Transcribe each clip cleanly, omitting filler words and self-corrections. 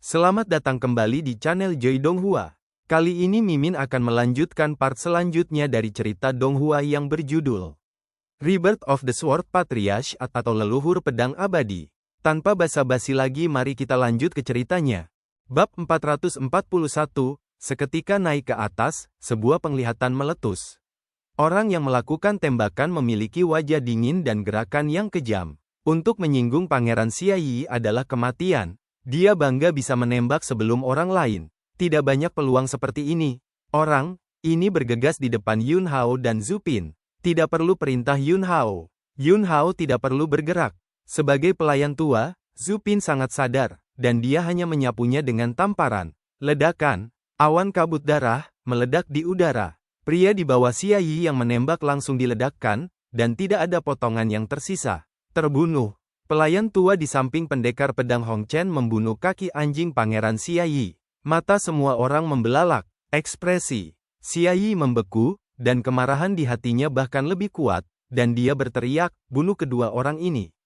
Selamat datang kembali di channel Joy Donghua. Kali ini Mimin akan melanjutkan part selanjutnya dari cerita Donghua yang berjudul Rebirth of the Sword Patriarch atau Leluhur Pedang Abadi. Tanpa basa-basi lagi, mari kita lanjut ke ceritanya. Bab 441, seketika naik ke atas, sebuah penglihatan meletus. Orang yang melakukan tembakan memiliki wajah dingin dan gerakan yang kejam. Untuk menyinggung Pangeran Xia Yi adalah kematian. Dia bangga bisa menembak sebelum orang lain. Tidak banyak peluang seperti ini. Orang ini bergegas di depan Yun Hao dan Zhu Pin. Tidak perlu perintah Yun Hao. Yun Hao tidak perlu bergerak. Sebagai pelayan tua, Zhu Pin sangat sadar, dan dia hanya menyapunya dengan tamparan. Ledakan, awan kabut darah, meledak di udara. Pria di bawah Xia Yi yang menembak langsung diledakkan, dan tidak ada potongan yang tersisa. Terbunuh. Pelayan tua di samping pendekar pedang Hong Chen membunuh kaki anjing Pangeran Xia Yi. Mata semua orang membelalak. Ekspresi Xia Yi membeku, dan kemarahan di hatinya bahkan lebih kuat, dan dia berteriak, "Bunuh kedua orang ini."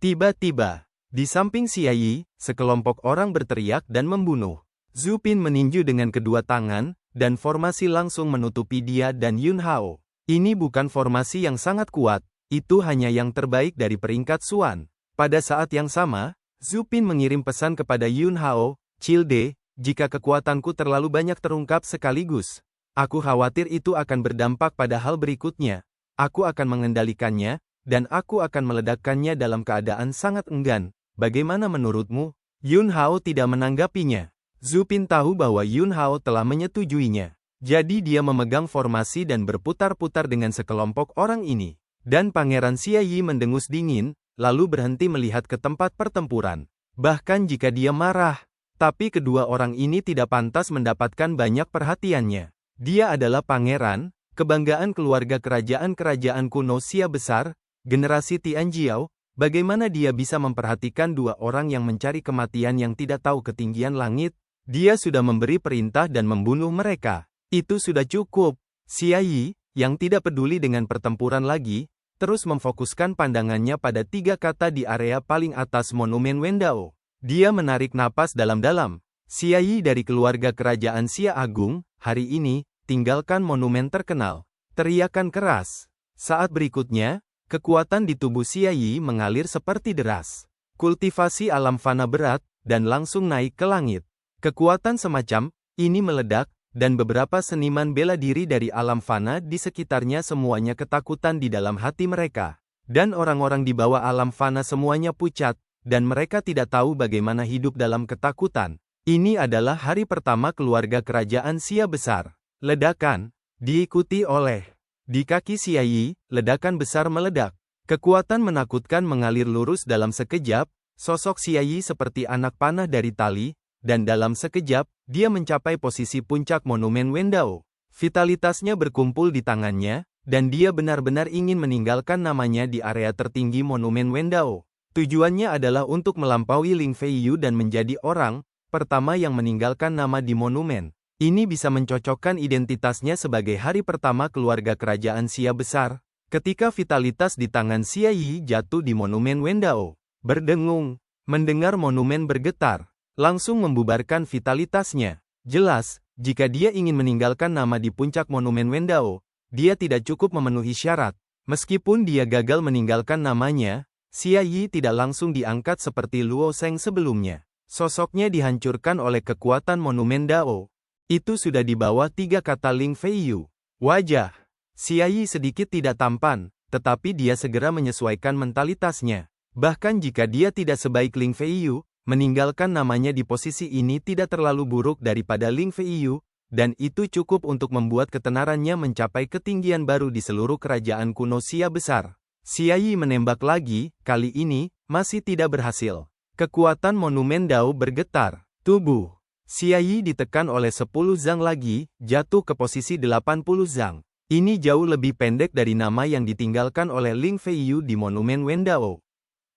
Tiba-tiba, di samping Xia Yi, sekelompok orang berteriak dan membunuh. Zhu Pin meninju dengan kedua tangan, dan formasi langsung menutupi dia dan Yun Hao. Ini bukan formasi yang sangat kuat, itu hanya yang terbaik dari peringkat Xuan. Pada saat yang sama, Zhu Pin mengirim pesan kepada Yun Hao, "Cilde, jika kekuatanku terlalu banyak terungkap sekaligus, aku khawatir itu akan berdampak pada hal berikutnya. Aku akan mengendalikannya, dan aku akan meledakkannya dalam keadaan sangat enggan. Bagaimana menurutmu?" Yun Hao tidak menanggapinya. Zhu Pin tahu bahwa Yun Hao telah menyetujuinya. Jadi dia memegang formasi dan berputar-putar dengan sekelompok orang ini. Dan Pangeran Xia Yi mendengus dingin, lalu berhenti melihat ke tempat pertempuran. Bahkan jika dia marah, tapi kedua orang ini tidak pantas mendapatkan banyak perhatiannya. Dia adalah pangeran, kebanggaan keluarga kerajaan-kerajaan kuno Xia besar, generasi Tianjiao. Bagaimana dia bisa memperhatikan dua orang yang mencari kematian yang tidak tahu ketinggian langit? Dia sudah memberi perintah dan membunuh mereka. Itu sudah cukup. Xia Yi, yang tidak peduli dengan pertempuran lagi, terus memfokuskan pandangannya pada tiga kata di area paling atas monumen Wendao. Dia menarik napas dalam-dalam. Xia Yi dari keluarga kerajaan Xia Agung, hari ini, tinggalkan monumen terkenal. Teriakan keras. Saat berikutnya, kekuatan di tubuh Xia Yi mengalir seperti deras. Kultivasi alam fana berat, dan langsung naik ke langit. Kekuatan semacam ini meledak, dan beberapa seniman bela diri dari alam fana di sekitarnya semuanya ketakutan di dalam hati mereka. Dan orang-orang di bawah alam fana semuanya pucat, dan mereka tidak tahu bagaimana hidup dalam ketakutan. Ini adalah hari pertama keluarga kerajaan Xia besar. Ledakan diikuti oleh di kaki Xia Yi, ledakan besar meledak. Kekuatan menakutkan mengalir lurus dalam sekejap, sosok Xia Yi seperti anak panah dari tali, dan dalam sekejap, dia mencapai posisi puncak monumen Wendao. Vitalitasnya berkumpul di tangannya, dan dia benar-benar ingin meninggalkan namanya di area tertinggi monumen Wendao. Tujuannya adalah untuk melampaui Ling Feiyu dan menjadi orang pertama yang meninggalkan nama di monumen. Ini bisa mencocokkan identitasnya sebagai hari pertama keluarga kerajaan Xia besar. Ketika vitalitas di tangan Xia Yi jatuh di monumen Wendao, berdengung, mendengar monumen bergetar, langsung membubarkan vitalitasnya. Jelas, jika dia ingin meninggalkan nama di puncak monumen Wendao, dia tidak cukup memenuhi syarat. Meskipun dia gagal meninggalkan namanya, Xia Yi tidak langsung diangkat seperti Luo Sheng sebelumnya. Sosoknya dihancurkan oleh kekuatan monumen Dao. Itu sudah di bawah tiga kata Ling Feiyu. Wajah Xia Yi sedikit tidak tampan, tetapi dia segera menyesuaikan mentalitasnya. Bahkan jika dia tidak sebaik Ling Feiyu, meninggalkan namanya di posisi ini tidak terlalu buruk daripada Ling Feiyu, dan itu cukup untuk membuat ketenarannya mencapai ketinggian baru di seluruh kerajaan kuno Xia besar. Xia Yi menembak lagi, kali ini, masih tidak berhasil. Kekuatan monumen Dao bergetar. Tubuh Xia Yi ditekan oleh 10 zang lagi, jatuh ke posisi 80 zang. Ini jauh lebih pendek dari nama yang ditinggalkan oleh Ling Feiyu di monumen Wendao.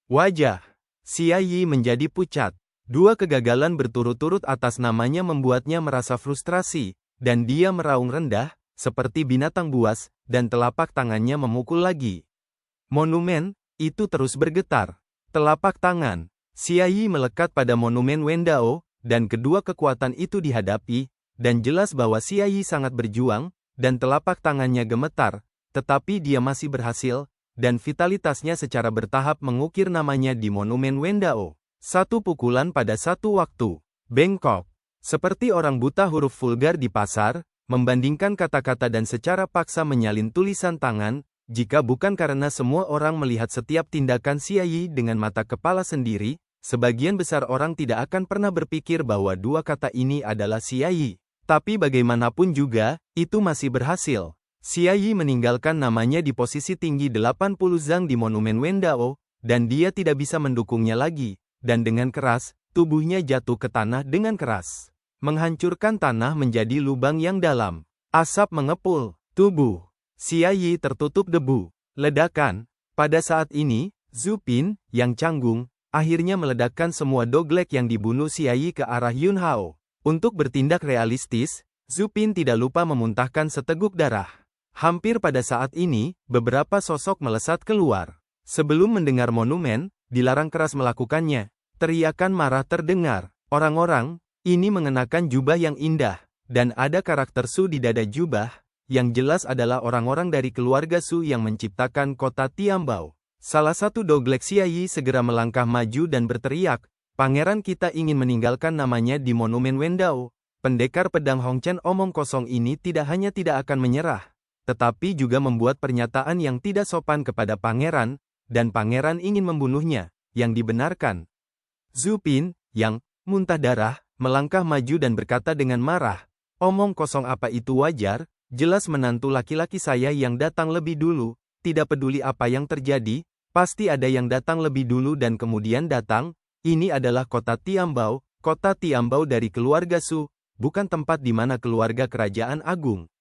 Wajah Xia Yi menjadi pucat. Dua kegagalan berturut-turut atas namanya membuatnya merasa frustrasi, dan dia meraung rendah, seperti binatang buas, dan telapak tangannya memukul lagi. Monumen itu terus bergetar. Telapak tangan Xia Yi melekat pada monumen Wendao, dan kedua kekuatan itu dihadapi, dan jelas bahwa Xia Yi sangat berjuang, dan telapak tangannya gemetar, tetapi dia masih berhasil, dan vitalitasnya secara bertahap mengukir namanya di monumen Wendao. Satu pukulan pada satu waktu. Bengkok. Seperti orang buta huruf vulgar di pasar, membandingkan kata-kata dan secara paksa menyalin tulisan tangan, jika bukan karena semua orang melihat setiap tindakan Xia Yi dengan mata kepala sendiri, sebagian besar orang tidak akan pernah berpikir bahwa dua kata ini adalah Xia Yi. Tapi bagaimanapun juga, itu masih berhasil. Xia Yi meninggalkan namanya di posisi tinggi 80 zang di monumen Wendao, dan dia tidak bisa mendukungnya lagi, dan dengan keras, tubuhnya jatuh ke tanah dengan keras. Menghancurkan tanah menjadi lubang yang dalam. Asap mengepul. Tubuh Xia Yi tertutup debu. Ledakan. Pada saat ini, Zhu Pin, yang canggung, akhirnya meledakkan semua doglek yang dibunuh Xia Yi ke arah Yun Hao. Untuk bertindak realistis, Zhu Pin tidak lupa memuntahkan seteguk darah. Hampir pada saat ini, beberapa sosok melesat keluar. Sebelum mendengar monumen, dilarang keras melakukannya. Teriakan marah terdengar. Orang-orang ini mengenakan jubah yang indah, dan ada karakter Su di dada jubah, yang jelas adalah orang-orang dari keluarga Su yang menciptakan kota Tiambao. Salah satu doglek Xia Yi segera melangkah maju dan berteriak, "Pangeran kita ingin meninggalkan namanya di monumen Wendao." Pendekar pedang Hong Chen omong kosong ini tidak hanya tidak akan menyerah, tetapi juga membuat pernyataan yang tidak sopan kepada pangeran, dan pangeran ingin membunuhnya, yang dibenarkan. Zhu Pin, yang muntah darah, melangkah maju dan berkata dengan marah, "Omong kosong apa itu wajar? Jelas menantu laki-laki saya yang datang lebih dulu, tidak peduli apa yang terjadi, pasti ada yang datang lebih dulu dan kemudian datang. Ini adalah kota Tiambao dari keluarga Su, bukan tempat di mana keluarga kerajaan agung."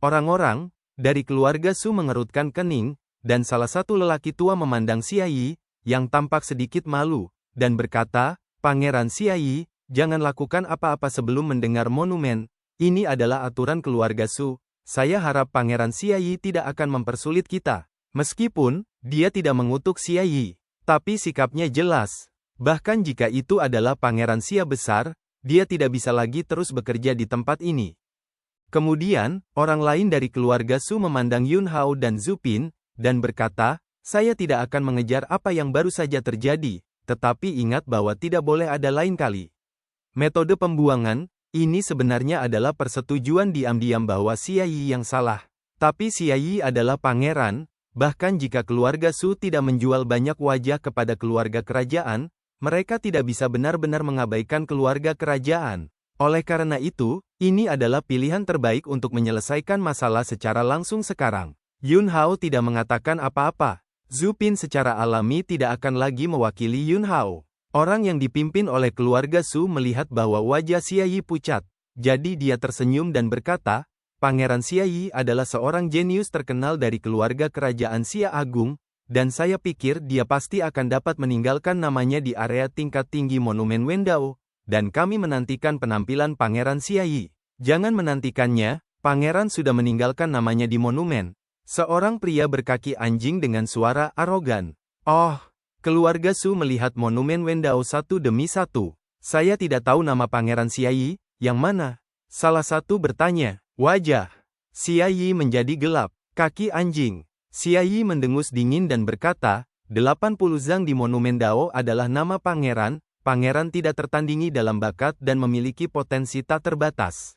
Orang-orang dari keluarga Su mengerutkan kening, dan salah satu lelaki tua memandang Xia Yi, yang tampak sedikit malu, dan berkata, "Pangeran Xia Yi, jangan lakukan apa-apa sebelum mendengar monumen. Ini adalah aturan keluarga Su. Saya harap Pangeran Xia Yi tidak akan mempersulit kita." Meskipun dia tidak mengutuk Xia Yi, tapi sikapnya jelas. Bahkan jika itu adalah Pangeran Xia besar, dia tidak bisa lagi terus bekerja di tempat ini. Kemudian, orang lain dari keluarga Su memandang Yun Hao dan Zhu Pin, dan berkata, "Saya tidak akan mengejar apa yang baru saja terjadi, tetapi ingat bahwa tidak boleh ada lain kali." Metode pembuangan, ini sebenarnya adalah persetujuan diam-diam bahwa Xia Yi yang salah. Tapi Xia Yi adalah pangeran, bahkan jika keluarga Su tidak menjual banyak wajah kepada keluarga kerajaan, mereka tidak bisa benar-benar mengabaikan keluarga kerajaan. Oleh karena itu, ini adalah pilihan terbaik untuk menyelesaikan masalah secara langsung sekarang. Yun Hao tidak mengatakan apa-apa. Zhu Pin secara alami tidak akan lagi mewakili Yun Hao. Orang yang dipimpin oleh keluarga Su melihat bahwa wajah Xia Yi pucat. Jadi dia tersenyum dan berkata, "Pangeran Xia Yi adalah seorang jenius terkenal dari keluarga kerajaan Xia Agung, dan saya pikir dia pasti akan dapat meninggalkan namanya di area tingkat tinggi monumen Wendao, dan kami menantikan penampilan Pangeran Xia Yi." "Jangan menantikannya, pangeran sudah meninggalkan namanya di monumen." Seorang pria berkaki anjing dengan suara arogan. "Oh." Keluarga Su melihat monumen Wendao satu demi satu. "Saya tidak tahu nama Pangeran Xia Yi, yang mana?" Salah satu bertanya. Wajah Xia Yi menjadi gelap. Kaki anjing. Xia Yi mendengus dingin dan berkata, 80 zang di monumen Dao adalah nama pangeran. Pangeran tidak tertandingi dalam bakat dan memiliki potensi tak terbatas.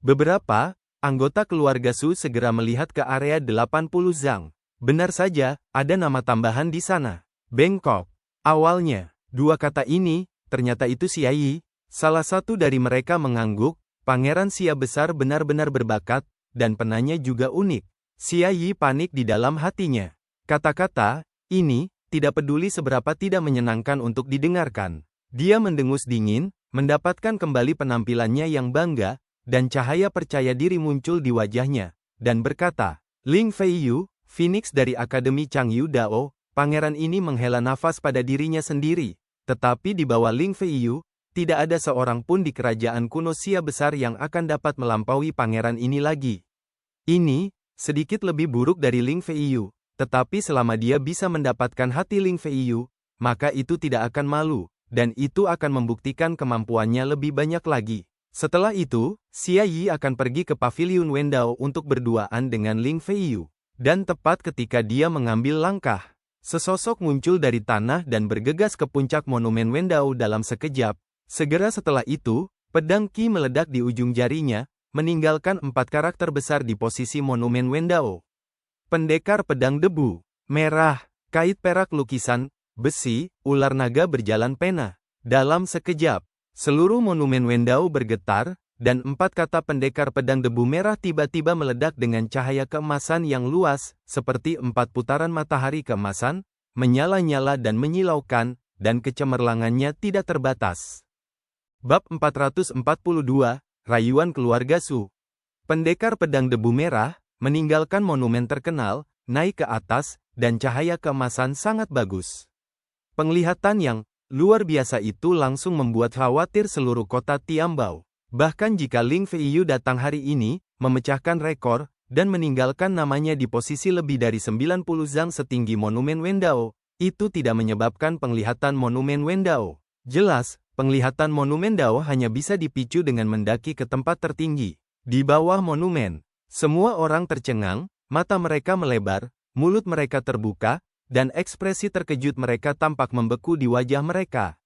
Beberapa anggota keluarga Su segera melihat ke area 80 zang. Benar saja, ada nama tambahan di sana. Bengkok. Awalnya, dua kata ini, ternyata itu Xia Yi. Salah satu dari mereka mengangguk. Pangeran Xia besar benar-benar berbakat, dan penanya juga unik. Xia Yi panik di dalam hatinya. Kata-kata ini tidak peduli seberapa tidak menyenangkan untuk didengarkan. Dia mendengus dingin, mendapatkan kembali penampilannya yang bangga, dan cahaya percaya diri muncul di wajahnya, dan berkata, "Ling Feiyu, Phoenix dari Akademi Changyu Dao." Pangeran ini menghela nafas pada dirinya sendiri, tetapi di bawah Ling Feiyu, tidak ada seorang pun di kerajaan kuno Xia besar yang akan dapat melampaui pangeran ini lagi. Ini sedikit lebih buruk dari Ling Feiyu, tetapi selama dia bisa mendapatkan hati Ling Feiyu, maka itu tidak akan malu, dan itu akan membuktikan kemampuannya lebih banyak lagi. Setelah itu, Xia Yi akan pergi ke Paviliun Wendao untuk berduaan dengan Ling Feiyu. Dan tepat ketika dia mengambil langkah, sesosok muncul dari tanah dan bergegas ke puncak monumen Wendao dalam sekejap. Segera setelah itu, pedang Qi meledak di ujung jarinya, meninggalkan 4 karakter besar di posisi monumen Wendao. Pendekar pedang debu, merah, kait perak lukisan, besi, ular naga berjalan pena. Dalam sekejap, seluruh monumen Wendao bergetar, dan 4 kata pendekar pedang debu merah tiba-tiba meledak dengan cahaya keemasan yang luas, seperti 4 putaran matahari keemasan, menyala-nyala dan menyilaukan, dan kecemerlangannya tidak terbatas. Bab 442, Rayuan Keluarga Su. Pendekar pedang debu merah, meninggalkan monumen terkenal, naik ke atas, dan cahaya keemasan sangat bagus. Penglihatan yang luar biasa itu langsung membuat khawatir seluruh kota Tiambao. Bahkan jika Ling Feiyu datang hari ini, memecahkan rekor, dan meninggalkan namanya di posisi lebih dari 90 zang setinggi monumen Wendao, itu tidak menyebabkan penglihatan monumen Wendao. Jelas, penglihatan monumen Dao hanya bisa dipicu dengan mendaki ke tempat tertinggi. Di bawah monumen, semua orang tercengang, mata mereka melebar, mulut mereka terbuka, dan ekspresi terkejut mereka tampak membeku di wajah mereka.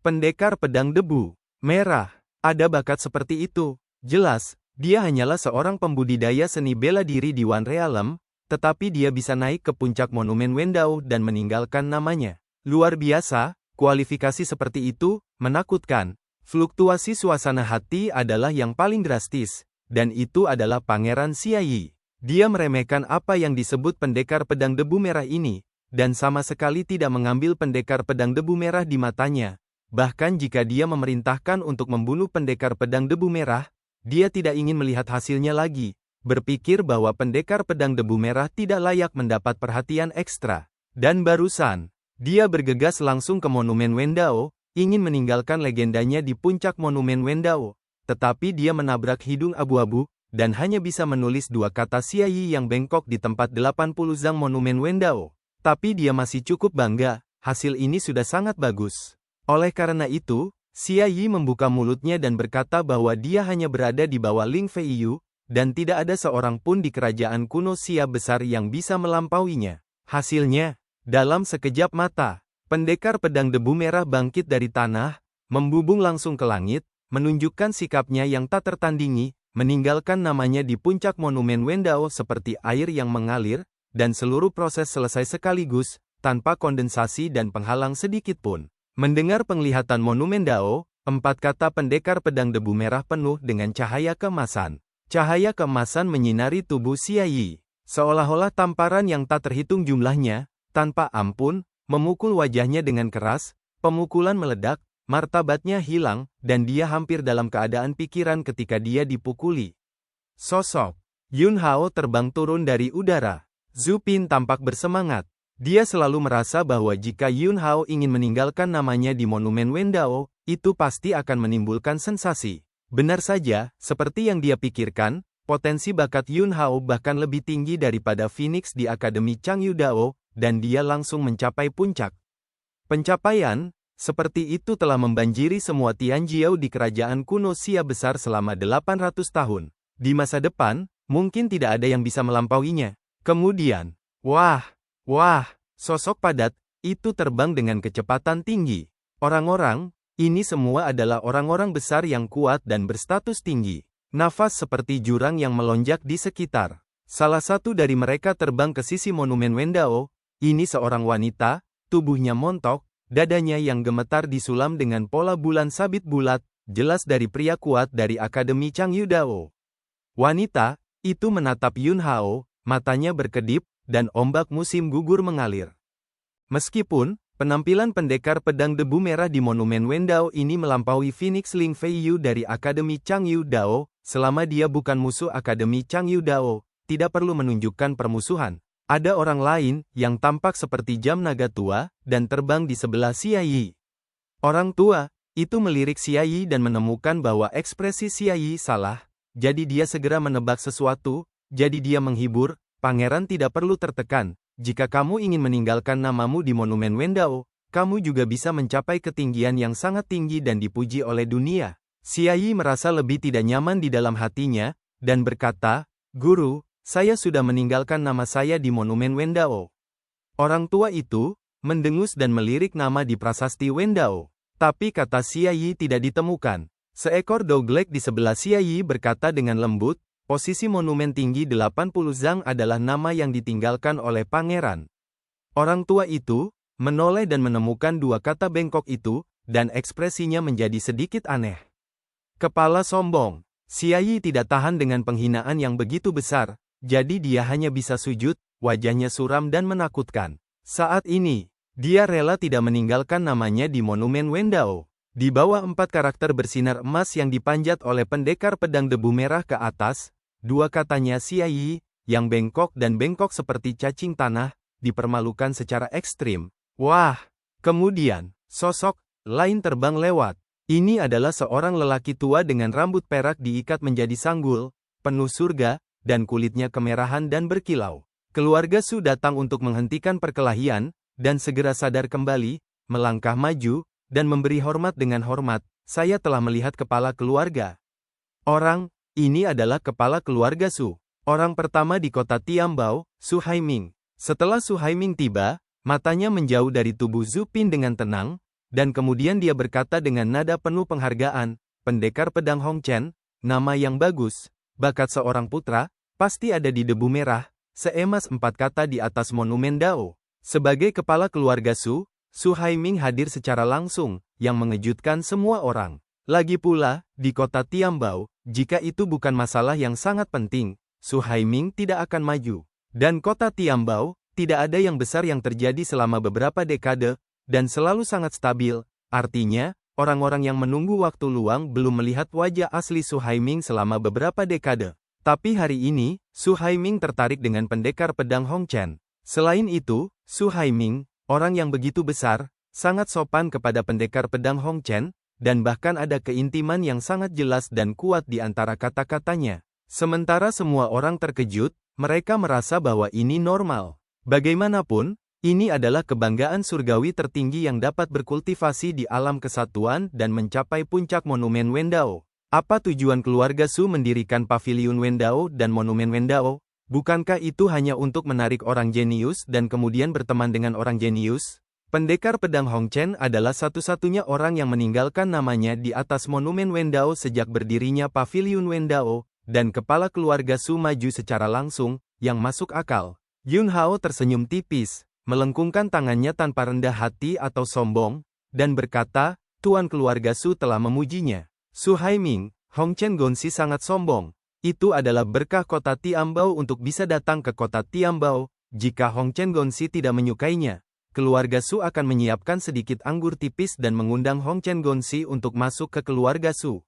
Pendekar pedang debu merah, ada bakat seperti itu. Jelas, dia hanyalah seorang pembudidaya seni bela diri di One Realm, tetapi dia bisa naik ke puncak monumen Wendao dan meninggalkan namanya. Luar biasa. Kualifikasi seperti itu menakutkan. Fluktuasi suasana hati adalah yang paling drastis, dan itu adalah Pangeran Xia Yi. Dia meremehkan apa yang disebut pendekar pedang debu merah ini, dan sama sekali tidak mengambil pendekar pedang debu merah di matanya. Bahkan jika dia memerintahkan untuk membunuh pendekar pedang debu merah, dia tidak ingin melihat hasilnya lagi, berpikir bahwa pendekar pedang debu merah tidak layak mendapat perhatian ekstra. Dan barusan, dia bergegas langsung ke monumen Wendao, ingin meninggalkan legendanya di puncak monumen Wendao. Tetapi dia menabrak hidung abu-abu, dan hanya bisa menulis 2 kata Xia Yi yang bengkok di tempat 80 zang monumen Wendao. Tapi dia masih cukup bangga, hasil ini sudah sangat bagus. Oleh karena itu, Xia Yi membuka mulutnya dan berkata bahwa dia hanya berada di bawah Ling Feiyu, dan tidak ada seorang pun di kerajaan kuno Xia besar yang bisa melampauinya. Hasilnya, dalam sekejap mata, pendekar pedang debu merah bangkit dari tanah, membubung langsung ke langit, menunjukkan sikapnya yang tak tertandingi, meninggalkan namanya di puncak monumen Wendao seperti air yang mengalir, dan seluruh proses selesai sekaligus, tanpa kondensasi dan penghalang sedikit pun. Mendengar penglihatan monumen Dao, 4 kata pendekar pedang debu merah penuh dengan cahaya keemasan. Cahaya keemasan menyinari tubuh Xia Yi, seolah-olah tamparan yang tak terhitung jumlahnya, tanpa ampun, memukul wajahnya dengan keras. Pemukulan meledak, martabatnya hilang, dan dia hampir dalam keadaan pikiran ketika dia dipukuli. Sosok Yun Hao terbang turun dari udara. Zhu Pin tampak bersemangat. Dia selalu merasa bahwa jika Yun Hao ingin meninggalkan namanya di monumen Wendao, itu pasti akan menimbulkan sensasi. Benar saja, seperti yang dia pikirkan, potensi bakat Yun Hao bahkan lebih tinggi daripada Phoenix di Akademi Changyu Dao, dan dia langsung mencapai puncak. Pencapaian seperti itu telah membanjiri semua Tianjiao di kerajaan kuno Xia besar selama 800 tahun. Di masa depan, mungkin tidak ada yang bisa melampauinya. Kemudian, wah, sosok padat itu terbang dengan kecepatan tinggi. Orang-orang ini semua adalah orang-orang besar yang kuat dan berstatus tinggi. Nafas seperti jurang yang melonjak di sekitar. Salah satu dari mereka terbang ke sisi monumen Wendao. Ini seorang wanita, tubuhnya montok, dadanya yang gemetar disulam dengan pola bulan sabit bulat, jelas dari pria kuat dari Akademi Changyu Dao. Wanita itu menatap Yun Hao, matanya berkedip, dan ombak musim gugur mengalir. Meskipun penampilan pendekar pedang debu merah di monumen Wendao ini melampaui Phoenix Ling Feiyu dari Akademi Changyu Dao, selama dia bukan musuh Akademi Changyu Dao, tidak perlu menunjukkan permusuhan. Ada orang lain yang tampak seperti jam naga tua dan terbang di sebelah Xia Yi. Orang tua itu melirik Xia Yi dan menemukan bahwa ekspresi Xia Yi salah, jadi dia segera menebak sesuatu, jadi dia menghibur, "Pangeran tidak perlu tertekan. Jika kamu ingin meninggalkan namamu di monumen Wendao, kamu juga bisa mencapai ketinggian yang sangat tinggi dan dipuji oleh dunia. Xia Yi merasa lebih tidak nyaman di dalam hatinya, dan berkata, Guru, saya sudah meninggalkan nama saya di Monumen Wendao. Orang tua itu mendengus dan melirik nama di prasasti Wendao. Tapi kata Xia Yi tidak ditemukan. Seekor Doglek di sebelah Xia Yi berkata dengan lembut, posisi monumen tinggi 80 zang adalah nama yang ditinggalkan oleh pangeran. Orang tua itu menoleh dan menemukan dua kata bengkok itu, dan ekspresinya menjadi sedikit aneh. Kepala sombong. Xia Yi tidak tahan dengan penghinaan yang begitu besar, jadi dia hanya bisa sujud, wajahnya suram dan menakutkan. Saat ini, dia rela tidak meninggalkan namanya di Monumen Wendao. Di bawah 4 karakter bersinar emas yang dipanjat oleh pendekar pedang debu merah ke atas, dua katanya Xia Yi, yang bengkok dan bengkok seperti cacing tanah, dipermalukan secara ekstrim. Wah! Kemudian, sosok lain terbang lewat. Ini adalah seorang lelaki tua dengan rambut perak diikat menjadi sanggul, penuh surga, dan kulitnya kemerahan dan berkilau. Keluarga Su datang untuk menghentikan perkelahian, dan segera sadar kembali, melangkah maju, dan memberi hormat dengan hormat. Saya telah melihat kepala keluarga. Orang ini adalah kepala keluarga Su. Orang pertama di kota Tiambao, Su Haiming. Setelah Su Haiming tiba, matanya menjauh dari tubuh Zhu Pin dengan tenang, dan kemudian dia berkata dengan nada penuh penghargaan, pendekar pedang Hong Chen, nama yang bagus, bakat seorang putra, pasti ada di debu merah, seemas 4 kata di atas monumen Dao. Sebagai kepala keluarga Su Haiming hadir secara langsung, yang mengejutkan semua orang. Lagi pula, di kota Tiambao, jika itu bukan masalah yang sangat penting, Su Haiming tidak akan maju. Dan kota Tiambao, tidak ada yang besar yang terjadi selama beberapa dekade, dan selalu sangat stabil, artinya, orang-orang yang menunggu waktu luang belum melihat wajah asli Su Haiming selama beberapa dekade. Tapi hari ini, Su Haiming tertarik dengan pendekar pedang Hong Chen. Selain itu, Su Haiming, orang yang begitu besar, sangat sopan kepada pendekar pedang Hong Chen, dan bahkan ada keintiman yang sangat jelas dan kuat di antara kata-katanya. Sementara semua orang terkejut, mereka merasa bahwa ini normal. Bagaimanapun, ini adalah kebanggaan surgawi tertinggi yang dapat berkultivasi di alam kesatuan dan mencapai puncak monumen Wendao. Apa tujuan keluarga Su mendirikan paviliun Wendao dan monumen Wendao? Bukankah itu hanya untuk menarik orang jenius dan kemudian berteman dengan orang jenius? Pendekar pedang Hong Chen adalah satu-satunya orang yang meninggalkan namanya di atas monumen Wendao sejak berdirinya paviliun Wendao, dan kepala keluarga Su maju secara langsung, yang masuk akal. Yun Hao tersenyum tipis, melengkungkan tangannya tanpa rendah hati atau sombong, dan berkata, Tuan keluarga Su telah memujinya. Su Haiming, Hong Chen Gongxi sangat sombong. Itu adalah berkah kota Tiambao untuk bisa datang ke kota Tiambao. Jika Hong Chen Gongxi tidak menyukainya, keluarga Su akan menyiapkan sedikit anggur tipis dan mengundang Hong Chen Gongxi untuk masuk ke keluarga Su.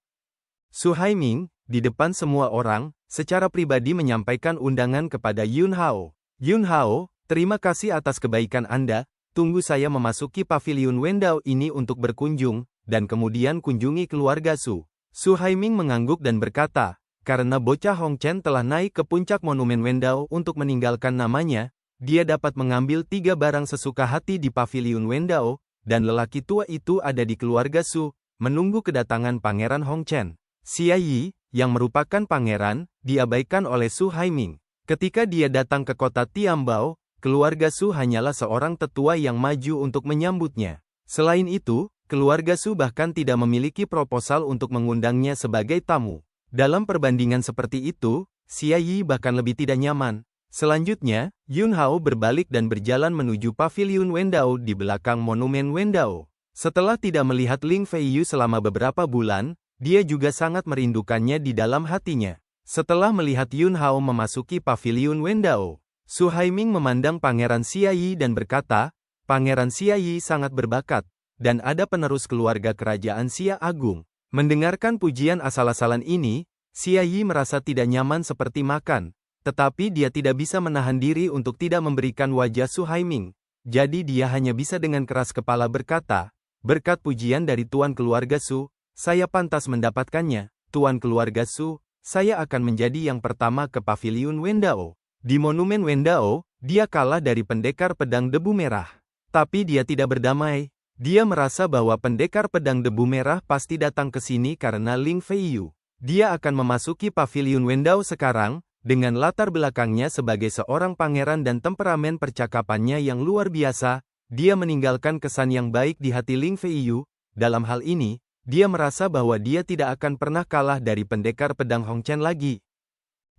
Su Haiming, di depan semua orang, secara pribadi menyampaikan undangan kepada Yun Hao. Yun Hao, terima kasih atas kebaikan Anda, tunggu saya memasuki paviliun Wendao ini untuk berkunjung, dan kemudian kunjungi keluarga Su. Su Haiming mengangguk dan berkata, karena bocah Hong Chen telah naik ke puncak monumen Wendao untuk meninggalkan namanya, dia dapat mengambil 3 barang sesuka hati di paviliun Wendao, dan lelaki tua itu ada di keluarga Su, menunggu kedatangan Pangeran Hong Chen. Xia Yi, yang merupakan pangeran, diabaikan oleh Su Haiming. Ketika dia datang ke kota Tiambao, keluarga Su hanyalah seorang tetua yang maju untuk menyambutnya. Selain itu, keluarga Su bahkan tidak memiliki proposal untuk mengundangnya sebagai tamu. Dalam perbandingan seperti itu, Xia Yi bahkan lebih tidak nyaman. Selanjutnya, Yun Hao berbalik dan berjalan menuju paviliun Wendao di belakang monumen Wendao. Setelah tidak melihat Ling Feiyu selama beberapa bulan, dia juga sangat merindukannya di dalam hatinya. Setelah melihat Yun Hao memasuki paviliun Wendao, Su Haiming memandang Pangeran Xia Yi dan berkata, Pangeran Xia Yi sangat berbakat, dan ada penerus keluarga kerajaan Xia Agung. Mendengarkan pujian asal-asalan ini, Xia Yi merasa tidak nyaman seperti makan, tetapi dia tidak bisa menahan diri untuk tidak memberikan wajah Su Haiming. Jadi dia hanya bisa dengan keras kepala berkata, berkat pujian dari Tuan keluarga Su, saya pantas mendapatkannya. Tuan keluarga Su, saya akan menjadi yang pertama ke paviliun Wendao. Di monumen Wendao, dia kalah dari pendekar pedang debu merah. Tapi dia tidak berdamai. Dia merasa bahwa pendekar pedang debu merah pasti datang ke sini karena Ling Feiyu. Dia akan memasuki paviliun Wendao sekarang, dengan latar belakangnya sebagai seorang pangeran dan temperamen percakapannya yang luar biasa. Dia meninggalkan kesan yang baik di hati Ling Feiyu. Dalam hal ini, dia merasa bahwa dia tidak akan pernah kalah dari pendekar pedang Hong Chen lagi.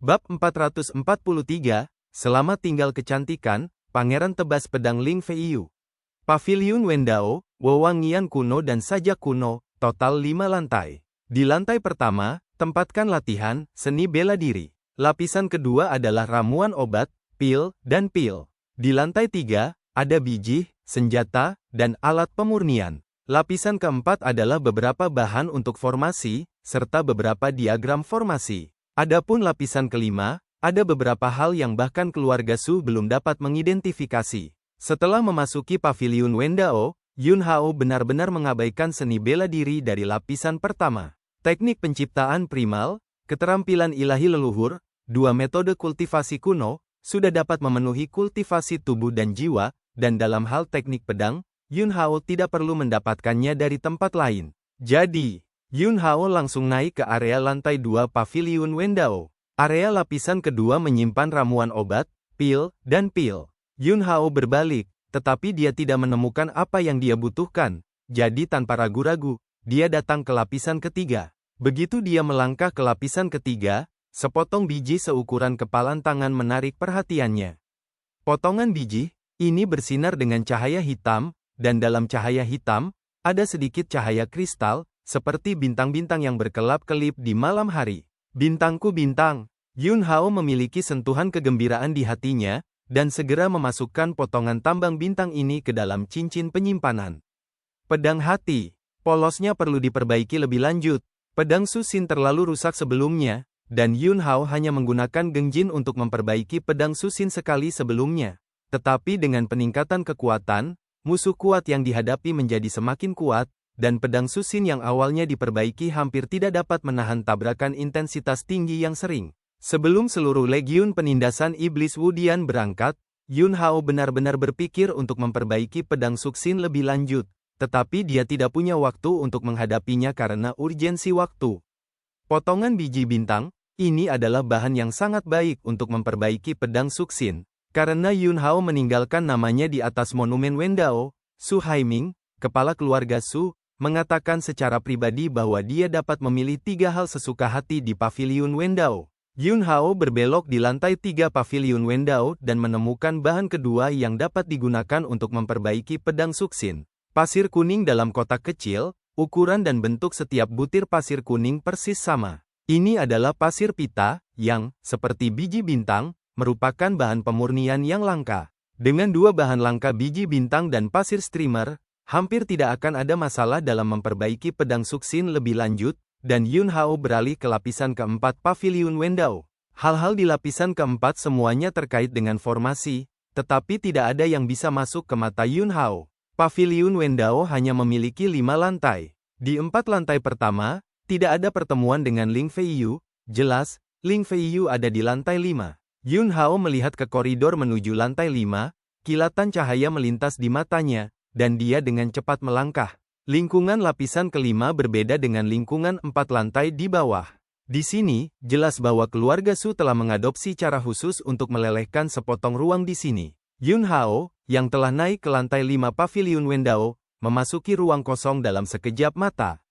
Bab 443, Selamat Tinggal Kecantikan, Pangeran Tebas Pedang Ling Feiyu. Paviliun Wendao, wewangian kuno dan sajak kuno, total 5 lantai. Di lantai pertama, tempatkan latihan, seni bela diri. Lapisan kedua adalah ramuan obat, pil, dan pil. Di lantai 3, ada biji, senjata, dan alat pemurnian. Lapisan keempat adalah beberapa bahan untuk formasi, serta beberapa diagram formasi. Adapun lapisan kelima, ada beberapa hal yang bahkan keluarga Su belum dapat mengidentifikasi. Setelah memasuki paviliun Wendao, Yun Hao benar-benar mengabaikan seni bela diri dari lapisan pertama. Teknik penciptaan primal, keterampilan ilahi leluhur, dua metode kultivasi kuno, sudah dapat memenuhi kultivasi tubuh dan jiwa, dan dalam hal teknik pedang, Yun Hao tidak perlu mendapatkannya dari tempat lain. Jadi, Yun Hao langsung naik ke area lantai 2 paviliun Wendao. Area lapisan kedua menyimpan ramuan obat, pil, dan pil. Yun Hao berbalik, tetapi dia tidak menemukan apa yang dia butuhkan. Jadi tanpa ragu-ragu, dia datang ke lapisan ketiga. Begitu dia melangkah ke lapisan ketiga, sepotong biji seukuran kepalan tangan menarik perhatiannya. Potongan biji ini bersinar dengan cahaya hitam, dan dalam cahaya hitam, ada sedikit cahaya kristal, seperti bintang-bintang yang berkelap-kelip di malam hari. Bintangku bintang. Yun Hao memiliki sentuhan kegembiraan di hatinya, dan segera memasukkan potongan tambang bintang ini ke dalam cincin penyimpanan. Pedang hati. Polosnya perlu diperbaiki lebih lanjut. Pedang Su Xin terlalu rusak sebelumnya, dan Yun Hao hanya menggunakan gengjin untuk memperbaiki pedang Su Xin sekali sebelumnya. Tetapi dengan peningkatan kekuatan, musuh kuat yang dihadapi menjadi semakin kuat, dan pedang Su Xin yang awalnya diperbaiki hampir tidak dapat menahan tabrakan intensitas tinggi yang sering. Sebelum seluruh legiun penindasan iblis Wudian berangkat, Yun Hao benar-benar berpikir untuk memperbaiki pedang Su Xin lebih lanjut, tetapi dia tidak punya waktu untuk menghadapinya karena urgensi waktu. Potongan biji bintang, ini adalah bahan yang sangat baik untuk memperbaiki pedang Su Xin. Karena Yun Hao meninggalkan namanya di atas monumen Wendao, Su Haiming, kepala keluarga Su, mengatakan secara pribadi bahwa dia dapat memilih 3 hal sesuka hati di paviliun Wendao. Yun Hao berbelok di lantai 3 paviliun Wendao dan menemukan bahan kedua yang dapat digunakan untuk memperbaiki pedang Su Xin. Pasir kuning dalam kotak kecil, ukuran dan bentuk setiap butir pasir kuning persis sama. Ini adalah pasir pita, yang, seperti biji bintang, merupakan bahan pemurnian yang langka. Dengan 2 bahan langka biji bintang dan pasir streamer, hampir tidak akan ada masalah dalam memperbaiki pedang Su Xin lebih lanjut, dan Yun Hao beralih ke lapisan keempat paviliun Wendao. Hal-hal di lapisan keempat semuanya terkait dengan formasi, tetapi tidak ada yang bisa masuk ke mata Yun Hao. Paviliun Wendao hanya memiliki 5 lantai. Di 4 lantai pertama, tidak ada pertemuan dengan Ling Feiyu. Jelas, Ling Feiyu ada di lantai 5. Yun Hao melihat ke koridor menuju lantai 5, kilatan cahaya melintas di matanya, dan dia dengan cepat melangkah. Lingkungan lapisan kelima berbeda dengan lingkungan 4 lantai di bawah. Di sini, jelas bahwa keluarga Su telah mengadopsi cara khusus untuk melelehkan sepotong ruang di sini. Yun Hao, yang telah naik ke lantai 5 paviliun Wendao, memasuki ruang kosong dalam sekejap mata.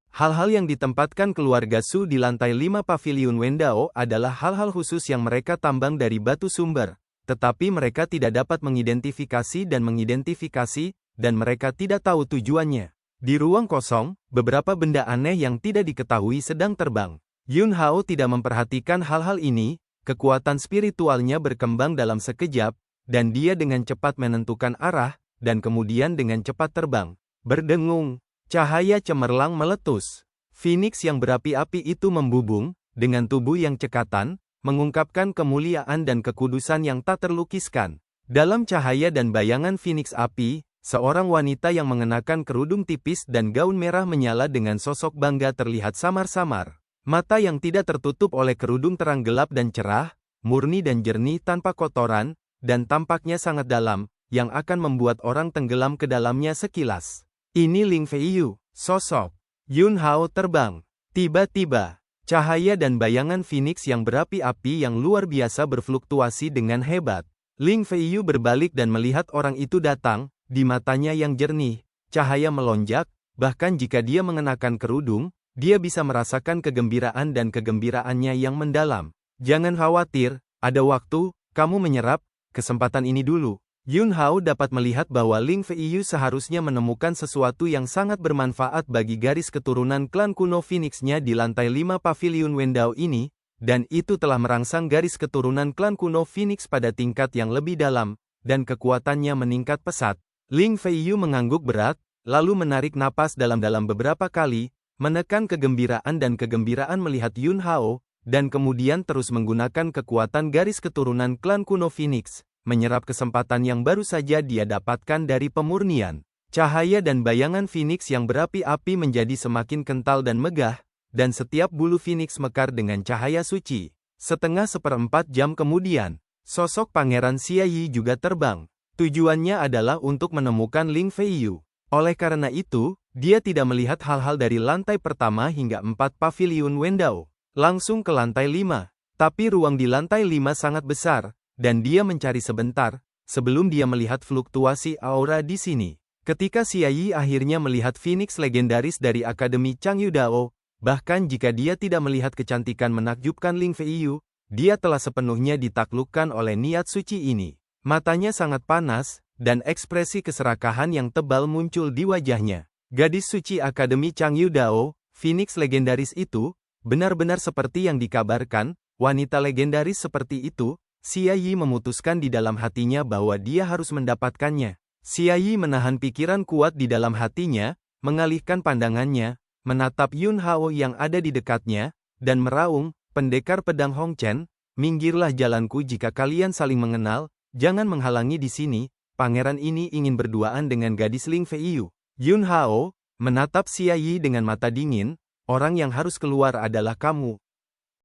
Hal-hal yang ditempatkan keluarga Su di lantai 5 paviliun Wendao adalah hal-hal khusus yang mereka tambang dari batu sumber, tetapi mereka tidak dapat mengidentifikasi, dan mereka tidak tahu tujuannya. Di ruang kosong, beberapa benda aneh yang tidak diketahui sedang terbang. Yun Hao tidak memperhatikan hal-hal ini, kekuatan spiritualnya berkembang dalam sekejap, dan dia dengan cepat menentukan arah, dan kemudian dengan cepat terbang. Berdengung, cahaya cemerlang meletus. Phoenix yang berapi-api itu membubung, dengan tubuh yang cekatan, mengungkapkan kemuliaan dan kekudusan yang tak terlukiskan. Dalam cahaya dan bayangan Phoenix api, seorang wanita yang mengenakan kerudung tipis dan gaun merah menyala dengan sosok bangga terlihat samar-samar. Mata yang tidak tertutup oleh kerudung terang gelap dan cerah, murni dan jernih tanpa kotoran, dan tampaknya sangat dalam, yang akan membuat orang tenggelam ke dalamnya sekilas. Ini Ling Feiyu, sosok Yun Hao terbang. Tiba-tiba, cahaya dan bayangan Phoenix yang berapi-api yang luar biasa berfluktuasi dengan hebat. Ling Feiyu berbalik dan melihat orang itu datang, di matanya yang jernih, cahaya melonjak, bahkan jika dia mengenakan kerudung, dia bisa merasakan kegembiraan dan kegembiraannya yang mendalam. Jangan khawatir, ada waktu, kamu menyerap kesempatan ini dulu. Yun Hao dapat melihat bahwa Ling Feiyu seharusnya menemukan sesuatu yang sangat bermanfaat bagi garis keturunan klan kuno Phoenix-nya di lantai 5 Pavilion Wendao ini, dan itu telah merangsang garis keturunan klan kuno Phoenix pada tingkat yang lebih dalam, dan kekuatannya meningkat pesat. Ling Feiyu mengangguk berat, lalu menarik napas dalam-dalam beberapa kali, menekan kegembiraan melihat Yun Hao, dan kemudian terus menggunakan kekuatan garis keturunan klan kuno Phoenix, menyerap kesempatan yang baru saja dia dapatkan dari pemurnian. Cahaya dan bayangan Phoenix yang berapi-api menjadi semakin kental dan megah, dan setiap bulu Phoenix mekar dengan cahaya suci. Setengah seperempat jam kemudian, sosok Pangeran Xia Yi juga terbang. Tujuannya adalah untuk menemukan Ling Feiyu. Oleh karena itu, dia tidak melihat hal-hal dari lantai pertama hingga 4 Pavilion Wendao. Langsung ke lantai 5. Tapi ruang di lantai 5 sangat besar, dan dia mencari sebentar, sebelum dia melihat fluktuasi aura di sini. Ketika Xia Yi akhirnya melihat Phoenix legendaris dari Akademi Changyu Dao, bahkan jika dia tidak melihat kecantikan menakjubkan Ling Feiyu, dia telah sepenuhnya ditaklukkan oleh niat suci ini. Matanya sangat panas, dan ekspresi keserakahan yang tebal muncul di wajahnya. Gadis suci Akademi Changyu Dao, Phoenix legendaris itu, benar-benar seperti yang dikabarkan, wanita legendaris seperti itu. Xia Yi memutuskan di dalam hatinya bahwa dia harus mendapatkannya. Xia Yi menahan pikiran kuat di dalam hatinya, mengalihkan pandangannya, menatap Yun Hao yang ada di dekatnya, dan meraung, "Pendekar pedang Hong Chen, minggirlah jalanku jika kalian saling mengenal, jangan menghalangi di sini, pangeran ini ingin berduaan dengan gadis Ling Feiyu." Yun Hao menatap Xia Yi dengan mata dingin, "Orang yang harus keluar adalah kamu."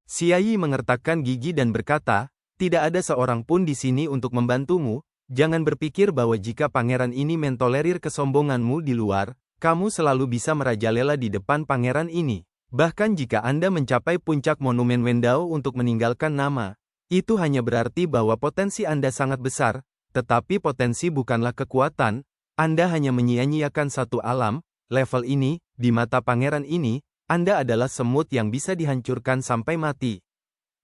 Xia Yi mengertakkan gigi dan berkata, "Tidak ada seorang pun di sini untuk membantumu, jangan berpikir bahwa jika pangeran ini mentolerir kesombonganmu di luar, kamu selalu bisa merajalela di depan pangeran ini. Bahkan jika Anda mencapai puncak monumen Wendao untuk meninggalkan nama, itu hanya berarti bahwa potensi Anda sangat besar, tetapi potensi bukanlah kekuatan, Anda hanya menyia-nyiakan satu alam, level ini, di mata pangeran ini, Anda adalah semut yang bisa dihancurkan sampai mati.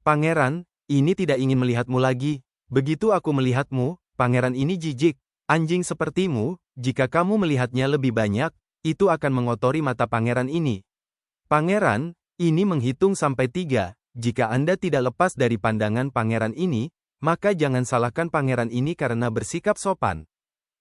Pangeran, ini tidak ingin melihatmu lagi. Begitu aku melihatmu, pangeran ini jijik. Anjing sepertimu, jika kamu melihatnya lebih banyak, itu akan mengotori mata pangeran ini. Pangeran, ini menghitung sampai 3. Jika Anda tidak lepas dari pandangan pangeran ini, maka jangan salahkan pangeran ini karena bersikap sopan."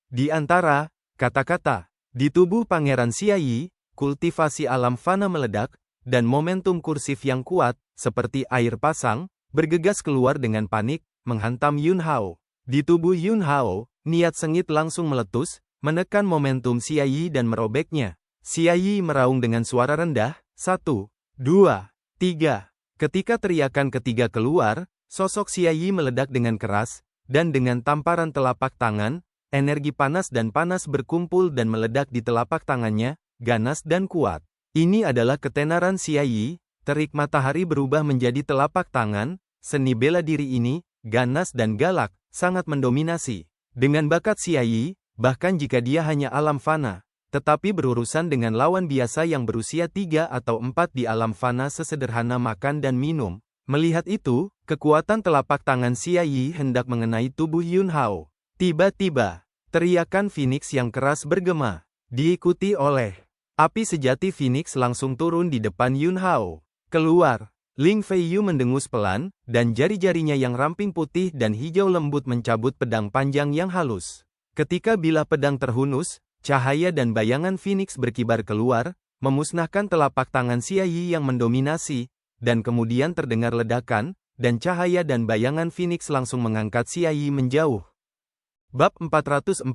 Di antara kata-kata di tubuh Pangeran Xia Yi, kultivasi alam fana meledak, dan momentum kursif yang kuat, seperti air pasang, bergegas keluar dengan panik, menghantam Yun Hao. Di tubuh Yun Hao, niat sengit langsung meletus, menekan momentum Xia Yi dan merobeknya. Xia Yi meraung dengan suara rendah, 1, 2, 3. Ketika teriakan ketiga keluar, sosok Xia Yi meledak dengan keras, dan dengan tamparan telapak tangan, energi panas dan panas berkumpul dan meledak di telapak tangannya, ganas dan kuat. Ini adalah ketenaran Xia Yi. Terik matahari berubah menjadi telapak tangan, seni bela diri ini, ganas dan galak, sangat mendominasi. Dengan bakat Xia Yi, bahkan jika dia hanya alam fana, tetapi berurusan dengan lawan biasa yang berusia 3 atau 4 di alam fana sesederhana makan dan minum. Melihat itu, kekuatan telapak tangan Xia Yi hendak mengenai tubuh Yun Hao. Tiba-tiba, teriakan Phoenix yang keras bergema, diikuti oleh api sejati Phoenix langsung turun di depan Yun Hao. Keluar, Ling Feiyu mendengus pelan, dan jari-jarinya yang ramping putih dan hijau lembut mencabut pedang panjang yang halus. Ketika bilah pedang terhunus, cahaya dan bayangan Phoenix berkibar keluar, memusnahkan telapak tangan Xia Yi yang mendominasi, dan kemudian terdengar ledakan, dan cahaya dan bayangan Phoenix langsung mengangkat Xia Yi menjauh. Bab 444,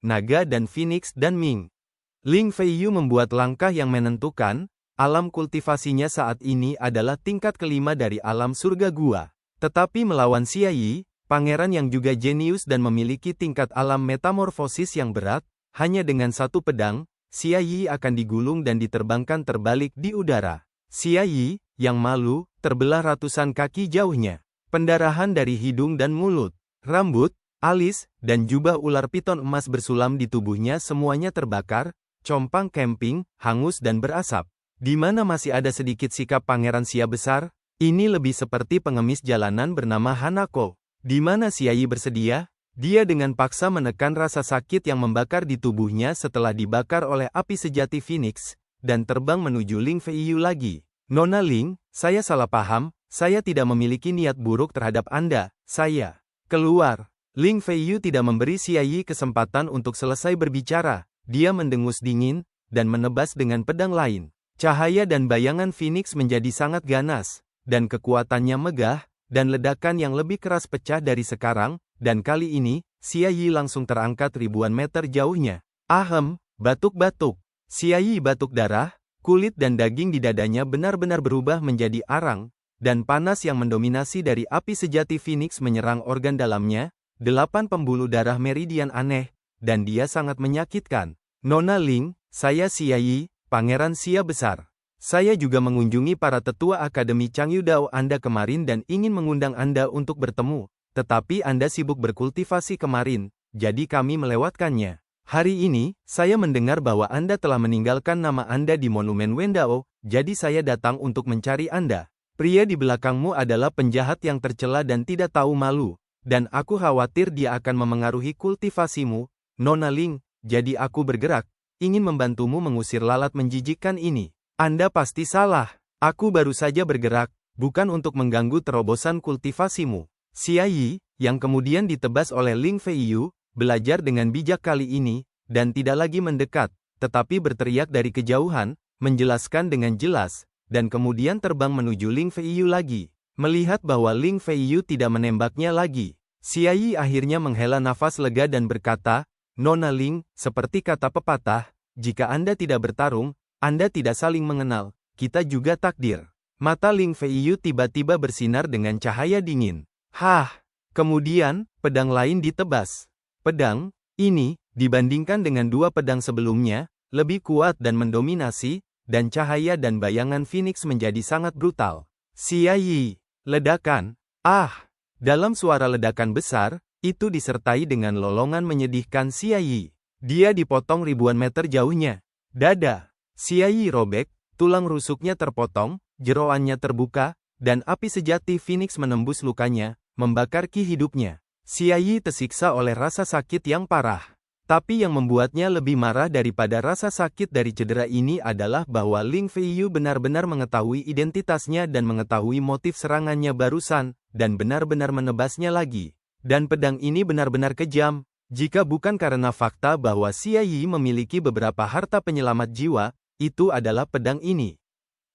Naga dan Phoenix dan Ming. Ling Feiyu membuat langkah yang menentukan. Alam kultivasinya saat ini adalah tingkat kelima dari alam surga gua. Tetapi melawan Xia Yi, pangeran yang juga jenius dan memiliki tingkat alam metamorfosis yang berat, hanya dengan satu pedang, Xia Yi akan digulung dan diterbangkan terbalik di udara. Xia Yi, yang malu, terbelah ratusan kaki jauhnya. Pendarahan dari hidung dan mulut, rambut, alis, dan jubah ular piton emas bersulam di tubuhnya semuanya terbakar, compang camping, hangus dan berasap. Di mana masih ada sedikit sikap pangeran Xia besar? Ini lebih seperti pengemis jalanan bernama Hanako. Di mana Xia Yi bersedia? Dia dengan paksa menekan rasa sakit yang membakar di tubuhnya setelah dibakar oleh api sejati Phoenix, dan terbang menuju Ling Feiyu lagi. Nona Ling, saya salah paham, saya tidak memiliki niat buruk terhadap Anda, saya. Keluar. Ling Feiyu tidak memberi Xia Yi kesempatan untuk selesai berbicara. Dia mendengus dingin, dan menebas dengan pedang lain. Cahaya dan bayangan Phoenix menjadi sangat ganas, dan kekuatannya megah, dan ledakan yang lebih keras pecah dari sekarang, dan kali ini, Xia Yi langsung terangkat ribuan meter jauhnya. Ahem, batuk-batuk. Xia Yi batuk darah, kulit dan daging di dadanya benar-benar berubah menjadi arang, dan panas yang mendominasi dari api sejati Phoenix menyerang organ dalamnya, 8 pembuluh darah meridian aneh, dan dia sangat menyakitkan. Nona Ling, saya Xia Yi, Pangeran Xia besar. Saya juga mengunjungi para tetua Akademi Changyu Dao Anda kemarin dan ingin mengundang Anda untuk bertemu, tetapi Anda sibuk berkultivasi kemarin, jadi kami melewatkannya. Hari ini, saya mendengar bahwa Anda telah meninggalkan nama Anda di Monumen Wendao, jadi saya datang untuk mencari Anda. Pria di belakangmu adalah penjahat yang tercela dan tidak tahu malu, dan aku khawatir dia akan memengaruhi kultivasimu, Nona Ling. Jadi aku bergerak, ingin membantumu mengusir lalat menjijikkan ini. Anda pasti salah. Aku baru saja bergerak, bukan untuk mengganggu terobosan kultivasimu. Xia Yi, yang kemudian ditebas oleh Ling Feiyu, belajar dengan bijak kali ini, dan tidak lagi mendekat, tetapi berteriak dari kejauhan, menjelaskan dengan jelas, dan kemudian terbang menuju Ling Feiyu lagi. Melihat bahwa Ling Feiyu tidak menembaknya lagi, Xia Yi akhirnya menghela nafas lega dan berkata, Nona Ling, seperti kata pepatah, jika Anda tidak bertarung, Anda tidak saling mengenal, kita juga takdir. Mata Ling Feiyu tiba-tiba bersinar dengan cahaya dingin. Hah! Kemudian, pedang lain ditebas. Pedang ini, dibandingkan dengan 2 pedang sebelumnya, lebih kuat dan mendominasi, dan cahaya dan bayangan Phoenix menjadi sangat brutal. Xia Yi, ledakan. Ah! Dalam suara ledakan besar, itu disertai dengan lolongan menyedihkan Xia Yi. Dia dipotong ribuan meter jauhnya. Dada Xia Yi robek, tulang rusuknya terpotong, jeroannya terbuka, dan api sejati Phoenix menembus lukanya, membakar ki hidupnya. Xia Yi tersiksa oleh rasa sakit yang parah. Tapi yang membuatnya lebih marah daripada rasa sakit dari cedera ini adalah bahwa Ling Feiyu benar-benar mengetahui identitasnya dan mengetahui motif serangannya barusan, dan benar-benar menebasnya lagi. Dan pedang ini benar-benar kejam, jika bukan karena fakta bahwa Xia Yi memiliki beberapa harta penyelamat jiwa, itu adalah pedang ini.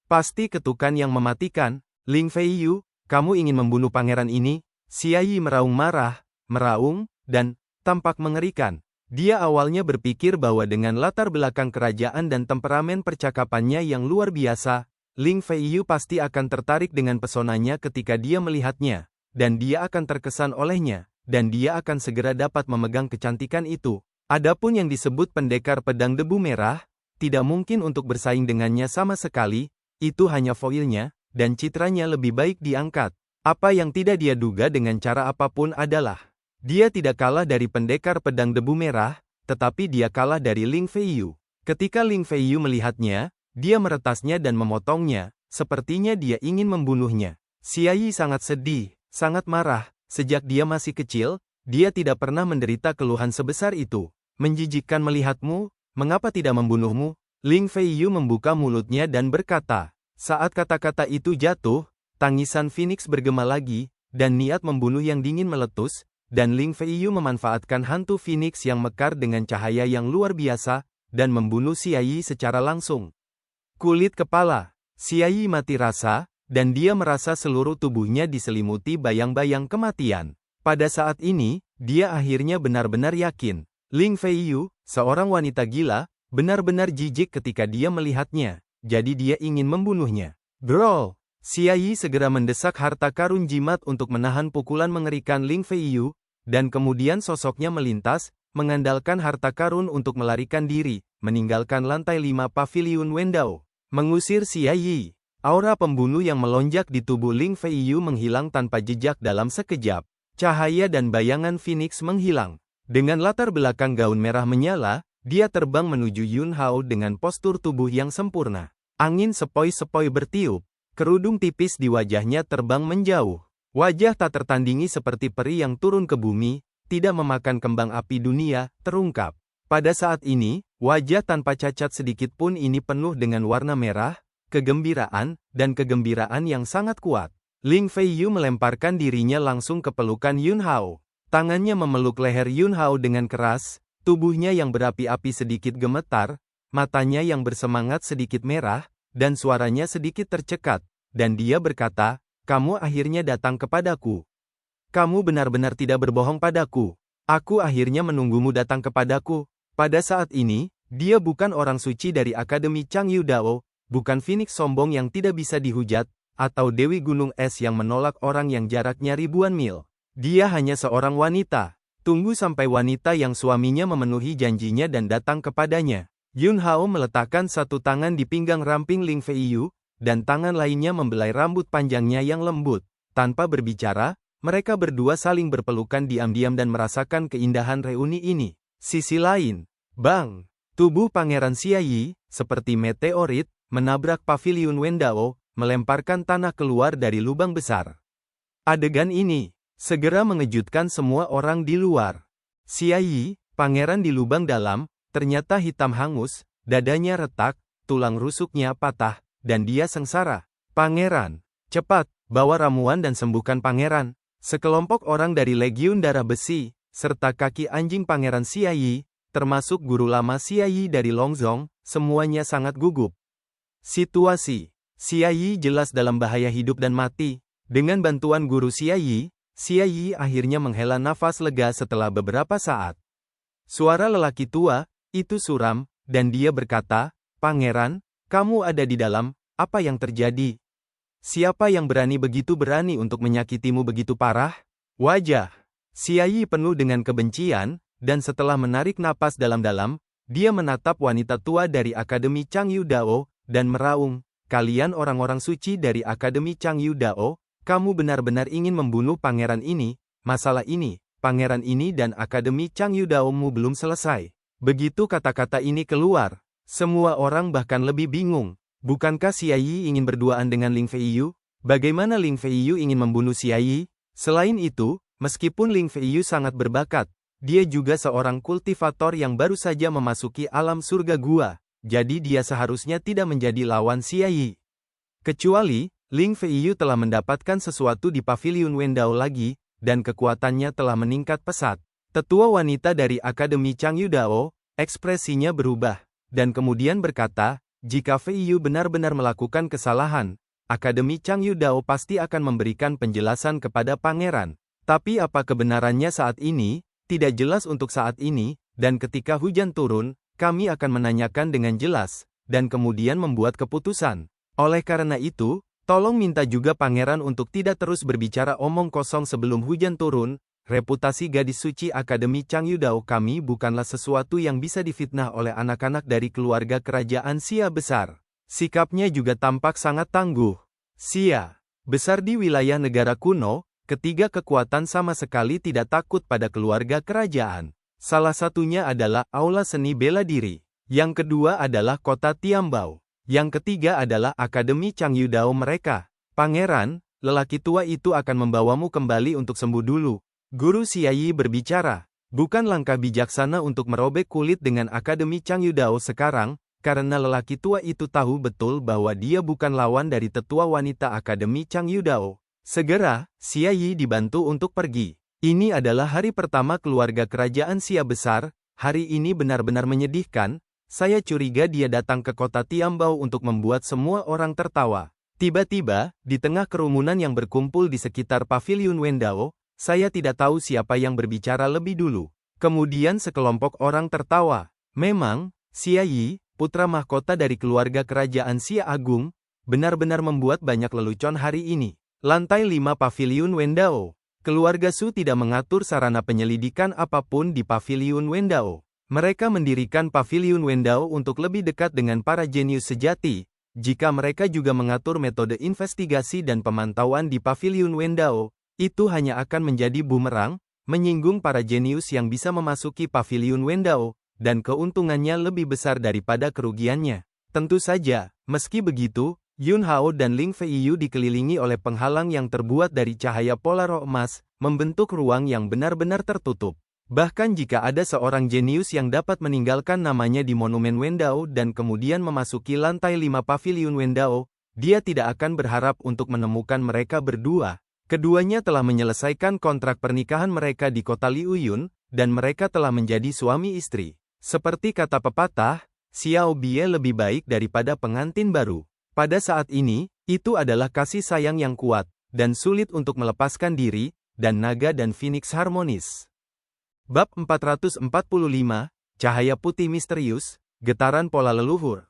Pasti ketukan yang mematikan. Ling Feiyu, kamu ingin membunuh pangeran ini? Xia Yi meraung marah, meraung, dan tampak mengerikan. Dia awalnya berpikir bahwa dengan latar belakang kerajaan dan temperamen percakapannya yang luar biasa, Ling Feiyu pasti akan tertarik dengan pesonanya ketika dia melihatnya. Dan dia akan terkesan olehnya, dan dia akan segera dapat memegang kecantikan itu. Adapun yang disebut pendekar pedang debu merah, tidak mungkin untuk bersaing dengannya sama sekali, itu hanya foilnya, dan citranya lebih baik diangkat. Apa yang tidak dia duga dengan cara apapun adalah, dia tidak kalah dari pendekar pedang debu merah, tetapi dia kalah dari Ling Feiyu. Ketika Ling Feiyu melihatnya, dia meretasnya dan memotongnya, sepertinya dia ingin membunuhnya. Xia Yi sangat sedih. Sangat marah, sejak dia masih kecil, dia tidak pernah menderita keluhan sebesar itu. Menjijikkan melihatmu, mengapa tidak membunuhmu? Ling Feiyu membuka mulutnya dan berkata. Saat kata-kata itu jatuh, tangisan Phoenix bergema lagi, dan niat membunuh yang dingin meletus, dan Ling Feiyu memanfaatkan hantu Phoenix yang mekar dengan cahaya yang luar biasa, dan membunuh Xia Yi secara langsung. Kulit kepala, Xia Yi mati rasa, dan dia merasa seluruh tubuhnya diselimuti bayang-bayang kematian. Pada saat ini, dia akhirnya benar-benar yakin. Ling Feiyu, seorang wanita gila, benar-benar jijik ketika dia melihatnya. Jadi dia ingin membunuhnya. Brawl! Xia Yi segera mendesak harta karun jimat untuk menahan pukulan mengerikan Ling Feiyu, dan kemudian sosoknya melintas, mengandalkan harta karun untuk melarikan diri, meninggalkan lantai 5 paviliun Wendao. Mengusir Xia Yi. Aura pembunuh yang melonjak di tubuh Ling Feiyu menghilang tanpa jejak dalam sekejap. Cahaya dan bayangan Phoenix menghilang. Dengan latar belakang gaun merah menyala, dia terbang menuju Yun Hao dengan postur tubuh yang sempurna. Angin sepoi-sepoi bertiup. Kerudung tipis di wajahnya terbang menjauh. Wajah tak tertandingi seperti peri yang turun ke bumi, tidak memakan kembang api dunia, terungkap. Pada saat ini, wajah tanpa cacat sedikit pun ini penuh dengan warna merah, kegembiraan, dan kegembiraan yang sangat kuat. Ling Feiyu melemparkan dirinya langsung ke pelukan Yun Hao. Tangannya memeluk leher Yun Hao dengan keras, tubuhnya yang berapi-api sedikit gemetar, matanya yang bersemangat sedikit merah, dan suaranya sedikit tercekat, dan dia berkata, "Kamu akhirnya datang kepadaku. Kamu benar-benar tidak berbohong padaku. Aku akhirnya menunggumu datang kepadaku." Pada saat ini, dia bukan orang suci dari Akademi Changyu Dao, bukan Phoenix sombong yang tidak bisa dihujat, atau Dewi Gunung Es yang menolak orang yang jaraknya ribuan mil. Dia hanya seorang wanita. Tunggu sampai wanita yang suaminya memenuhi janjinya dan datang kepadanya. Yun Hao meletakkan satu tangan di pinggang ramping Ling Feiyu, dan tangan lainnya membelai rambut panjangnya yang lembut. Tanpa berbicara, mereka berdua saling berpelukan diam-diam dan merasakan keindahan reuni ini. Sisi lain, bang! Tubuh Pangeran Xia Yi, seperti meteorit, menabrak paviliun Wendao, melemparkan tanah keluar dari lubang besar. Adegan ini segera mengejutkan semua orang di luar. Xia Yi, pangeran di lubang dalam, ternyata hitam hangus, dadanya retak, tulang rusuknya patah, dan dia sengsara. "Pangeran, cepat, bawa ramuan dan sembuhkan pangeran." Sekelompok orang dari Legiun Darah Besi, serta kaki anjing Pangeran Xia Yi, termasuk guru lama Xia Yi dari Longzong, semuanya sangat gugup. Situasi Xia Yi jelas dalam bahaya hidup dan mati. Dengan bantuan guru Xia Yi akhirnya menghela nafas lega setelah beberapa saat. Suara lelaki tua itu suram, dan dia berkata, "Pangeran, kamu ada di dalam, apa yang terjadi? Siapa yang begitu berani untuk menyakitimu begitu parah?" Wajah Xia Yi penuh dengan kebencian, dan setelah menarik napas dalam-dalam, dia menatap wanita tua dari Akademi Changyu Dao, dan meraung, "Kalian orang-orang suci dari Akademi Changyu Dao, kamu benar-benar ingin membunuh pangeran ini. Masalah ini, pangeran ini dan Akademi Changyu Dao-mu belum selesai." Begitu kata-kata ini keluar, semua orang bahkan lebih bingung. Bukankah Xia Yi ingin berduaan dengan Ling Feiyu? Bagaimana Ling Feiyu ingin membunuh Xia Yi? Selain itu, meskipun Ling Feiyu sangat berbakat, dia juga seorang kultivator yang baru saja memasuki alam surga gua, jadi dia seharusnya tidak menjadi lawan Xia Yi. Kecuali, Ling Feiyu telah mendapatkan sesuatu di paviliun Wendao lagi, dan kekuatannya telah meningkat pesat. Tetua wanita dari Akademi Changyu Dao, ekspresinya berubah, dan kemudian berkata, "Jika Feiyu benar-benar melakukan kesalahan, Akademi Changyu Dao pasti akan memberikan penjelasan kepada pangeran. Tapi apa kebenarannya saat ini? Tidak jelas untuk saat ini, dan ketika hujan turun, kami akan menanyakan dengan jelas, dan kemudian membuat keputusan. Oleh karena itu, tolong minta juga pangeran untuk tidak terus berbicara omong kosong sebelum hujan turun. Reputasi gadis suci Akademi Changyu Dao kami bukanlah sesuatu yang bisa difitnah oleh anak-anak dari keluarga kerajaan Xia besar." Sikapnya juga tampak sangat tangguh. Xia besar di wilayah negara kuno, ketiga kekuatan sama sekali tidak takut pada keluarga kerajaan. Salah satunya adalah Aula Seni Bela Diri. Yang kedua adalah Kota Tiambao. Yang ketiga adalah Akademi Changyu Dao mereka. "Pangeran, lelaki tua itu akan membawamu kembali untuk sembuh dulu." Guru Xia Yi berbicara, "Bukan langkah bijaksana untuk merobek kulit dengan Akademi Changyu Dao sekarang, karena lelaki tua itu tahu betul bahwa dia bukan lawan dari tetua wanita Akademi Changyu Dao." Segera, Xia Yi dibantu untuk pergi. Ini adalah hari pertama keluarga kerajaan Xia besar, hari ini benar-benar menyedihkan, saya curiga dia datang ke kota Tiambao untuk membuat semua orang tertawa. Tiba-tiba, di tengah kerumunan yang berkumpul di sekitar paviliun Wendao, saya tidak tahu siapa yang berbicara lebih dulu. Kemudian sekelompok orang tertawa. Memang, Xia Yi, putra mahkota dari keluarga kerajaan Xia Agung, benar-benar membuat banyak lelucon hari ini. Lantai 5 Paviliun Wendao. Keluarga Su tidak mengatur sarana penyelidikan apapun di Paviliun Wendao. Mereka mendirikan Paviliun Wendao untuk lebih dekat dengan para jenius sejati. Jika mereka juga mengatur metode investigasi dan pemantauan di Paviliun Wendao, itu hanya akan menjadi bumerang, menyinggung para jenius yang bisa memasuki Paviliun Wendao, dan keuntungannya lebih besar daripada kerugiannya. Tentu saja, meski begitu, Yun Hao dan Ling Feiyu dikelilingi oleh penghalang yang terbuat dari cahaya polaro emas, membentuk ruang yang benar-benar tertutup. Bahkan jika ada seorang jenius yang dapat meninggalkan namanya di Monumen Wendao dan kemudian memasuki lantai 5 Paviliun Wendao, dia tidak akan berharap untuk menemukan mereka berdua. Keduanya telah menyelesaikan kontrak pernikahan mereka di kota Liuyun, dan mereka telah menjadi suami istri. Seperti kata pepatah, Xiao Bie lebih baik daripada pengantin baru. Pada saat ini, itu adalah kasih sayang yang kuat, dan sulit untuk melepaskan diri, dan naga dan phoenix harmonis. Bab 445, Cahaya Putih Misterius, Getaran Pola Leluhur.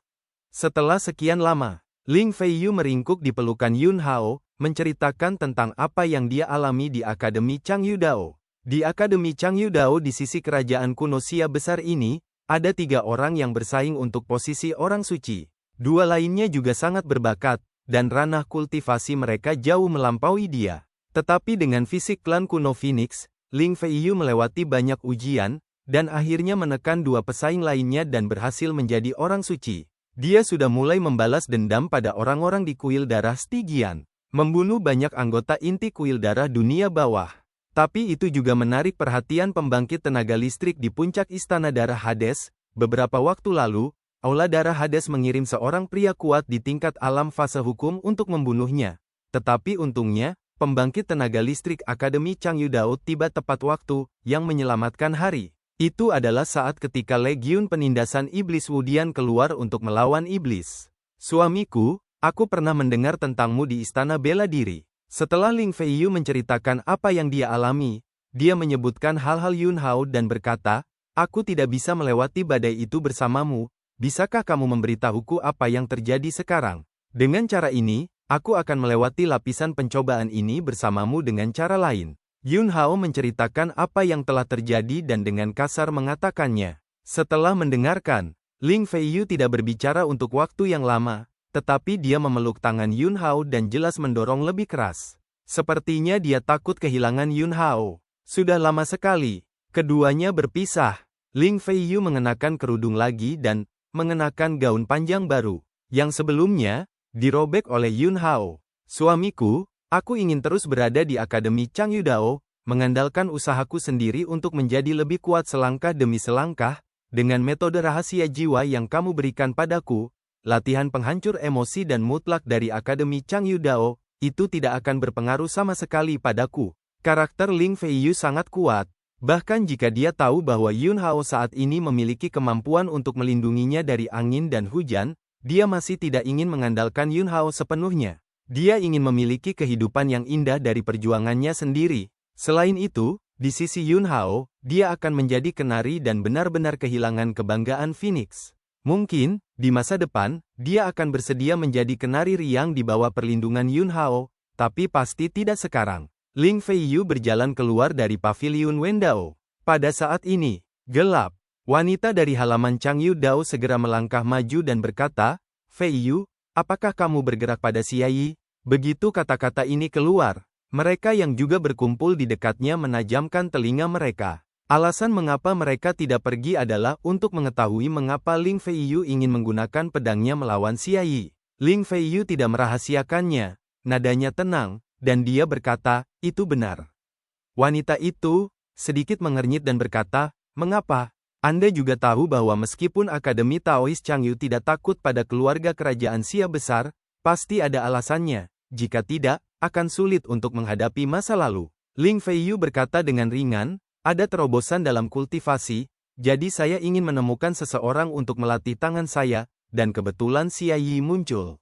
Setelah sekian lama, Ling Feiyu meringkuk di pelukan Yun Hao, menceritakan tentang apa yang dia alami di Akademi Changyu Dao. Di Akademi Changyu Dao di sisi kerajaan kuno Xia besar ini, ada 3 orang yang bersaing untuk posisi orang suci. 2 lainnya juga sangat berbakat, dan ranah kultivasi mereka jauh melampaui dia. Tetapi dengan fisik klan kuno Phoenix, Ling Feiyu melewati banyak ujian, dan akhirnya menekan 2 pesaing lainnya dan berhasil menjadi orang suci. Dia sudah mulai membalas dendam pada orang-orang di kuil darah Stygian, membunuh banyak anggota inti kuil darah dunia bawah. Tapi itu juga menarik perhatian pembangkit tenaga listrik di puncak Istana Darah Hades. Beberapa waktu lalu, Aula Darah Hades mengirim seorang pria kuat di tingkat alam fase hukum untuk membunuhnya. Tetapi untungnya, pembangkit tenaga listrik Akademi Changyu Dao tiba tepat waktu, yang menyelamatkan hari. Itu adalah saat ketika Legiun Penindasan Iblis Wudian keluar untuk melawan iblis. Suamiku, aku pernah mendengar tentangmu di Istana Bela Diri. Setelah Ling Feiyu menceritakan apa yang dia alami, dia menyebutkan hal-hal Yun Hao dan berkata, aku tidak bisa melewati badai itu bersamamu. Bisakah kamu memberitahuku apa yang terjadi sekarang? Dengan cara ini, aku akan melewati lapisan pencobaan ini bersamamu dengan cara lain. Yun Hao menceritakan apa yang telah terjadi dan dengan kasar mengatakannya. Setelah mendengarkan, Ling Feiyu tidak berbicara untuk waktu yang lama, tetapi dia memeluk tangan Yun Hao dan jelas mendorong lebih keras. Sepertinya dia takut kehilangan Yun Hao. Sudah lama sekali, keduanya berpisah. Ling Feiyu mengenakan kerudung lagi dan mengenakan gaun panjang baru, yang sebelumnya dirobek oleh Yun Hao. Suamiku, aku ingin terus berada di Akademi Changyu Dao, mengandalkan usahaku sendiri untuk menjadi lebih kuat selangkah demi selangkah, dengan metode rahasia jiwa yang kamu berikan padaku, latihan penghancur emosi dan mutlak dari Akademi Changyu Dao, itu tidak akan berpengaruh sama sekali padaku. Karakter Ling Feiyu sangat kuat. Bahkan jika dia tahu bahwa Yun Hao saat ini memiliki kemampuan untuk melindunginya dari angin dan hujan, dia masih tidak ingin mengandalkan Yun Hao sepenuhnya. Dia ingin memiliki kehidupan yang indah dari perjuangannya sendiri. Selain itu, di sisi Yun Hao, dia akan menjadi kenari dan benar-benar kehilangan kebanggaan Phoenix. Mungkin, di masa depan, dia akan bersedia menjadi kenari riang di bawah perlindungan Yun Hao, tapi pasti tidak sekarang. Ling Feiyu berjalan keluar dari Paviliun Wendao. Pada saat ini, gelap. Wanita dari halaman Changyu Dao segera melangkah maju dan berkata, Feiyu, apakah kamu bergerak pada Xiayi? Begitu kata-kata ini keluar, mereka yang juga berkumpul di dekatnya menajamkan telinga mereka. Alasan mengapa mereka tidak pergi adalah untuk mengetahui mengapa Ling Feiyu ingin menggunakan pedangnya melawan Xiayi. Ling Feiyu tidak merahasiakannya, nadanya tenang, dan dia berkata, itu benar. Wanita itu sedikit mengernyit dan berkata, mengapa? Anda juga tahu bahwa meskipun Akademi Taois Changyu tidak takut pada keluarga kerajaan Xia besar, pasti ada alasannya. Jika tidak, akan sulit untuk menghadapi masa lalu. Ling Feiyu berkata dengan ringan, ada terobosan dalam kultivasi, jadi saya ingin menemukan seseorang untuk melatih tangan saya, dan kebetulan Xia Yi muncul.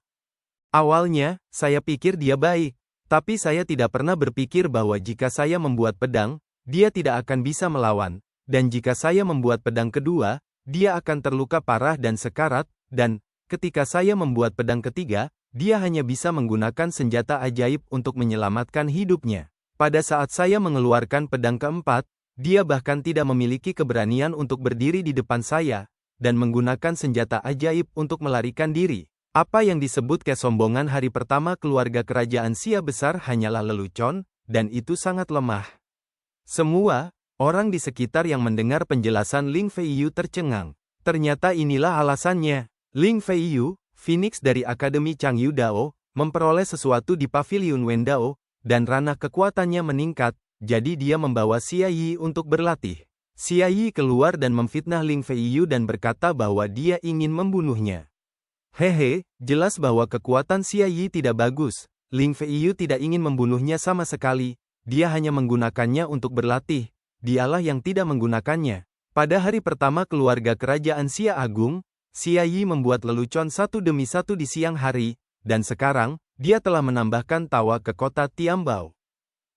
Awalnya, saya pikir dia baik. Tapi saya tidak pernah berpikir bahwa jika saya membuat pedang, dia tidak akan bisa melawan, dan jika saya membuat pedang kedua, dia akan terluka parah dan sekarat, dan ketika saya membuat pedang ketiga, dia hanya bisa menggunakan senjata ajaib untuk menyelamatkan hidupnya. Pada saat saya mengeluarkan pedang keempat, dia bahkan tidak memiliki keberanian untuk berdiri di depan saya, dan menggunakan senjata ajaib untuk melarikan diri. Apa yang disebut kesombongan hari pertama keluarga kerajaan Xia besar hanyalah lelucon, dan itu sangat lemah. Semua orang di sekitar yang mendengar penjelasan Ling Feiyu tercengang. Ternyata inilah alasannya. Ling Feiyu, Phoenix dari Akademi Changyu Dao, memperoleh sesuatu di Paviliun Wendao, dan ranah kekuatannya meningkat, jadi dia membawa Xia Yi untuk berlatih. Xia Yi keluar dan memfitnah Ling Feiyu dan berkata bahwa dia ingin membunuhnya. Hehe, jelas bahwa kekuatan Xia Yi tidak bagus. Ling Feiyu tidak ingin membunuhnya sama sekali, dia hanya menggunakannya untuk berlatih. Dialah yang tidak menggunakannya. Pada hari pertama keluarga kerajaan Xia Agung, Xia Yi membuat lelucon satu demi satu di siang hari, dan sekarang, dia telah menambahkan tawa ke kota Tiambao.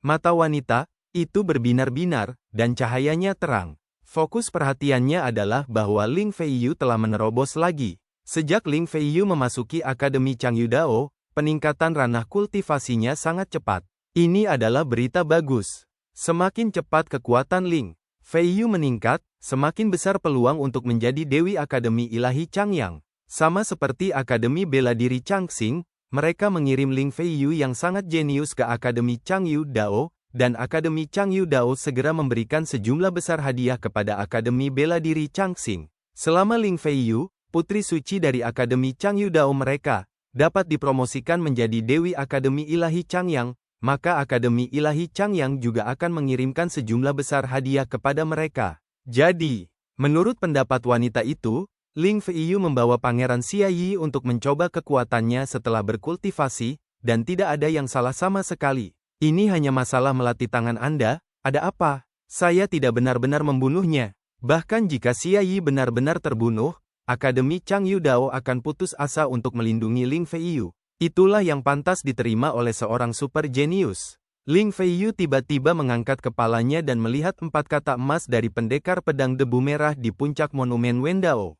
Mata wanita itu berbinar-binar, dan cahayanya terang. Fokus perhatiannya adalah bahwa Ling Feiyu telah menerobos lagi. Sejak Ling Feiyu memasuki Akademi Changyu Dao, peningkatan ranah kultivasinya sangat cepat. Ini adalah berita bagus. Semakin cepat kekuatan Ling Feiyu meningkat, semakin besar peluang untuk menjadi Dewi Akademi Ilahi Changyang. Sama seperti Akademi Bela Diri Changxing, mereka mengirim Ling Feiyu yang sangat jenius ke Akademi Changyu Dao, dan Akademi Changyu Dao segera memberikan sejumlah besar hadiah kepada Akademi Bela Diri Changxing. Selama Ling Feiyu, putri suci dari Akademi Changyu Dao mereka, dapat dipromosikan menjadi Dewi Akademi Ilahi Changyang, maka Akademi Ilahi Changyang juga akan mengirimkan sejumlah besar hadiah kepada mereka. Jadi, menurut pendapat wanita itu, Ling Feiyu membawa Pangeran Xia Yi untuk mencoba kekuatannya setelah berkultivasi, dan tidak ada yang salah sama sekali. Ini hanya masalah melatih tangan Anda, ada apa? Saya tidak benar-benar membunuhnya. Bahkan jika Xia Yi benar-benar terbunuh, Akademi Changyu Dao akan putus asa untuk melindungi Ling Feiyu. Itulah yang pantas diterima oleh seorang super jenius. Ling Feiyu tiba-tiba mengangkat kepalanya dan melihat 4 kata emas dari pendekar pedang debu merah di puncak monumen Wendao.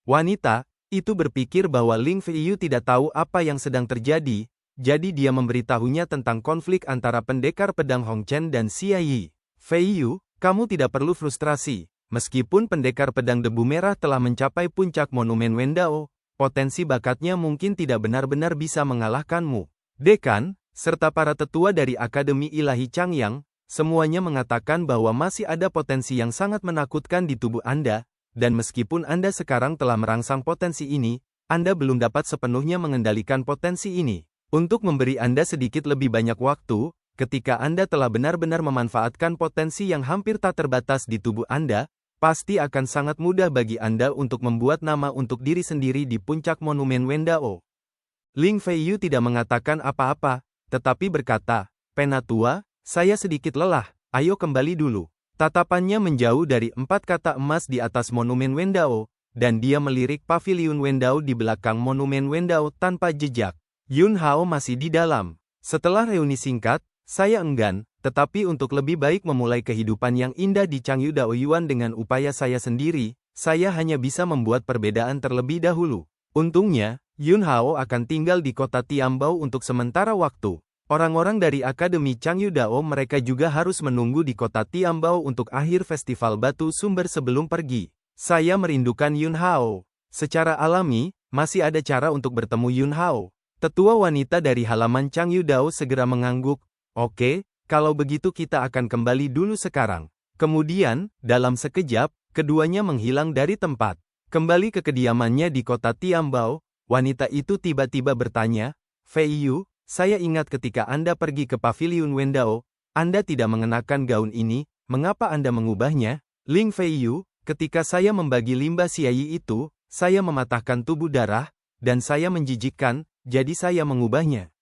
Wanita itu berpikir bahwa Ling Feiyu tidak tahu apa yang sedang terjadi, jadi dia memberitahunya tentang konflik antara pendekar pedang Hong Chen dan Xia Yi. Feiyu, kamu tidak perlu frustrasi. Meskipun pendekar pedang debu merah telah mencapai puncak monumen Wendao, potensi bakatnya mungkin tidak benar-benar bisa mengalahkanmu. Dekan, serta para tetua dari Akademi Ilahi Changyang, semuanya mengatakan bahwa masih ada potensi yang sangat menakutkan di tubuh Anda, dan meskipun Anda sekarang telah merangsang potensi ini, Anda belum dapat sepenuhnya mengendalikan potensi ini. Untuk memberi Anda sedikit lebih banyak waktu, ketika Anda telah benar-benar memanfaatkan potensi yang hampir tak terbatas di tubuh Anda, pasti akan sangat mudah bagi Anda untuk membuat nama untuk diri sendiri di puncak monumen Wendao. Ling Feiyu tidak mengatakan apa-apa, tetapi berkata, Penatua, saya sedikit lelah, ayo kembali dulu. Tatapannya menjauh dari 4 kata emas di atas monumen Wendao, dan dia melirik Paviliun Wendao di belakang monumen Wendao tanpa jejak. Yun Hao masih di dalam. Setelah reuni singkat, saya enggan, tetapi untuk lebih baik memulai kehidupan yang indah di Changyu Dao Yuan dengan upaya saya sendiri, saya hanya bisa membuat perbedaan terlebih dahulu. Untungnya, Yun Hao akan tinggal di kota Tiambao untuk sementara waktu. Orang-orang dari Akademi Changyu Dao mereka juga harus menunggu di kota Tiambao untuk akhir festival batu sumber sebelum pergi. Saya merindukan Yun Hao. Secara alami, masih ada cara untuk bertemu Yun Hao. Tetua wanita dari halaman Changyu Dao segera mengangguk. Oke, kalau begitu kita akan kembali dulu sekarang. Kemudian, dalam sekejap, keduanya menghilang dari tempat. Kembali ke kediamannya di kota Tiambao, wanita itu tiba-tiba bertanya, Feiyu, saya ingat ketika Anda pergi ke Paviliun Wendao, Anda tidak mengenakan gaun ini, mengapa Anda mengubahnya? Ling Feiyu, ketika saya membagi limbah Xia Yi itu, saya mematahkan tubuh darah, dan saya menjijikkan, jadi saya mengubahnya.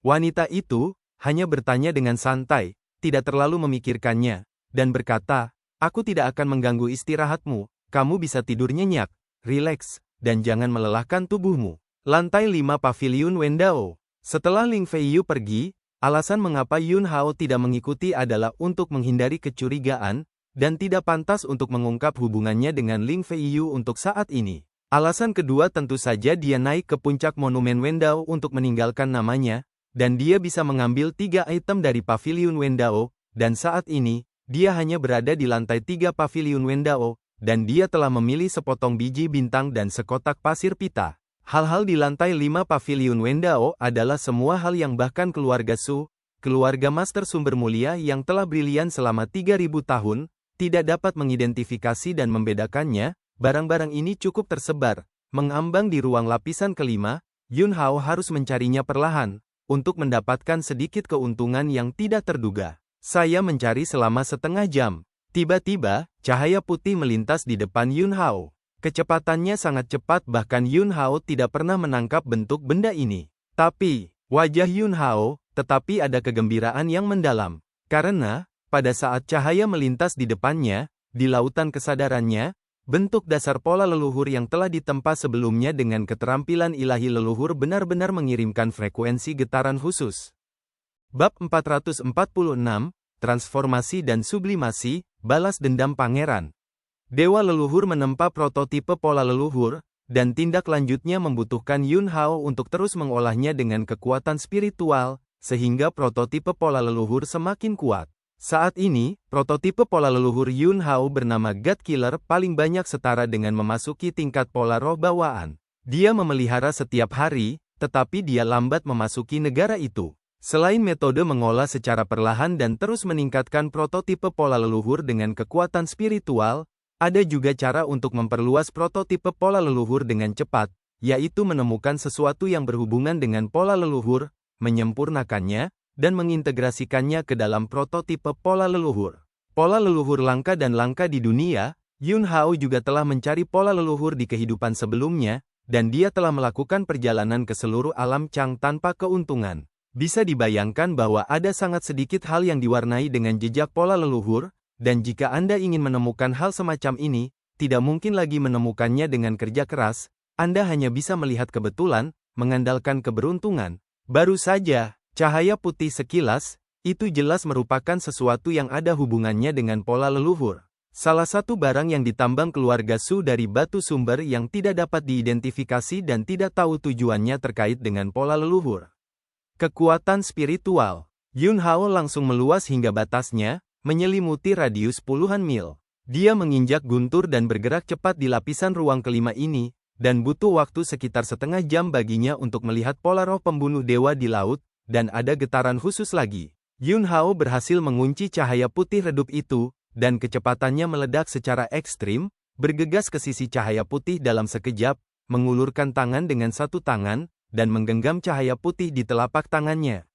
Wanita itu hanya bertanya dengan santai, tidak terlalu memikirkannya, dan berkata, aku tidak akan mengganggu istirahatmu, kamu bisa tidur nyenyak, rileks, dan jangan melelahkan tubuhmu. Lantai 5 Paviliun Wendao. Setelah Ling Feiyu pergi, alasan mengapa Yun Hao tidak mengikuti adalah untuk menghindari kecurigaan, dan tidak pantas untuk mengungkap hubungannya dengan Ling Feiyu untuk saat ini. Alasan kedua tentu saja dia naik ke puncak Monumen Wendao untuk meninggalkan namanya, dan dia bisa mengambil 3 item dari Paviliun Wendao, dan saat ini, dia hanya berada di lantai 3 Paviliun Wendao, dan dia telah memilih sepotong biji bintang dan sekotak pasir pita. Hal-hal di lantai 5 Paviliun Wendao adalah semua hal yang bahkan keluarga Su, keluarga Master Sumber Mulia yang telah brilian selama 3000 tahun, tidak dapat mengidentifikasi dan membedakannya. Barang-barang ini cukup tersebar, mengambang di ruang lapisan kelima. Yun Hao harus mencarinya perlahan, untuk mendapatkan sedikit keuntungan yang tidak terduga. Saya mencari selama setengah jam. Tiba-tiba, cahaya putih melintas di depan Yun Hao. Kecepatannya sangat cepat bahkan Yun Hao tidak pernah menangkap bentuk benda ini. Tapi, wajah Yun Hao, tetapi ada kegembiraan yang mendalam. Karena, pada saat cahaya melintas di depannya, di lautan kesadarannya, bentuk dasar pola leluhur yang telah ditempa sebelumnya dengan keterampilan ilahi leluhur benar-benar mengirimkan frekuensi getaran khusus. Bab 446, Transformasi dan Sublimasi, Balas Dendam Pangeran. Dewa leluhur menempa prototipe pola leluhur, dan tindak lanjutnya membutuhkan Yun Hao untuk terus mengolahnya dengan kekuatan spiritual, sehingga prototipe pola leluhur semakin kuat. Saat ini, prototipe pola leluhur Yun Hao bernama God Killer paling banyak setara dengan memasuki tingkat pola roh bawaan. Dia memelihara setiap hari, tetapi dia lambat memasuki negara itu. Selain metode mengolah secara perlahan dan terus meningkatkan prototipe pola leluhur dengan kekuatan spiritual, ada juga cara untuk memperluas prototipe pola leluhur dengan cepat, yaitu menemukan sesuatu yang berhubungan dengan pola leluhur, menyempurnakannya, dan mengintegrasikannya ke dalam prototipe pola leluhur. Pola leluhur langka dan langka di dunia. Yun Hao juga telah mencari pola leluhur di kehidupan sebelumnya, dan dia telah melakukan perjalanan ke seluruh alam Chang tanpa keuntungan. Bisa dibayangkan bahwa ada sangat sedikit hal yang diwarnai dengan jejak pola leluhur, dan jika Anda ingin menemukan hal semacam ini, tidak mungkin lagi menemukannya dengan kerja keras. Anda hanya bisa melihat kebetulan, mengandalkan keberuntungan. Baru saja, cahaya putih sekilas, itu jelas merupakan sesuatu yang ada hubungannya dengan pola leluhur. Salah satu barang yang ditambang keluarga Su dari batu sumber yang tidak dapat diidentifikasi dan tidak tahu tujuannya terkait dengan pola leluhur. Kekuatan spiritual. Yun Hao langsung meluas hingga batasnya, menyelimuti radius puluhan mil. Dia menginjak guntur dan bergerak cepat di lapisan ruang kelima ini, dan butuh waktu sekitar setengah jam baginya untuk melihat pola roh pembunuh dewa di laut, dan ada getaran khusus lagi. Yun Hao berhasil mengunci cahaya putih redup itu, dan kecepatannya meledak secara ekstrim, bergegas ke sisi cahaya putih dalam sekejap, mengulurkan tangan dengan satu tangan, dan menggenggam cahaya putih di telapak tangannya.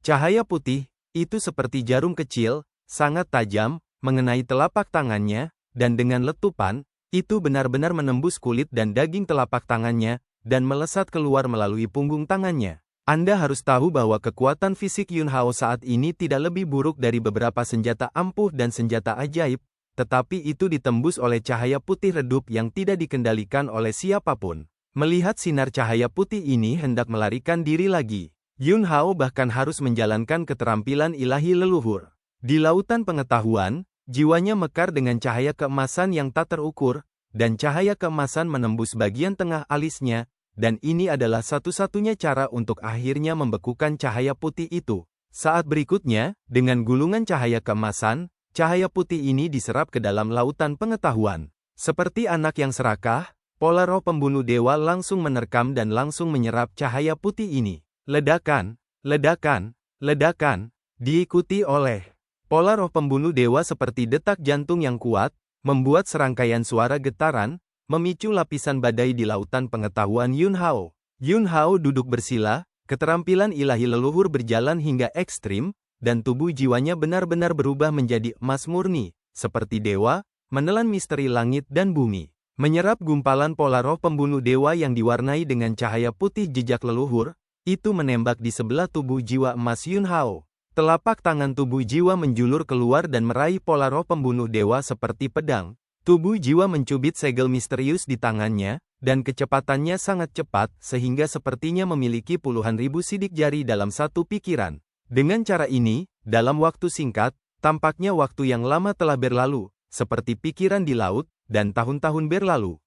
Cahaya putih, itu seperti jarum kecil, sangat tajam, mengenai telapak tangannya, dan dengan letupan, itu benar-benar menembus kulit dan daging telapak tangannya, dan melesat keluar melalui punggung tangannya. Anda harus tahu bahwa kekuatan fisik Yun Hao saat ini tidak lebih buruk dari beberapa senjata ampuh dan senjata ajaib, tetapi itu ditembus oleh cahaya putih redup yang tidak dikendalikan oleh siapapun. Melihat sinar cahaya putih ini hendak melarikan diri lagi, Yun Hao bahkan harus menjalankan keterampilan ilahi leluhur. Di lautan pengetahuan, jiwanya mekar dengan cahaya keemasan yang tak terukur, dan cahaya keemasan menembus bagian tengah alisnya, dan ini adalah satu-satunya cara untuk akhirnya membekukan cahaya putih itu. Saat berikutnya, dengan gulungan cahaya keemasan, cahaya putih ini diserap ke dalam lautan pengetahuan. Seperti anak yang serakah, pola roh pembunuh dewa langsung menerkam dan langsung menyerap cahaya putih ini. Ledakan, ledakan, ledakan, diikuti oleh pola roh pembunuh dewa seperti detak jantung yang kuat, membuat serangkaian suara getaran, memicu lapisan badai di lautan pengetahuan Yun Hao. Yun Hao duduk bersila, keterampilan ilahi leluhur berjalan hingga ekstrim, dan tubuh jiwanya benar-benar berubah menjadi emas murni, seperti dewa, menelan misteri langit dan bumi. Menyerap gumpalan pola roh pembunuh dewa yang diwarnai dengan cahaya putih jejak leluhur, itu menembak di sebelah tubuh jiwa emas Yun Hao. Telapak tangan tubuh jiwa menjulur keluar dan meraih pola roh pembunuh dewa seperti pedang. Tubuh jiwa mencubit segel misterius di tangannya, dan kecepatannya sangat cepat sehingga sepertinya memiliki puluhan ribu sidik jari dalam satu pikiran. Dengan cara ini, dalam waktu singkat, tampaknya waktu yang lama telah berlalu, seperti pikiran di laut, dan tahun-tahun berlalu.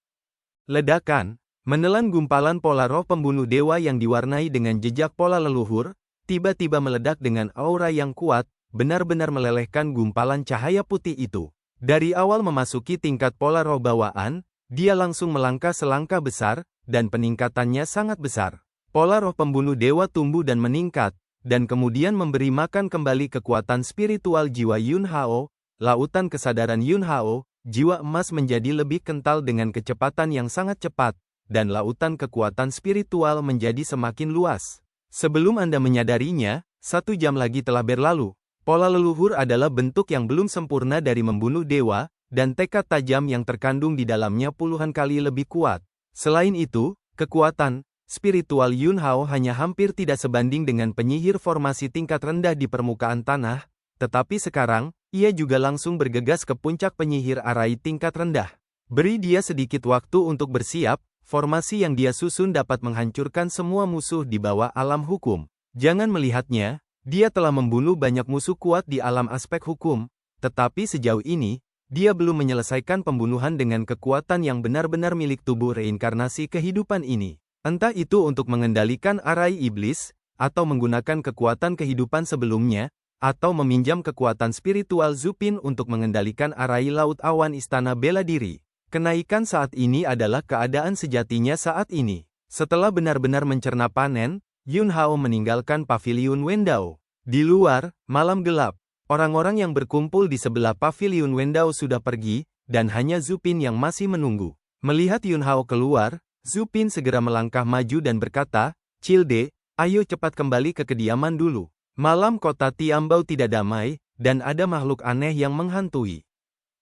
Ledakan, menelan gumpalan pola roh pembunuh dewa yang diwarnai dengan jejak pola leluhur, tiba-tiba meledak dengan aura yang kuat, benar-benar melelehkan gumpalan cahaya putih itu. Dari awal memasuki tingkat pola roh bawaan, dia langsung melangkah selangkah besar, dan peningkatannya sangat besar. Pola roh pembunuh dewa tumbuh dan meningkat, dan kemudian memberi makan kembali kekuatan spiritual jiwa Yun Hao, lautan kesadaran Yun Hao, jiwa emas menjadi lebih kental dengan kecepatan yang sangat cepat, dan lautan kekuatan spiritual menjadi semakin luas. Sebelum Anda menyadarinya, 1 jam lagi telah berlalu. Pola leluhur adalah bentuk yang belum sempurna dari membunuh dewa, dan tekad tajam yang terkandung di dalamnya puluhan kali lebih kuat. Selain itu, kekuatan spiritual Yun Hao hanya hampir tidak sebanding dengan penyihir formasi tingkat rendah di permukaan tanah, tetapi sekarang, ia juga langsung bergegas ke puncak penyihir arai tingkat rendah. Beri dia sedikit waktu untuk bersiap, formasi yang dia susun dapat menghancurkan semua musuh di bawah alam hukum. Jangan melihatnya, dia telah membunuh banyak musuh kuat di alam aspek hukum, tetapi sejauh ini, dia belum menyelesaikan pembunuhan dengan kekuatan yang benar-benar milik tubuh reinkarnasi kehidupan ini. Entah itu untuk mengendalikan arai iblis, atau menggunakan kekuatan kehidupan sebelumnya, atau meminjam kekuatan spiritual Zupin untuk mengendalikan arai laut awan istana bela diri. Kenaikan saat ini adalah keadaan sejatinya saat ini. Setelah benar-benar mencerna panen, Yun Hao meninggalkan paviliun Wendao. Di luar, malam gelap. Orang-orang yang berkumpul di sebelah paviliun Wendao sudah pergi, dan hanya Zupin yang masih menunggu. Melihat Yun Hao keluar, Zupin segera melangkah maju dan berkata, "Cilde, ayo cepat kembali ke kediaman dulu. Malam kota Tiambao tidak damai, dan ada makhluk aneh yang menghantui."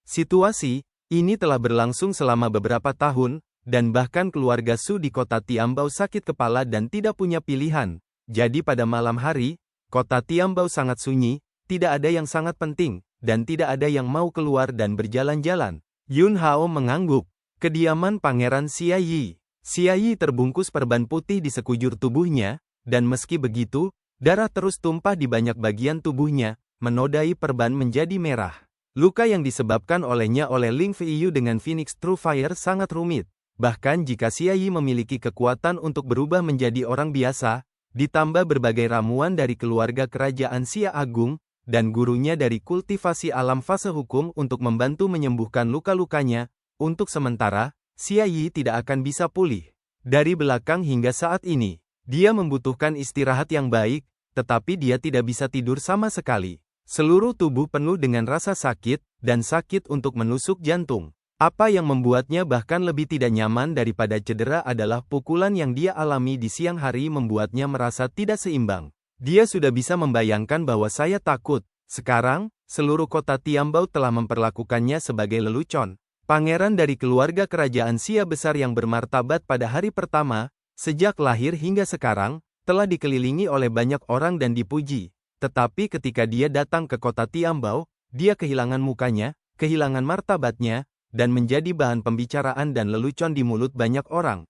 Situasi ini telah berlangsung selama beberapa tahun, dan bahkan keluarga Su di kota Tiambao sakit kepala dan tidak punya pilihan. Jadi pada malam hari, kota Tiambao sangat sunyi, tidak ada yang sangat penting, dan tidak ada yang mau keluar dan berjalan-jalan. Yun Hao mengangguk. Kediaman Pangeran Xia Yi. Xia Yi terbungkus perban putih di sekujur tubuhnya, dan meski begitu, darah terus tumpah di banyak bagian tubuhnya, menodai perban menjadi merah. Luka yang disebabkan olehnya oleh Ling Feiyu dengan Phoenix True Fire sangat rumit. Bahkan jika Xia Yi memiliki kekuatan untuk berubah menjadi orang biasa, ditambah berbagai ramuan dari keluarga kerajaan Xia Agung, dan gurunya dari kultivasi alam fase hukum untuk membantu menyembuhkan luka-lukanya, untuk sementara, Xia Yi tidak akan bisa pulih. Dari belakang hingga saat ini, dia membutuhkan istirahat yang baik, tetapi dia tidak bisa tidur sama sekali. Seluruh tubuh penuh dengan rasa sakit, dan sakit untuk menusuk jantung. Apa yang membuatnya bahkan lebih tidak nyaman daripada cedera adalah pukulan yang dia alami di siang hari membuatnya merasa tidak seimbang. Dia sudah bisa membayangkan bahwa saya takut. Sekarang, seluruh kota Tiambao telah memperlakukannya sebagai lelucon. Pangeran dari keluarga kerajaan Xia besar yang bermartabat pada hari pertama, sejak lahir hingga sekarang, telah dikelilingi oleh banyak orang dan dipuji. Tetapi ketika dia datang ke kota Tiambao, dia kehilangan mukanya, kehilangan martabatnya, dan menjadi bahan pembicaraan dan lelucon di mulut banyak orang.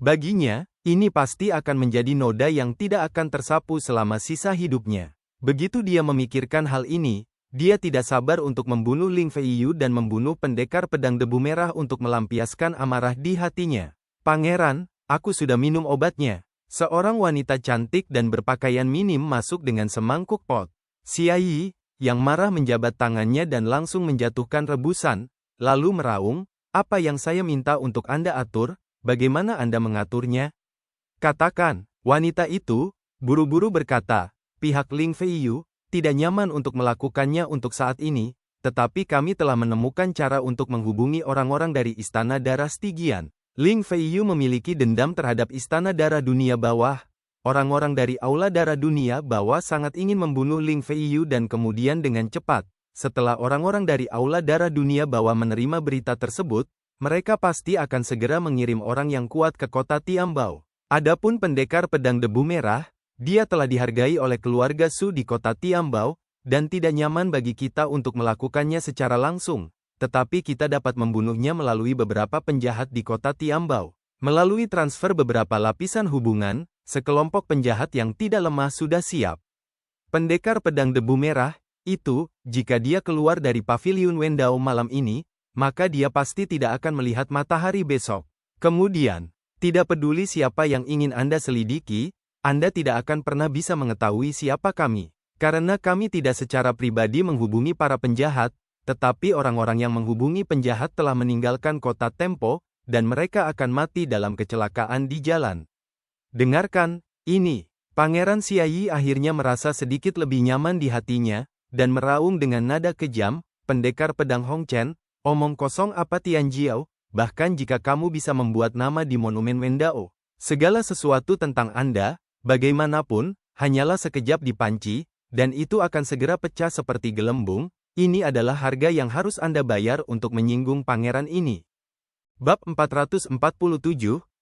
Baginya, ini pasti akan menjadi noda yang tidak akan tersapu selama sisa hidupnya. Begitu dia memikirkan hal ini, dia tidak sabar untuk membunuh Ling Feiyu dan membunuh pendekar pedang debu merah untuk melampiaskan amarah di hatinya. "Pangeran, aku sudah minum obatnya." Seorang wanita cantik dan berpakaian minim masuk dengan semangkuk pot. Xia Yi, yang marah menjabat tangannya dan langsung menjatuhkan rebusan, lalu meraung, "Apa yang saya minta untuk Anda atur, bagaimana Anda mengaturnya? Katakan." Wanita itu buru-buru berkata, "Pihak Ling Feiyu tidak nyaman untuk melakukannya untuk saat ini, tetapi kami telah menemukan cara untuk menghubungi orang-orang dari Istana Darah Stygian. Ling Feiyu memiliki dendam terhadap Istana Darah Dunia Bawah. Orang-orang dari Aula Darah Dunia Bawah sangat ingin membunuh Ling Feiyu dan kemudian dengan cepat. Setelah orang-orang dari Aula Darah Dunia Bawah menerima berita tersebut, mereka pasti akan segera mengirim orang yang kuat ke kota Tiambao. Adapun pendekar pedang debu merah, dia telah dihargai oleh keluarga Su di kota Tiambao, dan tidak nyaman bagi kita untuk melakukannya secara langsung. Tetapi kita dapat membunuhnya melalui beberapa penjahat di kota Tiambao. Melalui transfer beberapa lapisan hubungan, sekelompok penjahat yang tidak lemah sudah siap. Pendekar pedang debu merah, itu, jika dia keluar dari paviliun Wendao malam ini, maka dia pasti tidak akan melihat matahari besok. Kemudian, tidak peduli siapa yang ingin Anda selidiki, Anda tidak akan pernah bisa mengetahui siapa kami. Karena kami tidak secara pribadi menghubungi para penjahat, tetapi orang-orang yang menghubungi penjahat telah meninggalkan kota Tempo, dan mereka akan mati dalam kecelakaan di jalan. Dengarkan, ini. Pangeran Xiaoyi akhirnya merasa sedikit lebih nyaman di hatinya, dan meraung dengan nada kejam, pendekar pedang Hong Chen, omong kosong apa Tianjiao, bahkan jika kamu bisa membuat nama di monumen Wendao, segala sesuatu tentang Anda, bagaimanapun, hanyalah sekejap dipanci, dan itu akan segera pecah seperti gelembung. Ini adalah harga yang harus Anda bayar untuk menyinggung pangeran ini. Bab 447,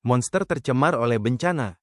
Monster tercemar oleh bencana.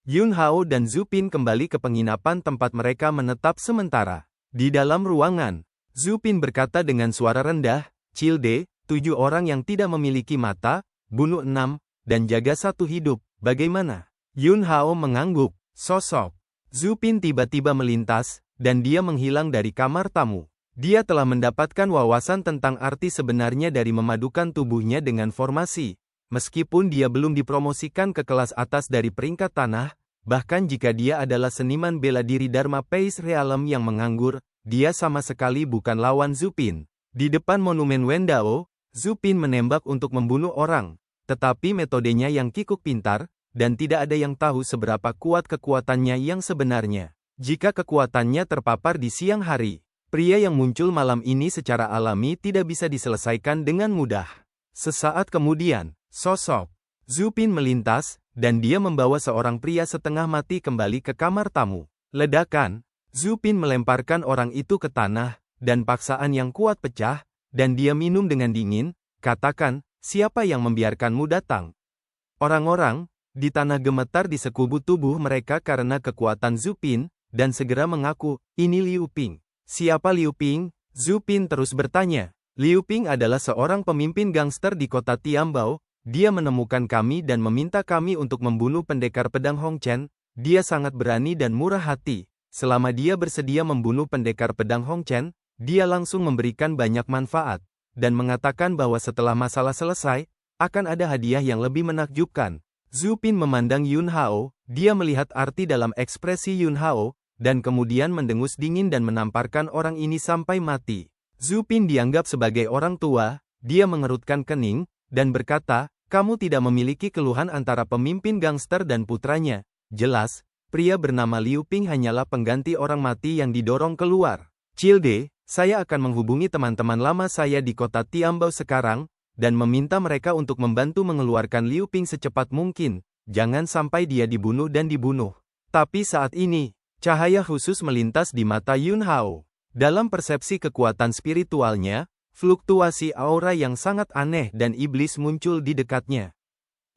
Yun Hao dan Zhu Pin kembali ke penginapan tempat mereka menetap sementara. Di dalam ruangan, Zhu Pin berkata dengan suara rendah, "Cilde, 7 orang yang tidak memiliki mata, bunuh 6, dan jaga 1 hidup, bagaimana?" Yun Hao mengangguk. Sosok Zhu Pin tiba-tiba melintas, dan dia menghilang dari kamar tamu. Dia telah mendapatkan wawasan tentang arti sebenarnya dari memadukan tubuhnya dengan formasi. Meskipun dia belum dipromosikan ke kelas atas dari peringkat tanah, bahkan jika dia adalah seniman bela diri Dharma Pace Realm yang menganggur, dia sama sekali bukan lawan Zhu Pin. Di depan monumen Wendao, Zhu Pin menembak untuk membunuh orang, tetapi metodenya yang kikuk pintar, dan tidak ada yang tahu seberapa kuat kekuatannya yang sebenarnya. Jika kekuatannya terpapar di siang hari, pria yang muncul malam ini secara alami tidak bisa diselesaikan dengan mudah. Sesaat kemudian, sosok Zhu Pin melintas, dan dia membawa seorang pria setengah mati kembali ke kamar tamu. Ledakan, Zhu Pin melemparkan orang itu ke tanah, dan paksaan yang kuat pecah, dan dia minum dengan dingin, katakan, siapa yang membiarkanmu datang? Orang-orang di tanah gemetar di sekubu tubuh mereka karena kekuatan Zhu Pin, dan segera mengaku, ini Liu Ping. Siapa Liu Ping? Zhu Pin terus bertanya. Liu Ping adalah seorang pemimpin gangster di kota Tiambao. Dia menemukan kami dan meminta kami untuk membunuh pendekar pedang Hong Chen. Dia sangat berani dan murah hati. Selama dia bersedia membunuh pendekar pedang Hong Chen, dia langsung memberikan banyak manfaat, dan mengatakan bahwa setelah masalah selesai, akan ada hadiah yang lebih menakjubkan. Zhu Pin memandang Yun Hao, dia melihat arti dalam ekspresi Yun Hao, dan kemudian mendengus dingin dan menamparkan orang ini sampai mati. Zhu Pin dianggap sebagai orang tua, dia mengerutkan kening, dan berkata, kamu tidak memiliki keluhan antara pemimpin gangster dan putranya. Jelas, pria bernama Liu Ping hanyalah pengganti orang mati yang didorong keluar. Cilde, saya akan menghubungi teman-teman lama saya di kota Tiambao sekarang, dan meminta mereka untuk membantu mengeluarkan Liu Ping secepat mungkin. Jangan sampai dia dibunuh dan dibunuh. Tapi saat ini, cahaya khusus melintas di mata Yun Hao. Dalam persepsi kekuatan spiritualnya, fluktuasi aura yang sangat aneh dan iblis muncul di dekatnya.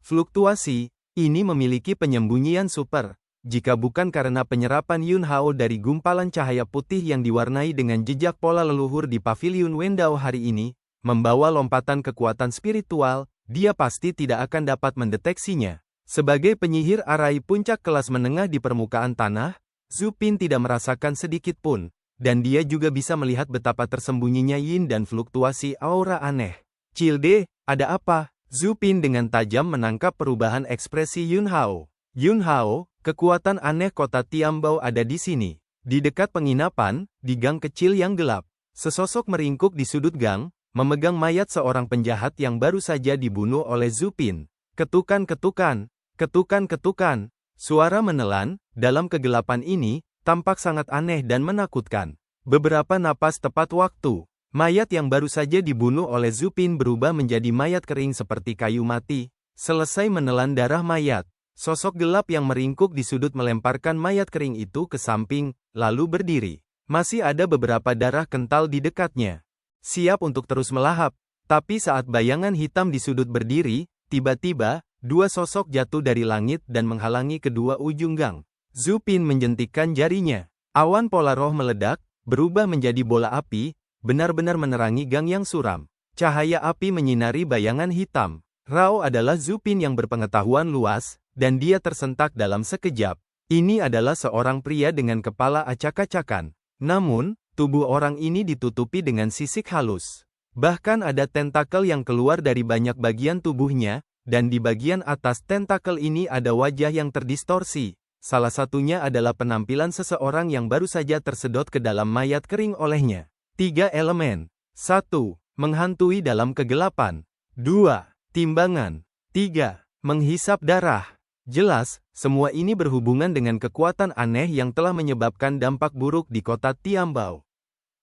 Fluktuasi ini memiliki penyembunyian super. Jika bukan karena penyerapan Yun Hao dari gumpalan cahaya putih yang diwarnai dengan jejak pola leluhur di paviliun Wendao hari ini, membawa lompatan kekuatan spiritual, dia pasti tidak akan dapat mendeteksinya. Sebagai penyihir arai puncak kelas menengah di permukaan tanah, Zhu Pin tidak merasakan sedikit pun, dan dia juga bisa melihat betapa tersembunyinya yin dan fluktuasi aura aneh. Cilde, ada apa? Zhu Pin dengan tajam menangkap perubahan ekspresi Yun Hao. Yun Hao, kekuatan aneh kota Tiambao ada di sini. Di dekat penginapan, di gang kecil yang gelap, sesosok meringkuk di sudut gang, memegang mayat seorang penjahat yang baru saja dibunuh oleh Zhu Pin. Ketukan-ketukan, ketukan-ketukan, suara menelan, dalam kegelapan ini, tampak sangat aneh dan menakutkan. Beberapa napas tepat waktu, mayat yang baru saja dibunuh oleh Zhu Pin berubah menjadi mayat kering seperti kayu mati. Selesai menelan darah mayat, sosok gelap yang meringkuk di sudut melemparkan mayat kering itu ke samping, lalu berdiri. Masih ada beberapa darah kental di dekatnya. Siap untuk terus melahap. Tapi saat bayangan hitam di sudut berdiri, tiba-tiba, dua sosok jatuh dari langit dan menghalangi kedua ujung gang. Zhu Pin menjentikkan jarinya. Awan pola roh meledak, berubah menjadi bola api, benar-benar menerangi gang yang suram. Cahaya api menyinari bayangan hitam. Rao adalah Zhu Pin yang berpengetahuan luas, dan dia tersentak dalam sekejap. Ini adalah seorang pria dengan kepala acak-acakan. Namun, tubuh orang ini ditutupi dengan sisik halus. Bahkan ada tentakel yang keluar dari banyak bagian tubuhnya, dan di bagian atas tentakel ini ada wajah yang terdistorsi. Salah satunya adalah penampilan seseorang yang baru saja tersedot ke dalam mayat kering olehnya. 3 elemen. 1. Menghantui dalam kegelapan. 2. Timbangan. 3. Menghisap darah. Jelas, semua ini berhubungan dengan kekuatan aneh yang telah menyebabkan dampak buruk di kota Tiambao.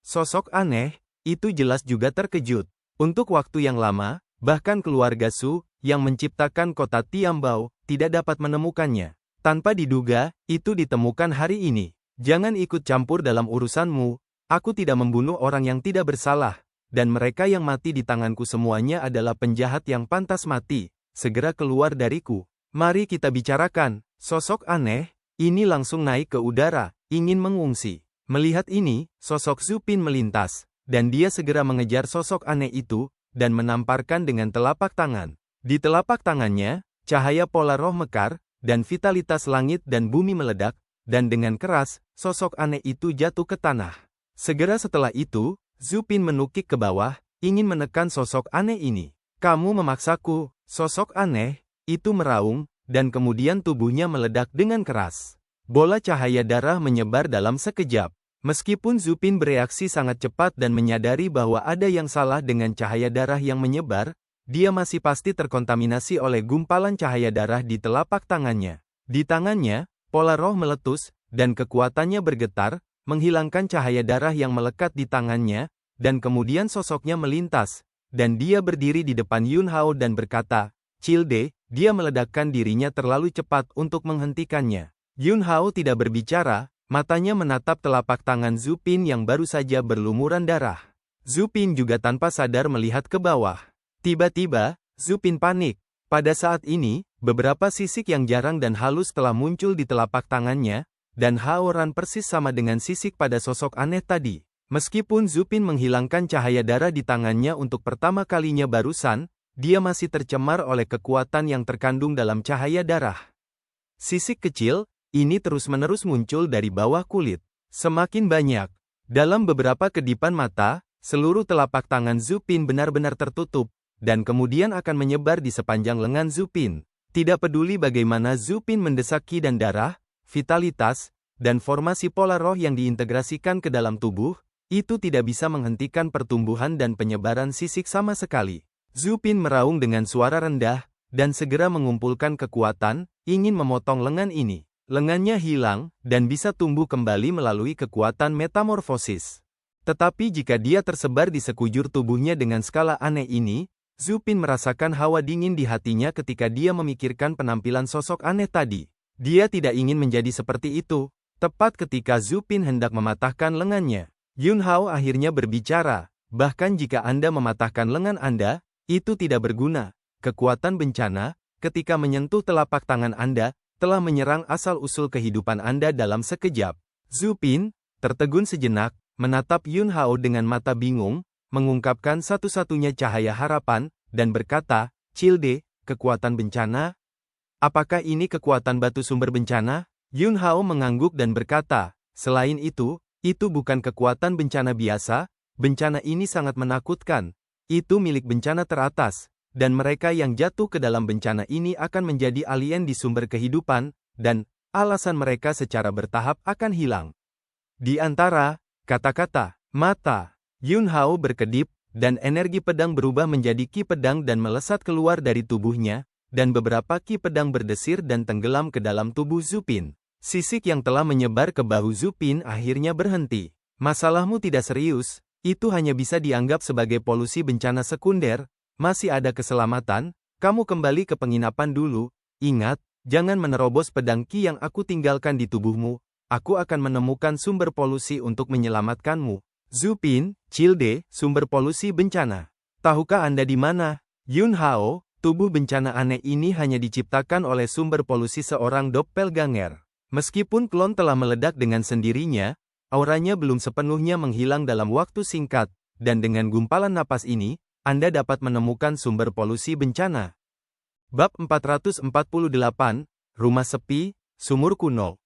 Sosok aneh, itu jelas juga terkejut. Untuk waktu yang lama, bahkan keluarga Su, yang menciptakan kota Tiambao, tidak dapat menemukannya. Tanpa diduga, itu ditemukan hari ini. Jangan ikut campur dalam urusanmu, aku tidak membunuh orang yang tidak bersalah, dan mereka yang mati di tanganku semuanya adalah penjahat yang pantas mati. Segera keluar dariku. Mari kita bicarakan. Sosok aneh, ini langsung naik ke udara, ingin mengungsi. Melihat ini, sosok Zupin melintas, dan dia segera mengejar sosok aneh itu, dan menamparkan dengan telapak tangan. Di telapak tangannya, cahaya pola roh mekar, dan vitalitas langit dan bumi meledak, dan dengan keras, sosok aneh itu jatuh ke tanah. Segera setelah itu, Zupin menukik ke bawah, ingin menekan sosok aneh ini. Kamu memaksaku, sosok aneh, itu meraung, dan kemudian tubuhnya meledak dengan keras. Bola cahaya darah menyebar dalam sekejap. Meskipun Zupin bereaksi sangat cepat dan menyadari bahwa ada yang salah dengan cahaya darah yang menyebar, dia masih pasti terkontaminasi oleh gumpalan cahaya darah di telapak tangannya. Di tangannya, pola roh meletus, dan kekuatannya bergetar, menghilangkan cahaya darah yang melekat di tangannya, dan kemudian sosoknya melintas, dan dia berdiri di depan Yun Hao dan berkata, "Childe," dia meledakkan dirinya terlalu cepat untuk menghentikannya. Yun Hao tidak berbicara, matanya menatap telapak tangan Zupin yang baru saja berlumuran darah. Zupin juga tanpa sadar melihat ke bawah. Tiba-tiba, Zupin panik. Pada saat ini, beberapa sisik yang jarang dan halus telah muncul di telapak tangannya, dan haoran persis sama dengan sisik pada sosok aneh tadi. Meskipun Zupin menghilangkan cahaya darah di tangannya untuk pertama kalinya barusan, dia masih tercemar oleh kekuatan yang terkandung dalam cahaya darah. Sisik kecil, ini terus-menerus muncul dari bawah kulit. Semakin banyak. Dalam beberapa kedipan mata, seluruh telapak tangan Zupin benar-benar tertutup, dan kemudian akan menyebar di sepanjang lengan Zupin. Tidak peduli bagaimana Zupin mendesak ki dan darah, vitalitas, dan formasi pola roh yang diintegrasikan ke dalam tubuh, itu tidak bisa menghentikan pertumbuhan dan penyebaran sisik sama sekali. Zupin meraung dengan suara rendah, dan segera mengumpulkan kekuatan, ingin memotong lengan ini. Lengannya hilang, dan bisa tumbuh kembali melalui kekuatan metamorfosis. Tetapi jika dia tersebar di sekujur tubuhnya dengan skala aneh ini, Zupin merasakan hawa dingin di hatinya ketika dia memikirkan penampilan sosok aneh tadi. Dia tidak ingin menjadi seperti itu. Tepat ketika Zupin hendak mematahkan lengannya, Yun Hao akhirnya berbicara, bahkan jika Anda mematahkan lengan Anda, itu tidak berguna. Kekuatan bencana, ketika menyentuh telapak tangan Anda, telah menyerang asal-usul kehidupan Anda dalam sekejap. Zupin, tertegun sejenak, menatap Yun Hao dengan mata bingung, mengungkapkan satu-satunya cahaya harapan, dan berkata, "Childe, kekuatan bencana? Apakah ini kekuatan batu sumber bencana?" Yun Hao mengangguk dan berkata, "Selain itu bukan kekuatan bencana biasa, bencana ini sangat menakutkan. Itu milik bencana teratas, dan mereka yang jatuh ke dalam bencana ini akan menjadi alien di sumber kehidupan, dan alasan mereka secara bertahap akan hilang." Di antara kata-kata mata Yun Hao berkedip, dan energi pedang berubah menjadi ki pedang dan melesat keluar dari tubuhnya, dan beberapa ki pedang berdesir dan tenggelam ke dalam tubuh Zupin. Sisik yang telah menyebar ke bahu Zupin akhirnya berhenti. "Masalahmu tidak serius, itu hanya bisa dianggap sebagai polusi bencana sekunder, masih ada keselamatan, kamu kembali ke penginapan dulu, ingat, jangan menerobos pedang ki yang aku tinggalkan di tubuhmu, aku akan menemukan sumber polusi untuk menyelamatkanmu." Zupin, Childe, sumber polusi bencana. Tahukah Anda di mana? Yun Hao, tubuh bencana aneh ini hanya diciptakan oleh sumber polusi seorang doppelganger. Meskipun klon telah meledak dengan sendirinya, auranya belum sepenuhnya menghilang dalam waktu singkat, dan dengan gumpalan napas ini, Anda dapat menemukan sumber polusi bencana. Bab 448, Rumah Sepi, Sumur Kuno.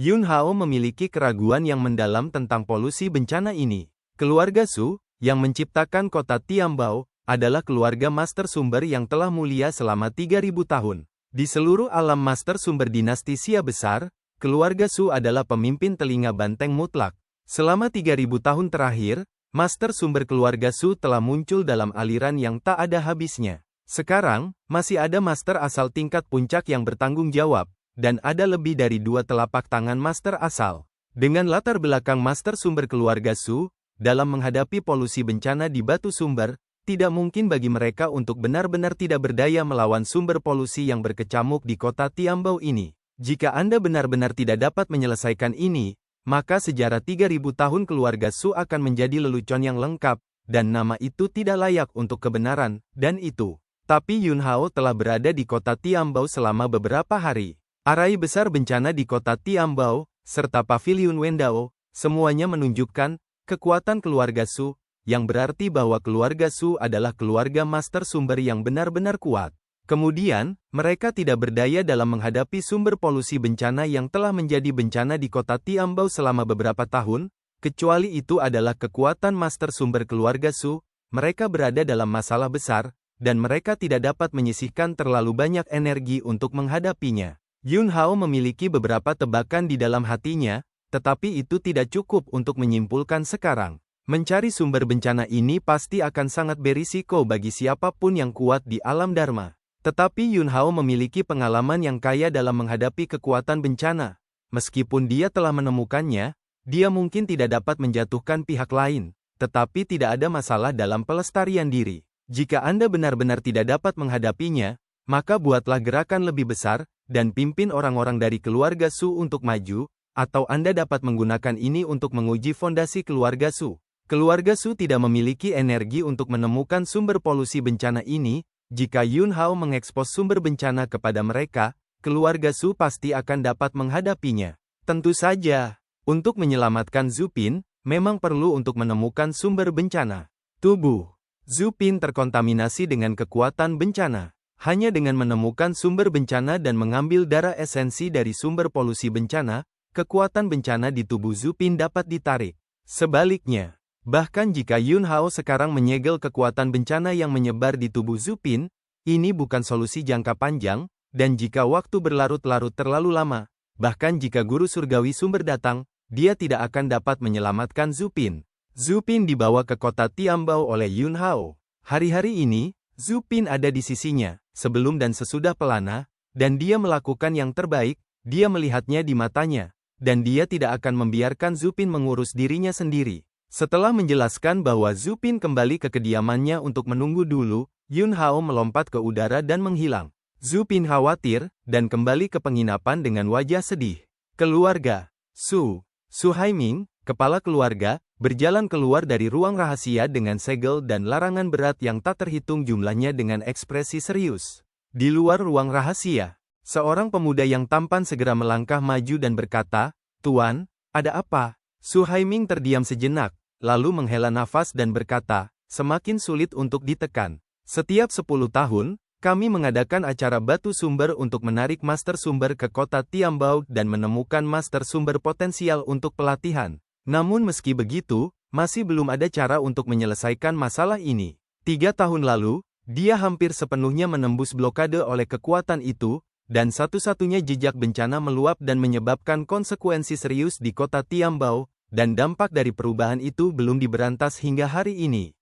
Yun Hao memiliki keraguan yang mendalam tentang polusi bencana ini. Keluarga Su, yang menciptakan kota Tiambao, adalah keluarga Master Sumber yang telah mulia selama 3000 tahun. Di seluruh alam Master Sumber dinasti Xia besar, keluarga Su adalah pemimpin telinga banteng mutlak. Selama 3000 tahun terakhir, Master Sumber keluarga Su telah muncul dalam aliran yang tak ada habisnya. Sekarang, masih ada Master asal tingkat puncak yang bertanggung jawab, dan ada lebih dari 2 telapak tangan Master asal. Dengan latar belakang Master Sumber keluarga Su, dalam menghadapi polusi bencana di batu sumber, tidak mungkin bagi mereka untuk benar-benar tidak berdaya melawan sumber polusi yang berkecamuk di kota Tiambao ini. Jika Anda benar-benar tidak dapat menyelesaikan ini, maka sejarah 3000 tahun keluarga Su akan menjadi lelucon yang lengkap, dan nama itu tidak layak untuk kebenaran, dan itu. Tapi Yun Hao telah berada di kota Tiambao selama beberapa hari. Arai besar bencana di kota Tiambao, serta paviliun Wendao, semuanya menunjukkan kekuatan keluarga Su, yang berarti bahwa keluarga Su adalah keluarga Master Sumber yang benar-benar kuat. Kemudian, mereka tidak berdaya dalam menghadapi sumber polusi bencana yang telah menjadi bencana di kota Tiambao selama beberapa tahun, kecuali itu adalah kekuatan Master Sumber keluarga Su, mereka berada dalam masalah besar, dan mereka tidak dapat menyisihkan terlalu banyak energi untuk menghadapinya. Yun Hao memiliki beberapa tebakan di dalam hatinya, tetapi itu tidak cukup untuk menyimpulkan sekarang. Mencari sumber bencana ini pasti akan sangat berisiko bagi siapapun yang kuat di alam Dharma. Tetapi Yun Hao memiliki pengalaman yang kaya dalam menghadapi kekuatan bencana. Meskipun dia telah menemukannya, dia mungkin tidak dapat menjatuhkan pihak lain, tetapi tidak ada masalah dalam pelestarian diri. Jika Anda benar-benar tidak dapat menghadapinya, maka buatlah gerakan lebih besar, dan pimpin orang-orang dari keluarga Su untuk maju, atau Anda dapat menggunakan ini untuk menguji fondasi keluarga Su. Keluarga Su tidak memiliki energi untuk menemukan sumber polusi bencana ini. Jika Yun Hao mengekspos sumber bencana kepada mereka, keluarga Su pasti akan dapat menghadapinya. Tentu saja, untuk menyelamatkan Zupin, memang perlu untuk menemukan sumber bencana. Tubuh Zupin terkontaminasi dengan kekuatan bencana. Hanya dengan menemukan sumber bencana dan mengambil darah esensi dari sumber polusi bencana, kekuatan bencana di tubuh Zupin dapat ditarik. Sebaliknya, bahkan jika Yun Hao sekarang menyegel kekuatan bencana yang menyebar di tubuh Zupin, ini bukan solusi jangka panjang, dan jika waktu berlarut-larut terlalu lama, bahkan jika guru surgawi sumber datang, dia tidak akan dapat menyelamatkan Zupin. Zupin dibawa ke kota Tiambao oleh Yun Hao. Hari-hari ini, Zupin ada di sisinya, sebelum dan sesudah pelana, dan dia melakukan yang terbaik, dia melihatnya di matanya, dan dia tidak akan membiarkan Zupin mengurus dirinya sendiri. Setelah menjelaskan bahwa Zupin kembali ke kediamannya untuk menunggu dulu, Yun Hao melompat ke udara dan menghilang. Zupin khawatir, dan kembali ke penginapan dengan wajah sedih. Keluarga Su Haiming, kepala keluarga, berjalan keluar dari ruang rahasia dengan segel dan larangan berat yang tak terhitung jumlahnya dengan ekspresi serius. Di luar ruang rahasia, seorang pemuda yang tampan segera melangkah maju dan berkata, "Tuan, ada apa?" Su Haiming terdiam sejenak, lalu menghela nafas dan berkata, "Semakin sulit untuk ditekan. Setiap 10 tahun, kami mengadakan acara batu sumber untuk menarik Master Sumber ke kota Tiambao dan menemukan Master Sumber potensial untuk pelatihan. Namun meski begitu, masih belum ada cara untuk menyelesaikan masalah ini. 3 tahun lalu, dia hampir sepenuhnya menembus blokade oleh kekuatan itu, dan satu-satunya jejak bencana meluap dan menyebabkan konsekuensi serius di kota Tiambao, dan dampak dari perubahan itu belum diberantas hingga hari ini.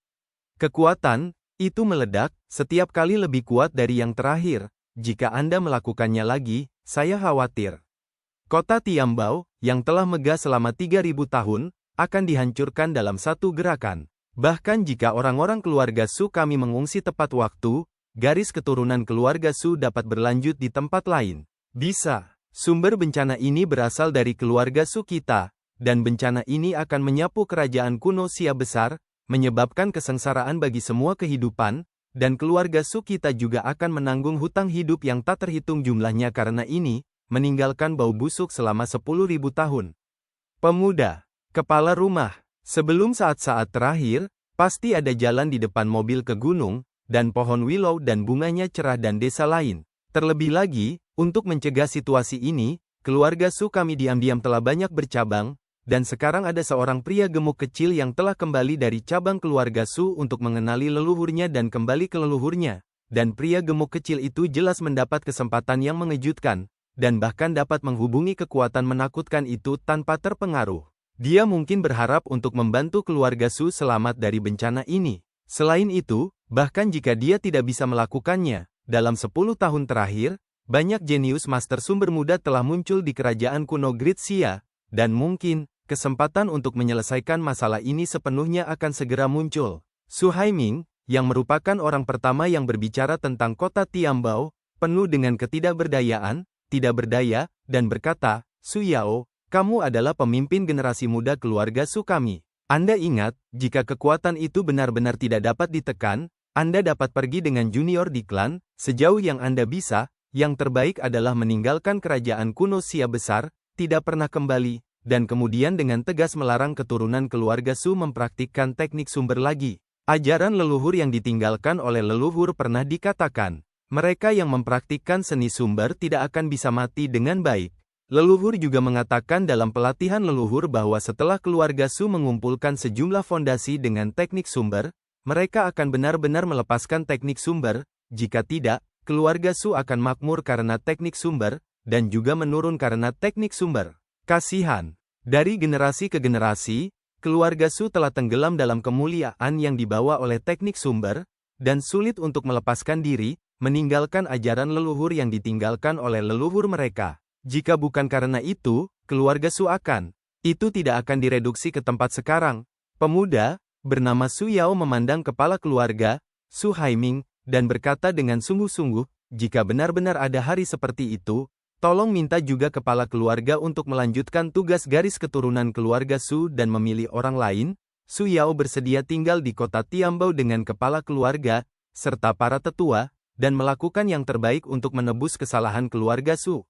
Kekuatan itu meledak, setiap kali lebih kuat dari yang terakhir. Jika Anda melakukannya lagi, saya khawatir. Kota Tiambao, yang telah megah selama 3000 tahun, akan dihancurkan dalam satu gerakan. Bahkan jika orang-orang keluarga Su kami mengungsi tepat waktu, garis keturunan keluarga Su dapat berlanjut di tempat lain. Bisa. Sumber bencana ini berasal dari keluarga Su kita, dan bencana ini akan menyapu kerajaan kuno Xia besar, menyebabkan kesengsaraan bagi semua kehidupan, dan keluarga Su kita juga akan menanggung hutang hidup yang tak terhitung jumlahnya karena ini, meninggalkan bau busuk selama 10.000 tahun. Pemuda, kepala rumah, sebelum saat-saat terakhir, pasti ada jalan di depan mobil ke gunung, dan pohon willow dan bunganya cerah dan desa lain. Terlebih lagi, untuk mencegah situasi ini, keluarga Su kami diam-diam telah banyak bercabang, dan sekarang ada seorang pria gemuk kecil yang telah kembali dari cabang keluarga Su untuk mengenali leluhurnya dan kembali ke leluhurnya. Dan pria gemuk kecil itu jelas mendapat kesempatan yang mengejutkan, dan bahkan dapat menghubungi kekuatan menakutkan itu tanpa terpengaruh. Dia mungkin berharap untuk membantu keluarga Su selamat dari bencana ini. Selain itu, bahkan jika dia tidak bisa melakukannya, dalam 10 tahun terakhir, banyak jenius master sumber muda telah muncul di kerajaan kuno Gritsia, dan mungkin, kesempatan untuk menyelesaikan masalah ini sepenuhnya akan segera muncul. Su Haiming, yang merupakan orang pertama yang berbicara tentang kota Tiambao, penuh dengan ketidakberdayaan, tidak berdaya, dan berkata, Su Yao, kamu adalah pemimpin generasi muda keluarga Su kami. Anda ingat, jika kekuatan itu benar-benar tidak dapat ditekan, Anda dapat pergi dengan junior di klan, sejauh yang Anda bisa, yang terbaik adalah meninggalkan kerajaan kuno Xia besar, tidak pernah kembali, dan kemudian dengan tegas melarang keturunan keluarga Su mempraktikkan teknik sumber lagi. Ajaran leluhur yang ditinggalkan oleh leluhur pernah dikatakan, mereka yang mempraktikkan seni sumber tidak akan bisa mati dengan baik. Leluhur juga mengatakan dalam pelatihan leluhur bahwa setelah keluarga Su mengumpulkan sejumlah fondasi dengan teknik sumber, mereka akan benar-benar melepaskan teknik sumber, jika tidak, keluarga Su akan makmur karena teknik sumber, dan juga menurun karena teknik sumber. Kasihan. Dari generasi ke generasi, keluarga Su telah tenggelam dalam kemuliaan yang dibawa oleh teknik sumber, dan sulit untuk melepaskan diri, meninggalkan ajaran leluhur yang ditinggalkan oleh leluhur mereka. Jika bukan karena itu, keluarga Su itu tidak akan direduksi ke tempat sekarang. Pemuda, bernama Su Yao memandang kepala keluarga, Su Haiming, dan berkata dengan sungguh-sungguh, jika benar-benar ada hari seperti itu, tolong minta juga kepala keluarga untuk melanjutkan tugas garis keturunan keluarga Su dan memilih orang lain. Su Yao bersedia tinggal di kota Tiambao dengan kepala keluarga, serta para tetua, dan melakukan yang terbaik untuk menebus kesalahan keluarga Su.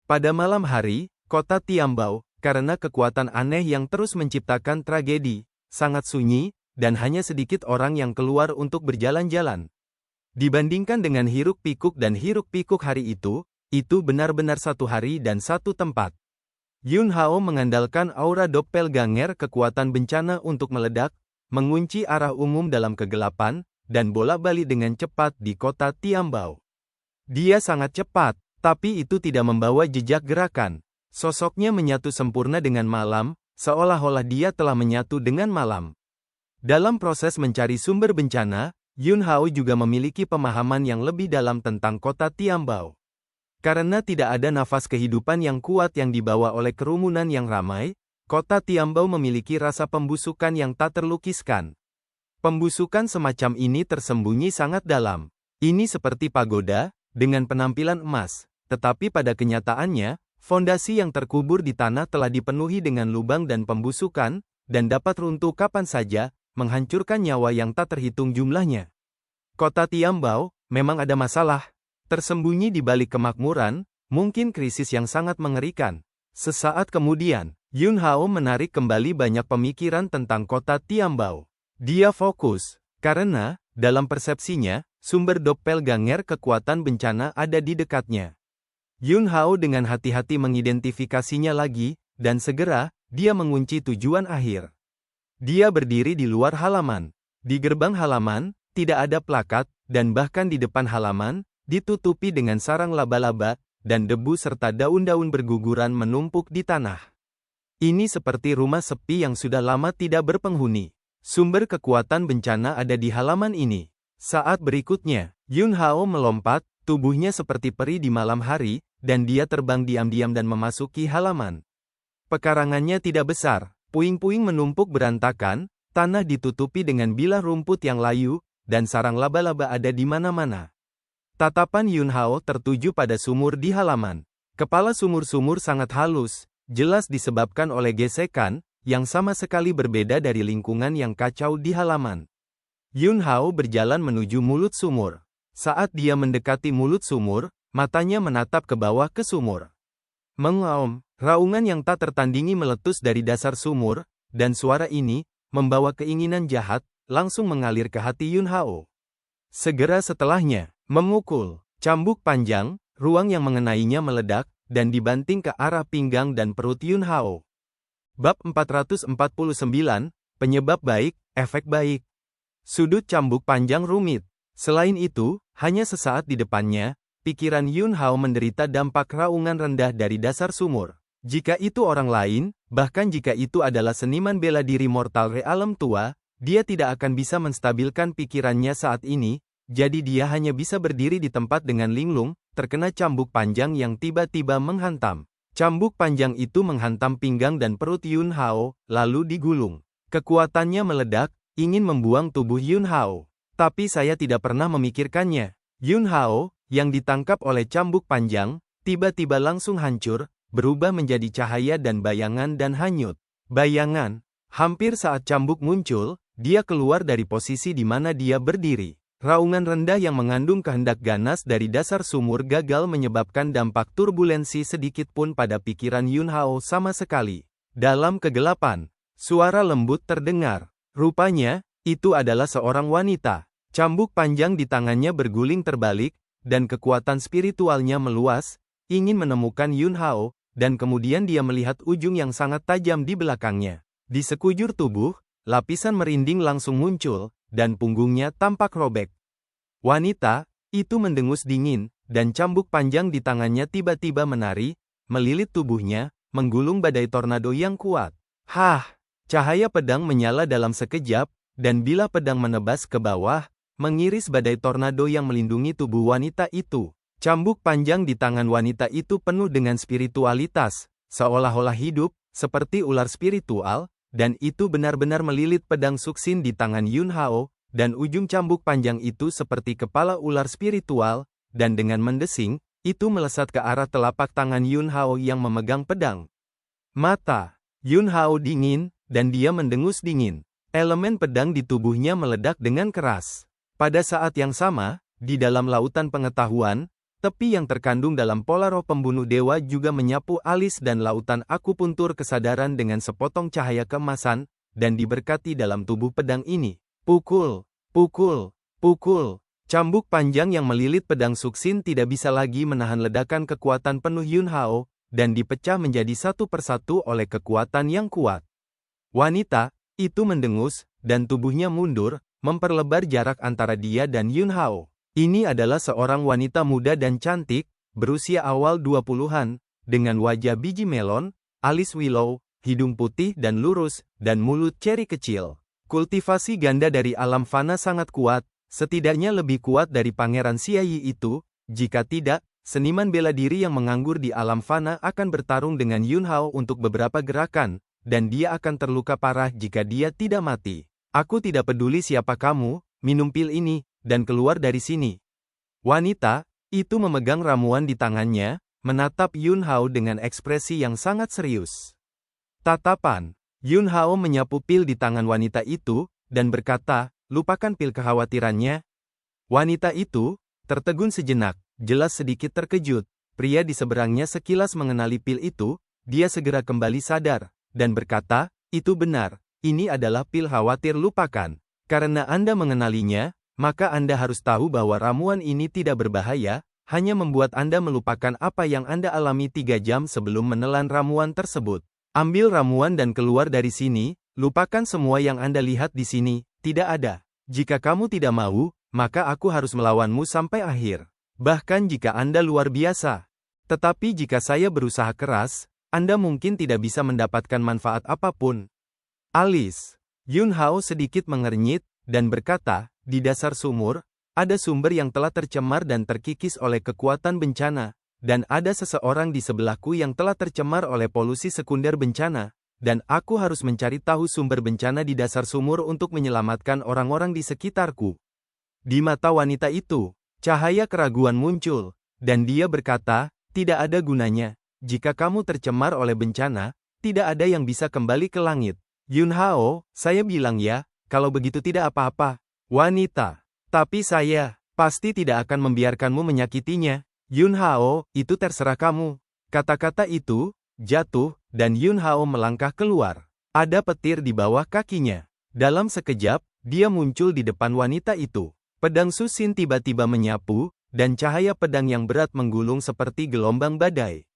Pada malam hari, kota Tiambao, karena kekuatan aneh yang terus menciptakan tragedi, sangat sunyi, dan hanya sedikit orang yang keluar untuk berjalan-jalan. Dibandingkan dengan hiruk-pikuk dan hiruk-pikuk hari itu benar-benar satu hari dan satu tempat. Yun Hao mengandalkan aura doppelganger kekuatan bencana untuk meledak, mengunci arah umum dalam kegelapan, dan bolak-balik dengan cepat di kota Tiambao. Dia sangat cepat, tapi itu tidak membawa jejak gerakan. Sosoknya menyatu sempurna dengan malam, seolah-olah dia telah menyatu dengan malam. Dalam proses mencari sumber bencana, Yun Hao juga memiliki pemahaman yang lebih dalam tentang kota Tiambao. Karena tidak ada nafas kehidupan yang kuat yang dibawa oleh kerumunan yang ramai, kota Tiambao memiliki rasa pembusukan yang tak terlukiskan. Pembusukan semacam ini tersembunyi sangat dalam. Ini seperti pagoda, dengan penampilan emas, tetapi pada kenyataannya, fondasi yang terkubur di tanah telah dipenuhi dengan lubang dan pembusukan, dan dapat runtuh kapan saja, menghancurkan nyawa yang tak terhitung jumlahnya. Kota Tiambao, memang ada masalah. Tersembunyi di balik kemakmuran, mungkin krisis yang sangat mengerikan. Sesaat kemudian, Yun Hao menarik kembali banyak pemikiran tentang kota Tiambao. Dia fokus, karena, dalam persepsinya, sumber doppelganger kekuatan bencana ada di dekatnya. Yun Hao dengan hati-hati mengidentifikasinya lagi, dan segera, dia mengunci tujuan akhir. Dia berdiri di luar halaman. Di gerbang halaman, tidak ada plakat, dan bahkan di depan halaman, ditutupi dengan sarang laba-laba, dan debu serta daun-daun berguguran menumpuk di tanah. Ini seperti rumah sepi yang sudah lama tidak berpenghuni. Sumber kekuatan bencana ada di halaman ini. Saat berikutnya, Yun Hao melompat, tubuhnya seperti peri di malam hari, dan dia terbang diam-diam dan memasuki halaman. Pekarangannya tidak besar. Puing-puing menumpuk berantakan, tanah ditutupi dengan bilah rumput yang layu, dan sarang laba-laba ada di mana-mana. Tatapan Yun Hao tertuju pada sumur di halaman. Kepala sumur-sumur sangat halus, jelas disebabkan oleh gesekan, yang sama sekali berbeda dari lingkungan yang kacau di halaman. Yun Hao berjalan menuju mulut sumur. Saat dia mendekati mulut sumur, matanya menatap ke bawah ke sumur. Mengaum. Raungan yang tak tertandingi meletus dari dasar sumur, dan suara ini, membawa keinginan jahat, langsung mengalir ke hati Yun Hao. Segera setelahnya, memukul cambuk panjang, ruang yang mengenainya meledak, dan dibanting ke arah pinggang dan perut Yun Hao. Bab 449, Penyebab Baik, Efek Baik. Sudut cambuk panjang rumit. Selain itu, hanya sesaat di depannya, pikiran Yun Hao menderita dampak raungan rendah dari dasar sumur. Jika itu orang lain, bahkan jika itu adalah seniman bela diri mortal realem tua, dia tidak akan bisa menstabilkan pikirannya saat ini, jadi dia hanya bisa berdiri di tempat dengan linglung, terkena cambuk panjang yang tiba-tiba menghantam. Cambuk panjang itu menghantam pinggang dan perut Yun Hao, lalu digulung. Kekuatannya meledak, ingin membuang tubuh Yun Hao. Tapi saya tidak pernah memikirkannya. Yun Hao, yang ditangkap oleh cambuk panjang, tiba-tiba langsung hancur, berubah menjadi cahaya dan hanyut. Bayangan. Hampir saat cambuk muncul, dia keluar dari posisi di mana dia berdiri. Raungan rendah yang mengandung kehendak ganas dari dasar sumur gagal menyebabkan dampak turbulensi sedikit pun pada pikiran Yun Hao sama sekali. Dalam kegelapan, suara lembut terdengar. Rupanya, itu adalah seorang wanita. Cambuk panjang di tangannya berguling terbalik, dan kekuatan spiritualnya meluas, ingin menemukan Yun Hao, dan kemudian dia melihat ujung yang sangat tajam di belakangnya. Di sekujur tubuh, lapisan merinding langsung muncul, dan punggungnya tampak robek. Wanita itu mendengus dingin, dan cambuk panjang di tangannya tiba-tiba menari, melilit tubuhnya, menggulung badai tornado yang kuat. Hah! Cahaya pedang menyala dalam sekejap, dan bila pedang menebas ke bawah, mengiris badai tornado yang melindungi tubuh wanita itu. Cambuk panjang di tangan wanita itu penuh dengan spiritualitas, seolah-olah hidup, seperti ular spiritual, dan itu benar-benar melilit pedang suksin di tangan Yun Hao, dan ujung cambuk panjang itu seperti kepala ular spiritual, dan dengan mendesing, itu melesat ke arah telapak tangan Yun Hao yang memegang pedang. Mata Yun Hao dingin, dan dia mendengus dingin. Elemen pedang di tubuhnya meledak dengan keras. Pada saat yang sama, di dalam lautan pengetahuan, tepi yang terkandung dalam pola roh pembunuh dewa juga menyapu alis dan lautan akupuntur kesadaran dengan sepotong cahaya keemasan, dan diberkati dalam tubuh pedang ini. Pukul, pukul, pukul. Cambuk panjang yang melilit pedang suksin tidak bisa lagi menahan ledakan kekuatan penuh Yun Hao, dan dipecah menjadi satu persatu oleh kekuatan yang kuat. Wanita itu mendengus, dan tubuhnya mundur, memperlebar jarak antara dia dan Yun Hao. Ini adalah seorang wanita muda dan cantik, berusia awal 20-an, dengan wajah biji melon, alis willow, hidung putih dan lurus, dan mulut ceri kecil. Kultivasi ganda dari alam fana sangat kuat, setidaknya lebih kuat dari Pangeran Xiaoyi itu. Jika tidak, seniman bela diri yang menganggur di alam fana akan bertarung dengan Yun Hao untuk beberapa gerakan, dan dia akan terluka parah jika dia tidak mati. Aku tidak peduli siapa kamu, minum pil ini, dan keluar dari sini. Wanita itu memegang ramuan di tangannya, menatap Yun Hao dengan ekspresi yang sangat serius. Tatapan Yun Hao menyapu pil di tangan wanita itu, dan berkata, lupakan pil kekhawatirannya. Wanita itu tertegun sejenak, jelas sedikit terkejut. Pria di seberangnya sekilas mengenali pil itu, dia segera kembali sadar, dan berkata, itu benar, ini adalah pil khawatir lupakan. Karena Anda mengenalinya, maka Anda harus tahu bahwa ramuan ini tidak berbahaya, hanya membuat Anda melupakan apa yang Anda alami 3 jam sebelum menelan ramuan tersebut. Ambil ramuan dan keluar dari sini, lupakan semua yang Anda lihat di sini, tidak ada. Jika kamu tidak mau, maka aku harus melawanmu sampai akhir. Bahkan jika Anda luar biasa. Tetapi jika saya berusaha keras, Anda mungkin tidak bisa mendapatkan manfaat apapun. Alis Yun Hao sedikit mengernyit, dan berkata, di dasar sumur, ada sumber yang telah tercemar dan terkikis oleh kekuatan bencana, dan ada seseorang di sebelahku yang telah tercemar oleh polusi sekunder bencana, dan aku harus mencari tahu sumber bencana di dasar sumur untuk menyelamatkan orang-orang di sekitarku. Di mata wanita itu, cahaya keraguan muncul, dan dia berkata, tidak ada gunanya, jika kamu tercemar oleh bencana, tidak ada yang bisa kembali ke langit. Yun Hao, saya bilang ya, kalau begitu tidak apa-apa. Wanita, tapi saya pasti tidak akan membiarkanmu menyakitinya. Yun Hao, itu terserah kamu. Kata-kata itu jatuh, dan Yun Hao melangkah keluar. Ada petir di bawah kakinya. Dalam sekejap, dia muncul di depan wanita itu. Pedang Susin tiba-tiba menyapu, dan cahaya pedang yang berat menggulung seperti gelombang badai.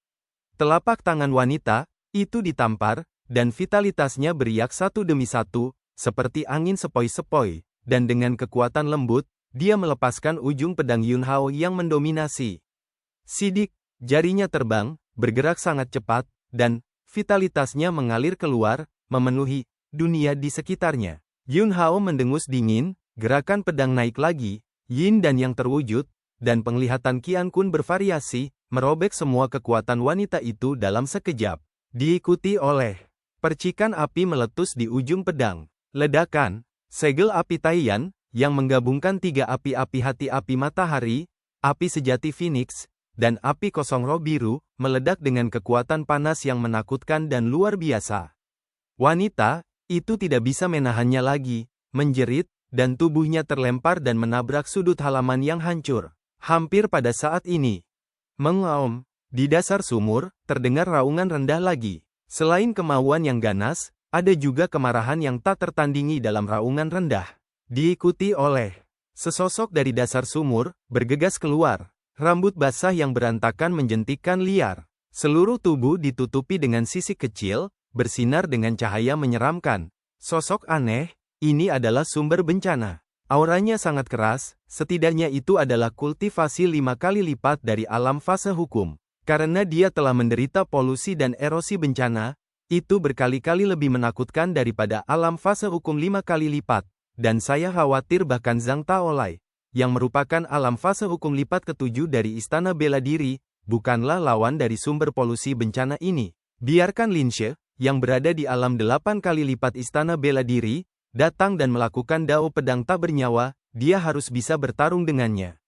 Telapak tangan wanita itu ditampar, dan vitalitasnya beriak satu demi satu, seperti angin sepoi-sepoi, dan dengan kekuatan lembut, dia melepaskan ujung pedang Yun Hao yang mendominasi. Sidik, jarinya terbang, bergerak sangat cepat, dan vitalitasnya mengalir keluar, memenuhi dunia di sekitarnya. Yun Hao mendengus dingin, gerakan pedang naik lagi, yin dan yang terwujud, dan penglihatan Qian Kun bervariasi, merobek semua kekuatan wanita itu dalam sekejap. Diikuti oleh percikan api meletus di ujung pedang. Ledakan, segel api Taiyan, yang menggabungkan tiga api-api hati api matahari, api sejati Phoenix, dan api kosong roh biru, meledak dengan kekuatan panas yang menakutkan dan luar biasa. Wanita itu tidak bisa menahannya lagi, menjerit, dan tubuhnya terlempar dan menabrak sudut halaman yang hancur. Hampir pada saat ini, mengaum, di dasar sumur, terdengar raungan rendah lagi. Selain kemauan yang ganas, ada juga kemarahan yang tak tertandingi dalam raungan rendah. Diikuti oleh sesosok dari dasar sumur, bergegas keluar. Rambut basah yang berantakan menjentikkan liar. Seluruh tubuh ditutupi dengan sisik kecil, bersinar dengan cahaya menyeramkan. Sosok aneh, ini adalah sumber bencana. Auranya sangat keras, setidaknya itu adalah kultivasi 5 kali lipat dari alam fase hukum. Karena dia telah menderita polusi dan erosi bencana, itu berkali-kali lebih menakutkan daripada alam fase hukum 5 kali lipat. Dan saya khawatir bahkan Zhang Taolai, yang merupakan alam fase hukum lipat ke-7 dari Istana Bela Diri, bukanlah lawan dari sumber polusi bencana ini. Biarkan Lin She, yang berada di alam 8 kali lipat Istana Bela Diri, datang dan melakukan dao pedang tak bernyawa, dia harus bisa bertarung dengannya.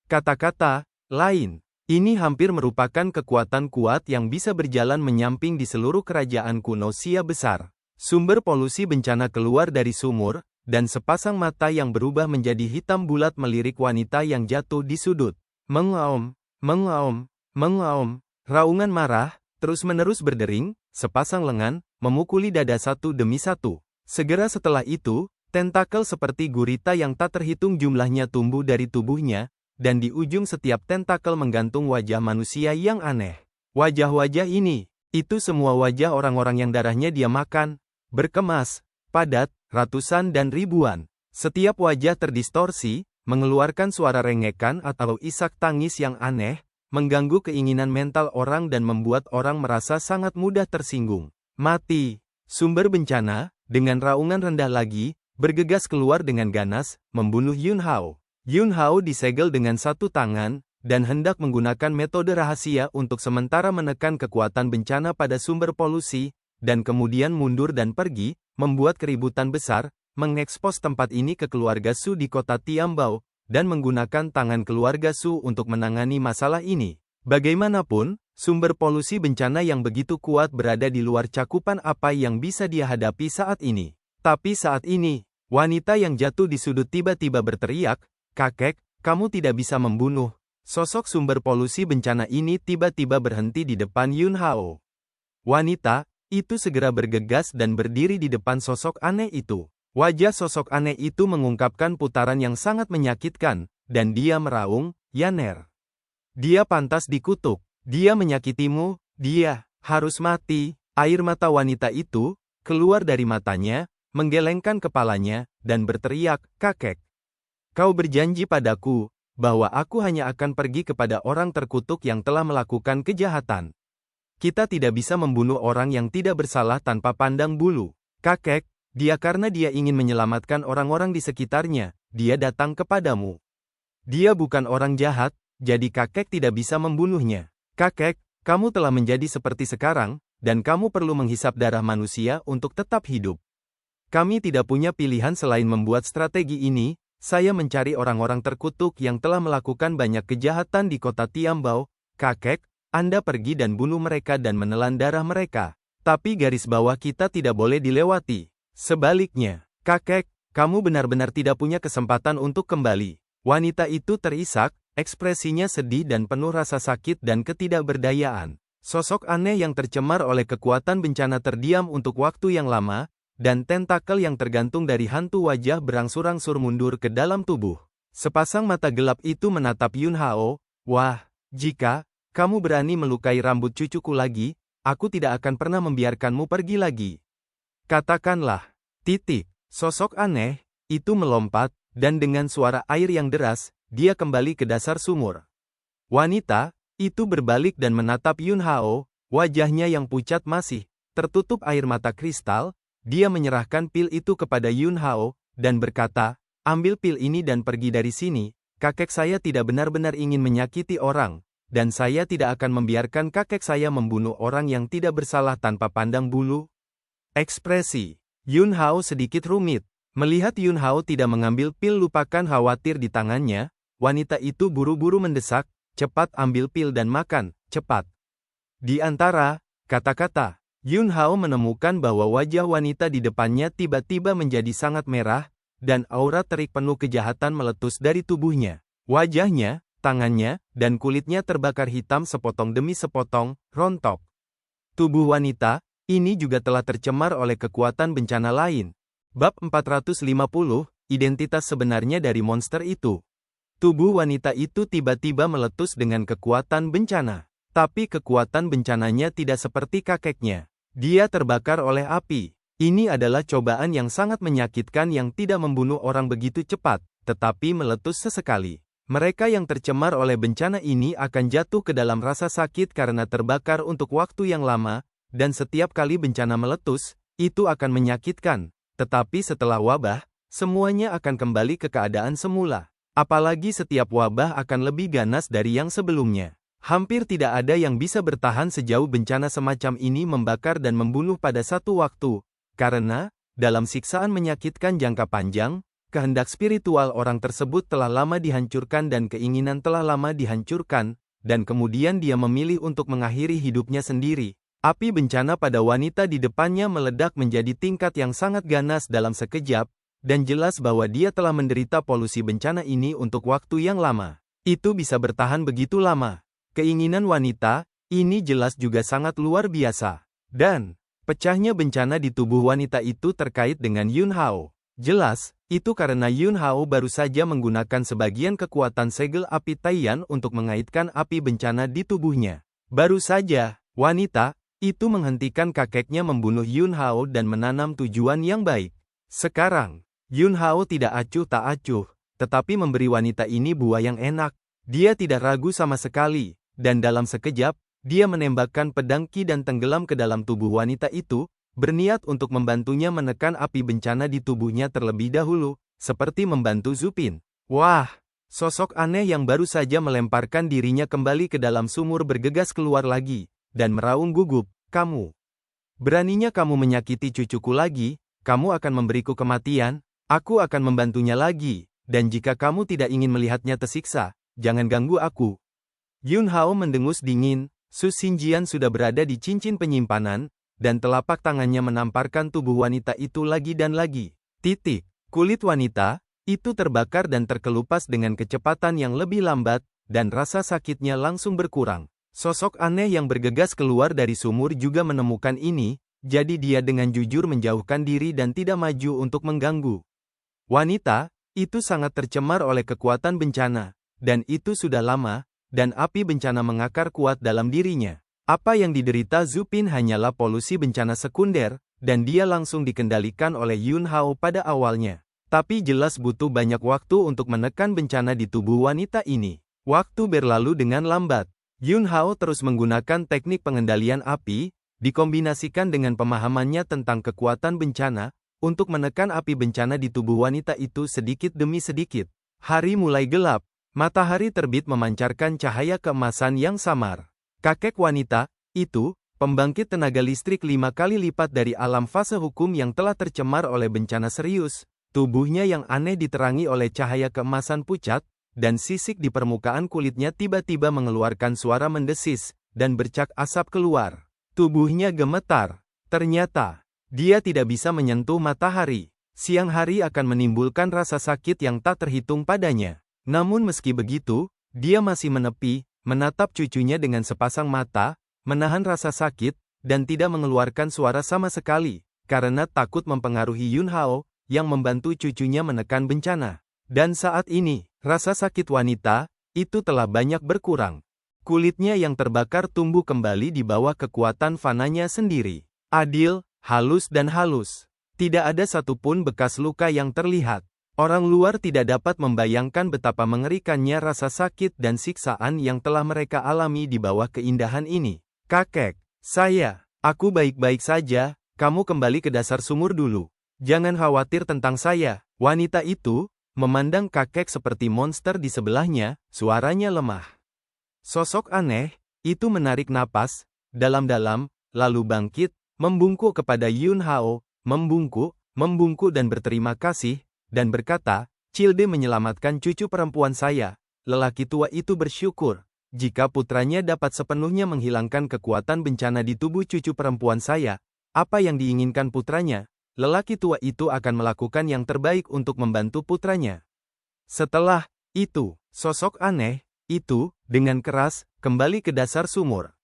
Kata-kata lain, ini hampir merupakan kekuatan kuat yang bisa berjalan menyamping di seluruh kerajaan kuno Xia besar. Sumber polusi bencana keluar dari sumur, dan sepasang mata yang berubah menjadi hitam bulat melirik wanita yang jatuh di sudut. Mengaum, mengaum, mengaum. Raungan marah, terus-menerus berdering, sepasang lengan, memukuli dada satu demi satu. Segera setelah itu, tentakel seperti gurita yang tak terhitung jumlahnya tumbuh dari tubuhnya, dan di ujung setiap tentakel menggantung wajah manusia yang aneh. Wajah-wajah ini, itu semua wajah orang-orang yang darahnya dia makan, berkemas, padat, ratusan dan ribuan. Setiap wajah terdistorsi, mengeluarkan suara rengekan atau isak tangis yang aneh, mengganggu keinginan mental orang dan membuat orang merasa sangat mudah tersinggung. Mati. Sumber bencana, dengan raungan rendah lagi, bergegas keluar dengan ganas, membunuh Yun Hao. Yun Hao disegel dengan satu tangan, dan hendak menggunakan metode rahasia untuk sementara menekan kekuatan bencana pada sumber polusi, dan kemudian mundur dan pergi, membuat keributan besar, mengekspos tempat ini ke keluarga Su di kota Tiambao, dan menggunakan tangan keluarga Su untuk menangani masalah ini. Bagaimanapun, sumber polusi bencana yang begitu kuat berada di luar cakupan apa yang bisa dia hadapi saat ini. Tapi saat ini, wanita yang jatuh di sudut tiba-tiba berteriak, "Kakek, kamu tidak bisa membunuh." Sosok sumber polusi bencana ini tiba-tiba berhenti di depan Yun Hao. Wanita itu segera bergegas dan berdiri di depan sosok aneh itu. Wajah sosok aneh itu mengungkapkan putaran yang sangat menyakitkan, dan dia meraung, "Yaner. Dia pantas dikutuk. Dia menyakitimu, dia harus mati." Air mata wanita itu keluar dari matanya, menggelengkan kepalanya, dan berteriak, "Kakek. Kau berjanji padaku, bahwa aku hanya akan pergi kepada orang terkutuk yang telah melakukan kejahatan. Kita tidak bisa membunuh orang yang tidak bersalah tanpa pandang bulu. Kakek, dia karena dia ingin menyelamatkan orang-orang di sekitarnya, dia datang kepadamu. Dia bukan orang jahat, jadi kakek tidak bisa membunuhnya. Kakek, kamu telah menjadi seperti sekarang, dan kamu perlu menghisap darah manusia untuk tetap hidup. Kami tidak punya pilihan selain membuat strategi ini. Saya mencari orang-orang terkutuk yang telah melakukan banyak kejahatan di kota Tiambao. Kakek, Anda pergi dan bunuh mereka dan menelan darah mereka. Tapi garis bawah kita tidak boleh dilewati. Sebaliknya, kakek, kamu benar-benar tidak punya kesempatan untuk kembali." Wanita itu terisak, ekspresinya sedih dan penuh rasa sakit dan ketidakberdayaan. Sosok aneh yang tercemar oleh kekuatan bencana terdiam untuk waktu yang lama, dan tentakel yang tergantung dari hantu wajah berangsur-angsur mundur ke dalam tubuh. Sepasang mata gelap itu menatap Yun Hao. "Wah, jika kamu berani melukai rambut cucuku lagi, aku tidak akan pernah membiarkanmu pergi lagi. Katakanlah, titik. Sosok aneh itu melompat, dan dengan suara air yang deras, dia kembali ke dasar sumur. Wanita itu berbalik dan menatap Yun Hao, wajahnya yang pucat masih tertutup air mata kristal. Dia menyerahkan pil itu kepada Yun Hao, dan berkata, ambil pil ini dan pergi dari sini. Kakek saya tidak benar-benar ingin menyakiti orang, dan saya tidak akan membiarkan kakek saya membunuh orang yang tidak bersalah tanpa pandang bulu. Ekspresi Yun Hao sedikit rumit. Melihat Yun Hao tidak mengambil pil lupakan khawatir di tangannya, wanita itu buru-buru mendesak, cepat ambil pil dan makan, cepat. Di antara kata-kata, Yun Hao menemukan bahwa wajah wanita di depannya tiba-tiba menjadi sangat merah, dan aura terik penuh kejahatan meletus dari tubuhnya. Wajahnya, tangannya, dan kulitnya terbakar hitam sepotong demi sepotong, rontok. Tubuh wanita ini juga telah tercemar oleh kekuatan bencana lain. Bab 450, identitas sebenarnya dari monster itu. Tubuh wanita itu tiba-tiba meletus dengan kekuatan bencana. Tapi kekuatan bencananya tidak seperti kakeknya. Dia terbakar oleh api. Ini adalah cobaan yang sangat menyakitkan yang tidak membunuh orang begitu cepat, tetapi meletus sesekali. Mereka yang tercemar oleh bencana ini akan jatuh ke dalam rasa sakit karena terbakar untuk waktu yang lama, dan setiap kali bencana meletus, itu akan menyakitkan. Tetapi setelah wabah, semuanya akan kembali ke keadaan semula. Apalagi setiap wabah akan lebih ganas dari yang sebelumnya. Hampir tidak ada yang bisa bertahan sejauh bencana semacam ini membakar dan membunuh pada satu waktu, karena, dalam siksaan menyakitkan jangka panjang, kehendak spiritual orang tersebut telah lama dihancurkan dan keinginan telah lama dihancurkan, dan kemudian dia memilih untuk mengakhiri hidupnya sendiri. Api bencana pada wanita di depannya meledak menjadi tingkat yang sangat ganas dalam sekejap, dan jelas bahwa dia telah menderita polusi bencana ini untuk waktu yang lama. Itu bisa bertahan begitu lama. Keinginan wanita ini jelas juga sangat luar biasa. Dan, pecahnya bencana di tubuh wanita itu terkait dengan Yun Hao. Jelas, itu karena Yun Hao baru saja menggunakan sebagian kekuatan segel api Taiyan untuk mengaitkan api bencana di tubuhnya. Baru saja, wanita itu menghentikan kakeknya membunuh Yun Hao dan menanam tujuan yang baik. Sekarang, Yun Hao tidak acuh tak acuh, tetapi memberi wanita ini buah yang enak. Dia tidak ragu sama sekali, dan dalam sekejap, dia menembakkan pedang Qi dan tenggelam ke dalam tubuh wanita itu, berniat untuk membantunya menekan api bencana di tubuhnya terlebih dahulu, seperti membantu Zupin. Wah! Sosok aneh yang baru saja melemparkan dirinya kembali ke dalam sumur bergegas keluar lagi, dan meraung gugup, kamu. Beraninya kamu menyakiti cucuku lagi, kamu akan memberiku kematian, aku akan membantunya lagi, dan jika kamu tidak ingin melihatnya tersiksa, jangan ganggu aku. Yun Hao mendengus dingin, Su Xinjian sudah berada di cincin penyimpanan, dan telapak tangannya menamparkan tubuh wanita itu lagi dan lagi. Titik. Kulit wanita itu terbakar dan terkelupas dengan kecepatan yang lebih lambat, dan rasa sakitnya langsung berkurang. Sosok aneh yang bergegas keluar dari sumur juga menemukan ini, jadi dia dengan jujur menjauhkan diri dan tidak maju untuk mengganggu. Wanita itu sangat tercemar oleh kekuatan bencana, dan itu sudah lama, dan api bencana mengakar kuat dalam dirinya. Apa yang diderita Zupin hanyalah polusi bencana sekunder, dan dia langsung dikendalikan oleh Yun Hao pada awalnya. Tapi jelas butuh banyak waktu untuk menekan bencana di tubuh wanita ini. Waktu berlalu dengan lambat. Yun Hao terus menggunakan teknik pengendalian api, dikombinasikan dengan pemahamannya tentang kekuatan bencana, untuk menekan api bencana di tubuh wanita itu sedikit demi sedikit. Hari mulai gelap, matahari terbit memancarkan cahaya keemasan yang samar. Kakek wanita itu, pembangkit tenaga listrik 5 kali lipat dari alam fase hukum yang telah tercemar oleh bencana serius, tubuhnya yang aneh diterangi oleh cahaya keemasan pucat, dan sisik di permukaan kulitnya tiba-tiba mengeluarkan suara mendesis, dan bercak asap keluar. Tubuhnya gemetar. Ternyata, dia tidak bisa menyentuh matahari. Siang hari akan menimbulkan rasa sakit yang tak terhitung padanya. Namun meski begitu, dia masih menepi, menatap cucunya dengan sepasang mata, menahan rasa sakit, dan tidak mengeluarkan suara sama sekali, karena takut mempengaruhi Yun Hao, yang membantu cucunya menekan bencana. Dan saat ini, rasa sakit wanita itu telah banyak berkurang. Kulitnya yang terbakar tumbuh kembali di bawah kekuatan fananya sendiri. Adil, halus dan halus. Tidak ada satupun bekas luka yang terlihat. Orang luar tidak dapat membayangkan betapa mengerikannya rasa sakit dan siksaan yang telah mereka alami di bawah keindahan ini. Kakek, aku baik-baik saja, kamu kembali ke dasar sumur dulu. Jangan khawatir tentang saya. Wanita itu memandang kakek seperti monster di sebelahnya, suaranya lemah. Sosok aneh itu menarik napas dalam-dalam, lalu bangkit, membungkuk kepada Yun Hao, membungkuk dan berterima kasih, dan berkata, "Cilde menyelamatkan cucu perempuan saya." Lelaki tua itu bersyukur, jika putranya dapat sepenuhnya menghilangkan kekuatan bencana di tubuh cucu perempuan saya. Apa yang diinginkan putranya? Lelaki tua itu akan melakukan yang terbaik untuk membantu putranya. Setelah itu, sosok aneh itu, dengan keras, kembali ke dasar sumur.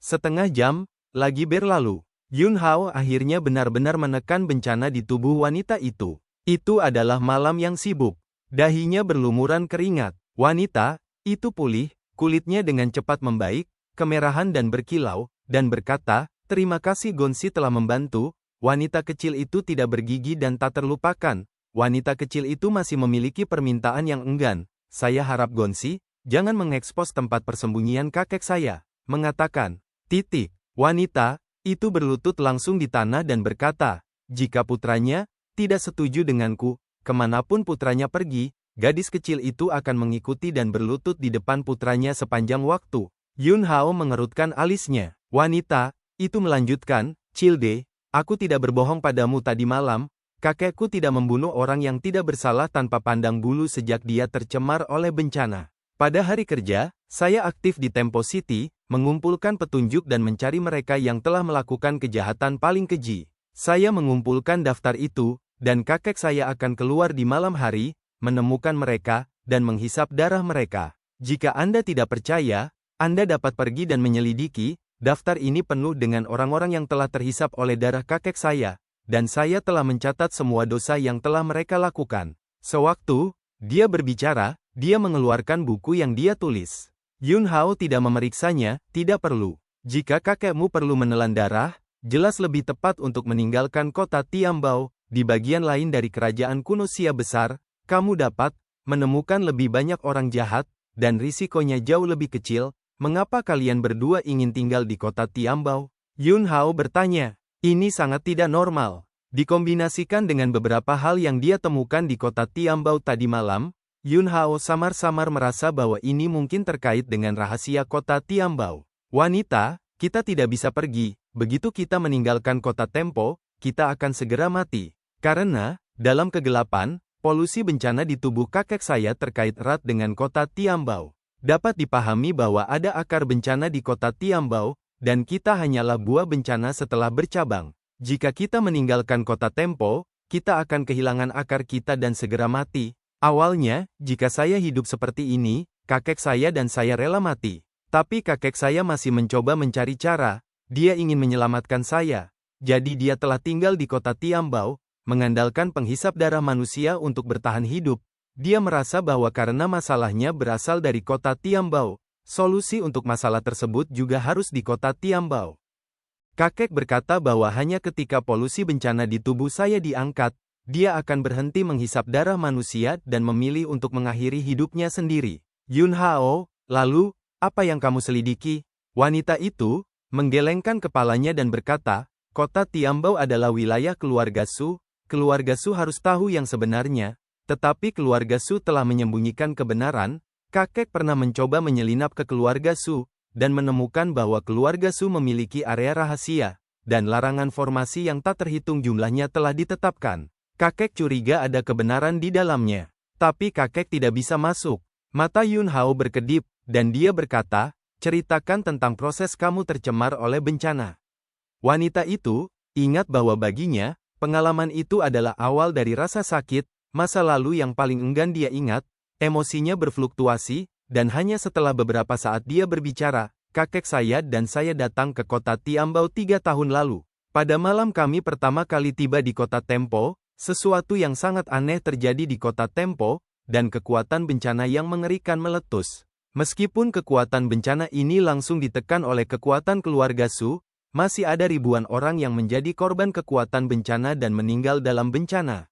Setengah jam lagi berlalu. Yun Hao akhirnya benar-benar menekan bencana di tubuh wanita itu. Itu adalah malam yang sibuk. Dahinya berlumuran keringat. Wanita itu pulih, kulitnya dengan cepat membaik, kemerahan dan berkilau, dan berkata, "Terima kasih Gonsi telah membantu." Wanita kecil itu tidak bergigi dan tak terlupakan. Wanita kecil itu masih memiliki permintaan yang enggan. "Saya harap Gonsi jangan mengekspos tempat persembunyian kakek saya," mengatakan. Wanita itu berlutut langsung di tanah dan berkata, "Jika putranya tidak setuju denganku, kemanapun putranya pergi, gadis kecil itu akan mengikuti dan berlutut di depan putranya sepanjang waktu." Yun Hao mengerutkan alisnya. Wanita itu melanjutkan, "Cilde, aku tidak berbohong padamu tadi malam, kakekku tidak membunuh orang yang tidak bersalah tanpa pandang bulu sejak dia tercemar oleh bencana. Pada hari kerja, saya aktif di Tempo City, mengumpulkan petunjuk dan mencari mereka yang telah melakukan kejahatan paling keji. Saya mengumpulkan daftar itu, dan kakek saya akan keluar di malam hari, menemukan mereka, dan menghisap darah mereka. Jika Anda tidak percaya, Anda dapat pergi dan menyelidiki. Daftar ini penuh dengan orang-orang yang telah terhisap oleh darah kakek saya, dan saya telah mencatat semua dosa yang telah mereka lakukan." Sewaktu dia berbicara, dia mengeluarkan buku yang dia tulis. Yun Hao tidak memeriksanya, "Tidak perlu. Jika kakekmu perlu menelan darah, jelas lebih tepat untuk meninggalkan kota Tiambao, di bagian lain dari kerajaan kuno Xia besar, kamu dapat menemukan lebih banyak orang jahat, dan risikonya jauh lebih kecil. Mengapa kalian berdua ingin tinggal di kota Tiambao?" Yun Hao bertanya. Ini sangat tidak normal. Dikombinasikan dengan beberapa hal yang dia temukan di kota Tiambao tadi malam, Yun Hao samar-samar merasa bahwa ini mungkin terkait dengan rahasia kota Tiambao. "Wanita, kita tidak bisa pergi. Begitu kita meninggalkan kota Tempo, kita akan segera mati. Karena, dalam kegelapan, polusi bencana di tubuh kakek saya terkait erat dengan kota Tiambao. Dapat dipahami bahwa ada akar bencana di kota Tiambao, dan kita hanyalah buah bencana setelah bercabang. Jika kita meninggalkan kota Tempo, kita akan kehilangan akar kita dan segera mati. Awalnya, jika saya hidup seperti ini, kakek saya dan saya rela mati. Tapi kakek saya masih mencoba mencari cara, dia ingin menyelamatkan saya. Jadi dia telah tinggal di kota Tiambao, mengandalkan penghisap darah manusia untuk bertahan hidup. Dia merasa bahwa karena masalahnya berasal dari kota Tiambao, solusi untuk masalah tersebut juga harus di kota Tiambao. Kakek berkata bahwa hanya ketika polusi bencana di tubuh saya diangkat, dia akan berhenti menghisap darah manusia dan memilih untuk mengakhiri hidupnya sendiri." Yun Hao, "Lalu, apa yang kamu selidiki?" Wanita itu menggelengkan kepalanya dan berkata, "Kota Tiambao adalah wilayah keluarga Su. Keluarga Su harus tahu yang sebenarnya. Tetapi keluarga Su telah menyembunyikan kebenaran." Kakek pernah mencoba menyelinap ke keluarga Su, dan menemukan bahwa keluarga Su memiliki area rahasia, dan larangan formasi yang tak terhitung jumlahnya telah ditetapkan. Kakek curiga ada kebenaran di dalamnya. Tapi kakek tidak bisa masuk. Mata Yun Hao berkedip, dan dia berkata, "Ceritakan tentang proses kamu tercemar oleh bencana." Wanita itu ingat bahwa baginya, pengalaman itu adalah awal dari rasa sakit, masa lalu yang paling enggan dia ingat. Emosinya berfluktuasi, dan hanya setelah beberapa saat dia berbicara, "Kakek saya dan saya datang ke kota Tiambao 3 tahun lalu. Pada malam kami pertama kali tiba di kota Tempo, sesuatu yang sangat aneh terjadi di kota Tempo, dan kekuatan bencana yang mengerikan meletus. Meskipun kekuatan bencana ini langsung ditekan oleh kekuatan keluarga Su, masih ada ribuan orang yang menjadi korban kekuatan bencana dan meninggal dalam bencana.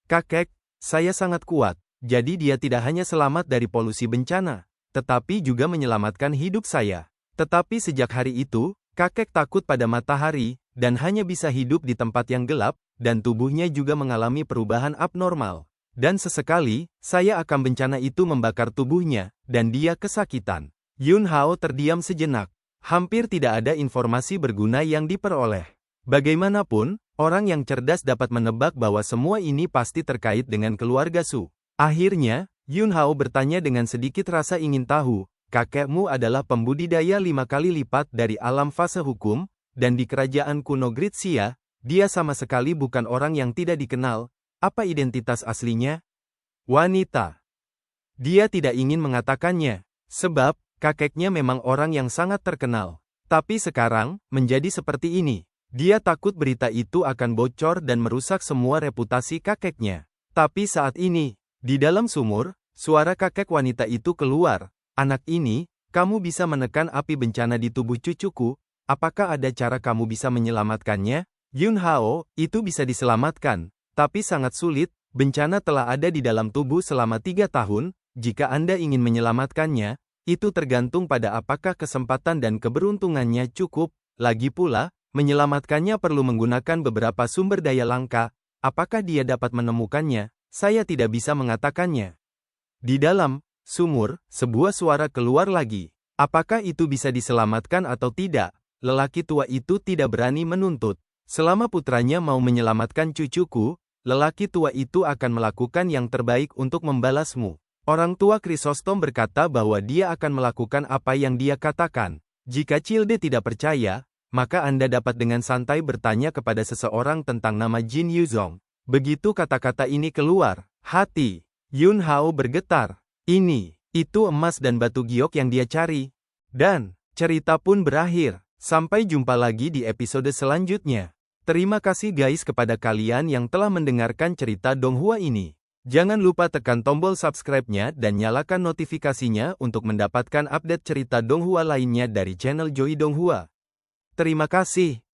Kakek, saya sangat kuat, jadi dia tidak hanya selamat dari polusi bencana, tetapi juga menyelamatkan hidup saya. Tetapi sejak hari itu, kakek takut pada matahari, dan hanya bisa hidup di tempat yang gelap, dan tubuhnya juga mengalami perubahan abnormal. Dan sesekali, saya akan bencana itu membakar tubuhnya, dan dia kesakitan. Yun Hao terdiam sejenak. Hampir tidak ada informasi berguna yang diperoleh. Bagaimanapun, orang yang cerdas dapat menebak bahwa semua ini pasti terkait dengan keluarga Su. Akhirnya, Yun Hao bertanya dengan sedikit rasa ingin tahu, kakekmu adalah pembudidaya 5 kali lipat dari alam fase hukum, dan di kerajaan kuno Gritsia, dia sama sekali bukan orang yang tidak dikenal. Apa identitas aslinya? Wanita. Dia tidak ingin mengatakannya, sebab kakeknya memang orang yang sangat terkenal. Tapi sekarang, menjadi seperti ini. Dia takut berita itu akan bocor dan merusak semua reputasi kakeknya. Tapi saat ini, di dalam sumur, suara kakek wanita itu keluar. Anak ini, kamu bisa menekan api bencana di tubuh cucuku. Apakah ada cara kamu bisa menyelamatkannya? Yun Hao, itu bisa diselamatkan. Tapi sangat sulit, bencana telah ada di dalam tubuh selama 3 tahun, jika Anda ingin menyelamatkannya, itu tergantung pada apakah kesempatan dan keberuntungannya cukup, lagi pula, menyelamatkannya perlu menggunakan beberapa sumber daya langka, apakah dia dapat menemukannya, saya tidak bisa mengatakannya. Di dalam sumur, sebuah suara keluar lagi. Apakah itu bisa diselamatkan atau tidak? Lelaki tua itu tidak berani menuntut. Selama putranya mau menyelamatkan cucuku, lelaki tua itu akan melakukan yang terbaik untuk membalasmu. Orang tua Chrysostom berkata bahwa dia akan melakukan apa yang dia katakan. Jika Childe tidak percaya, maka Anda dapat dengan santai bertanya kepada seseorang tentang nama Jin Yuzong. Begitu kata-kata ini keluar, hati Yun Hao bergetar. Itu emas dan batu giok yang dia cari. Dan, cerita pun berakhir. Sampai jumpa lagi di episode selanjutnya. Terima kasih guys kepada kalian yang telah mendengarkan cerita Donghua ini. Jangan lupa tekan tombol subscribe-nya dan nyalakan notifikasinya untuk mendapatkan update cerita Donghua lainnya dari channel Joy Donghua. Terima kasih.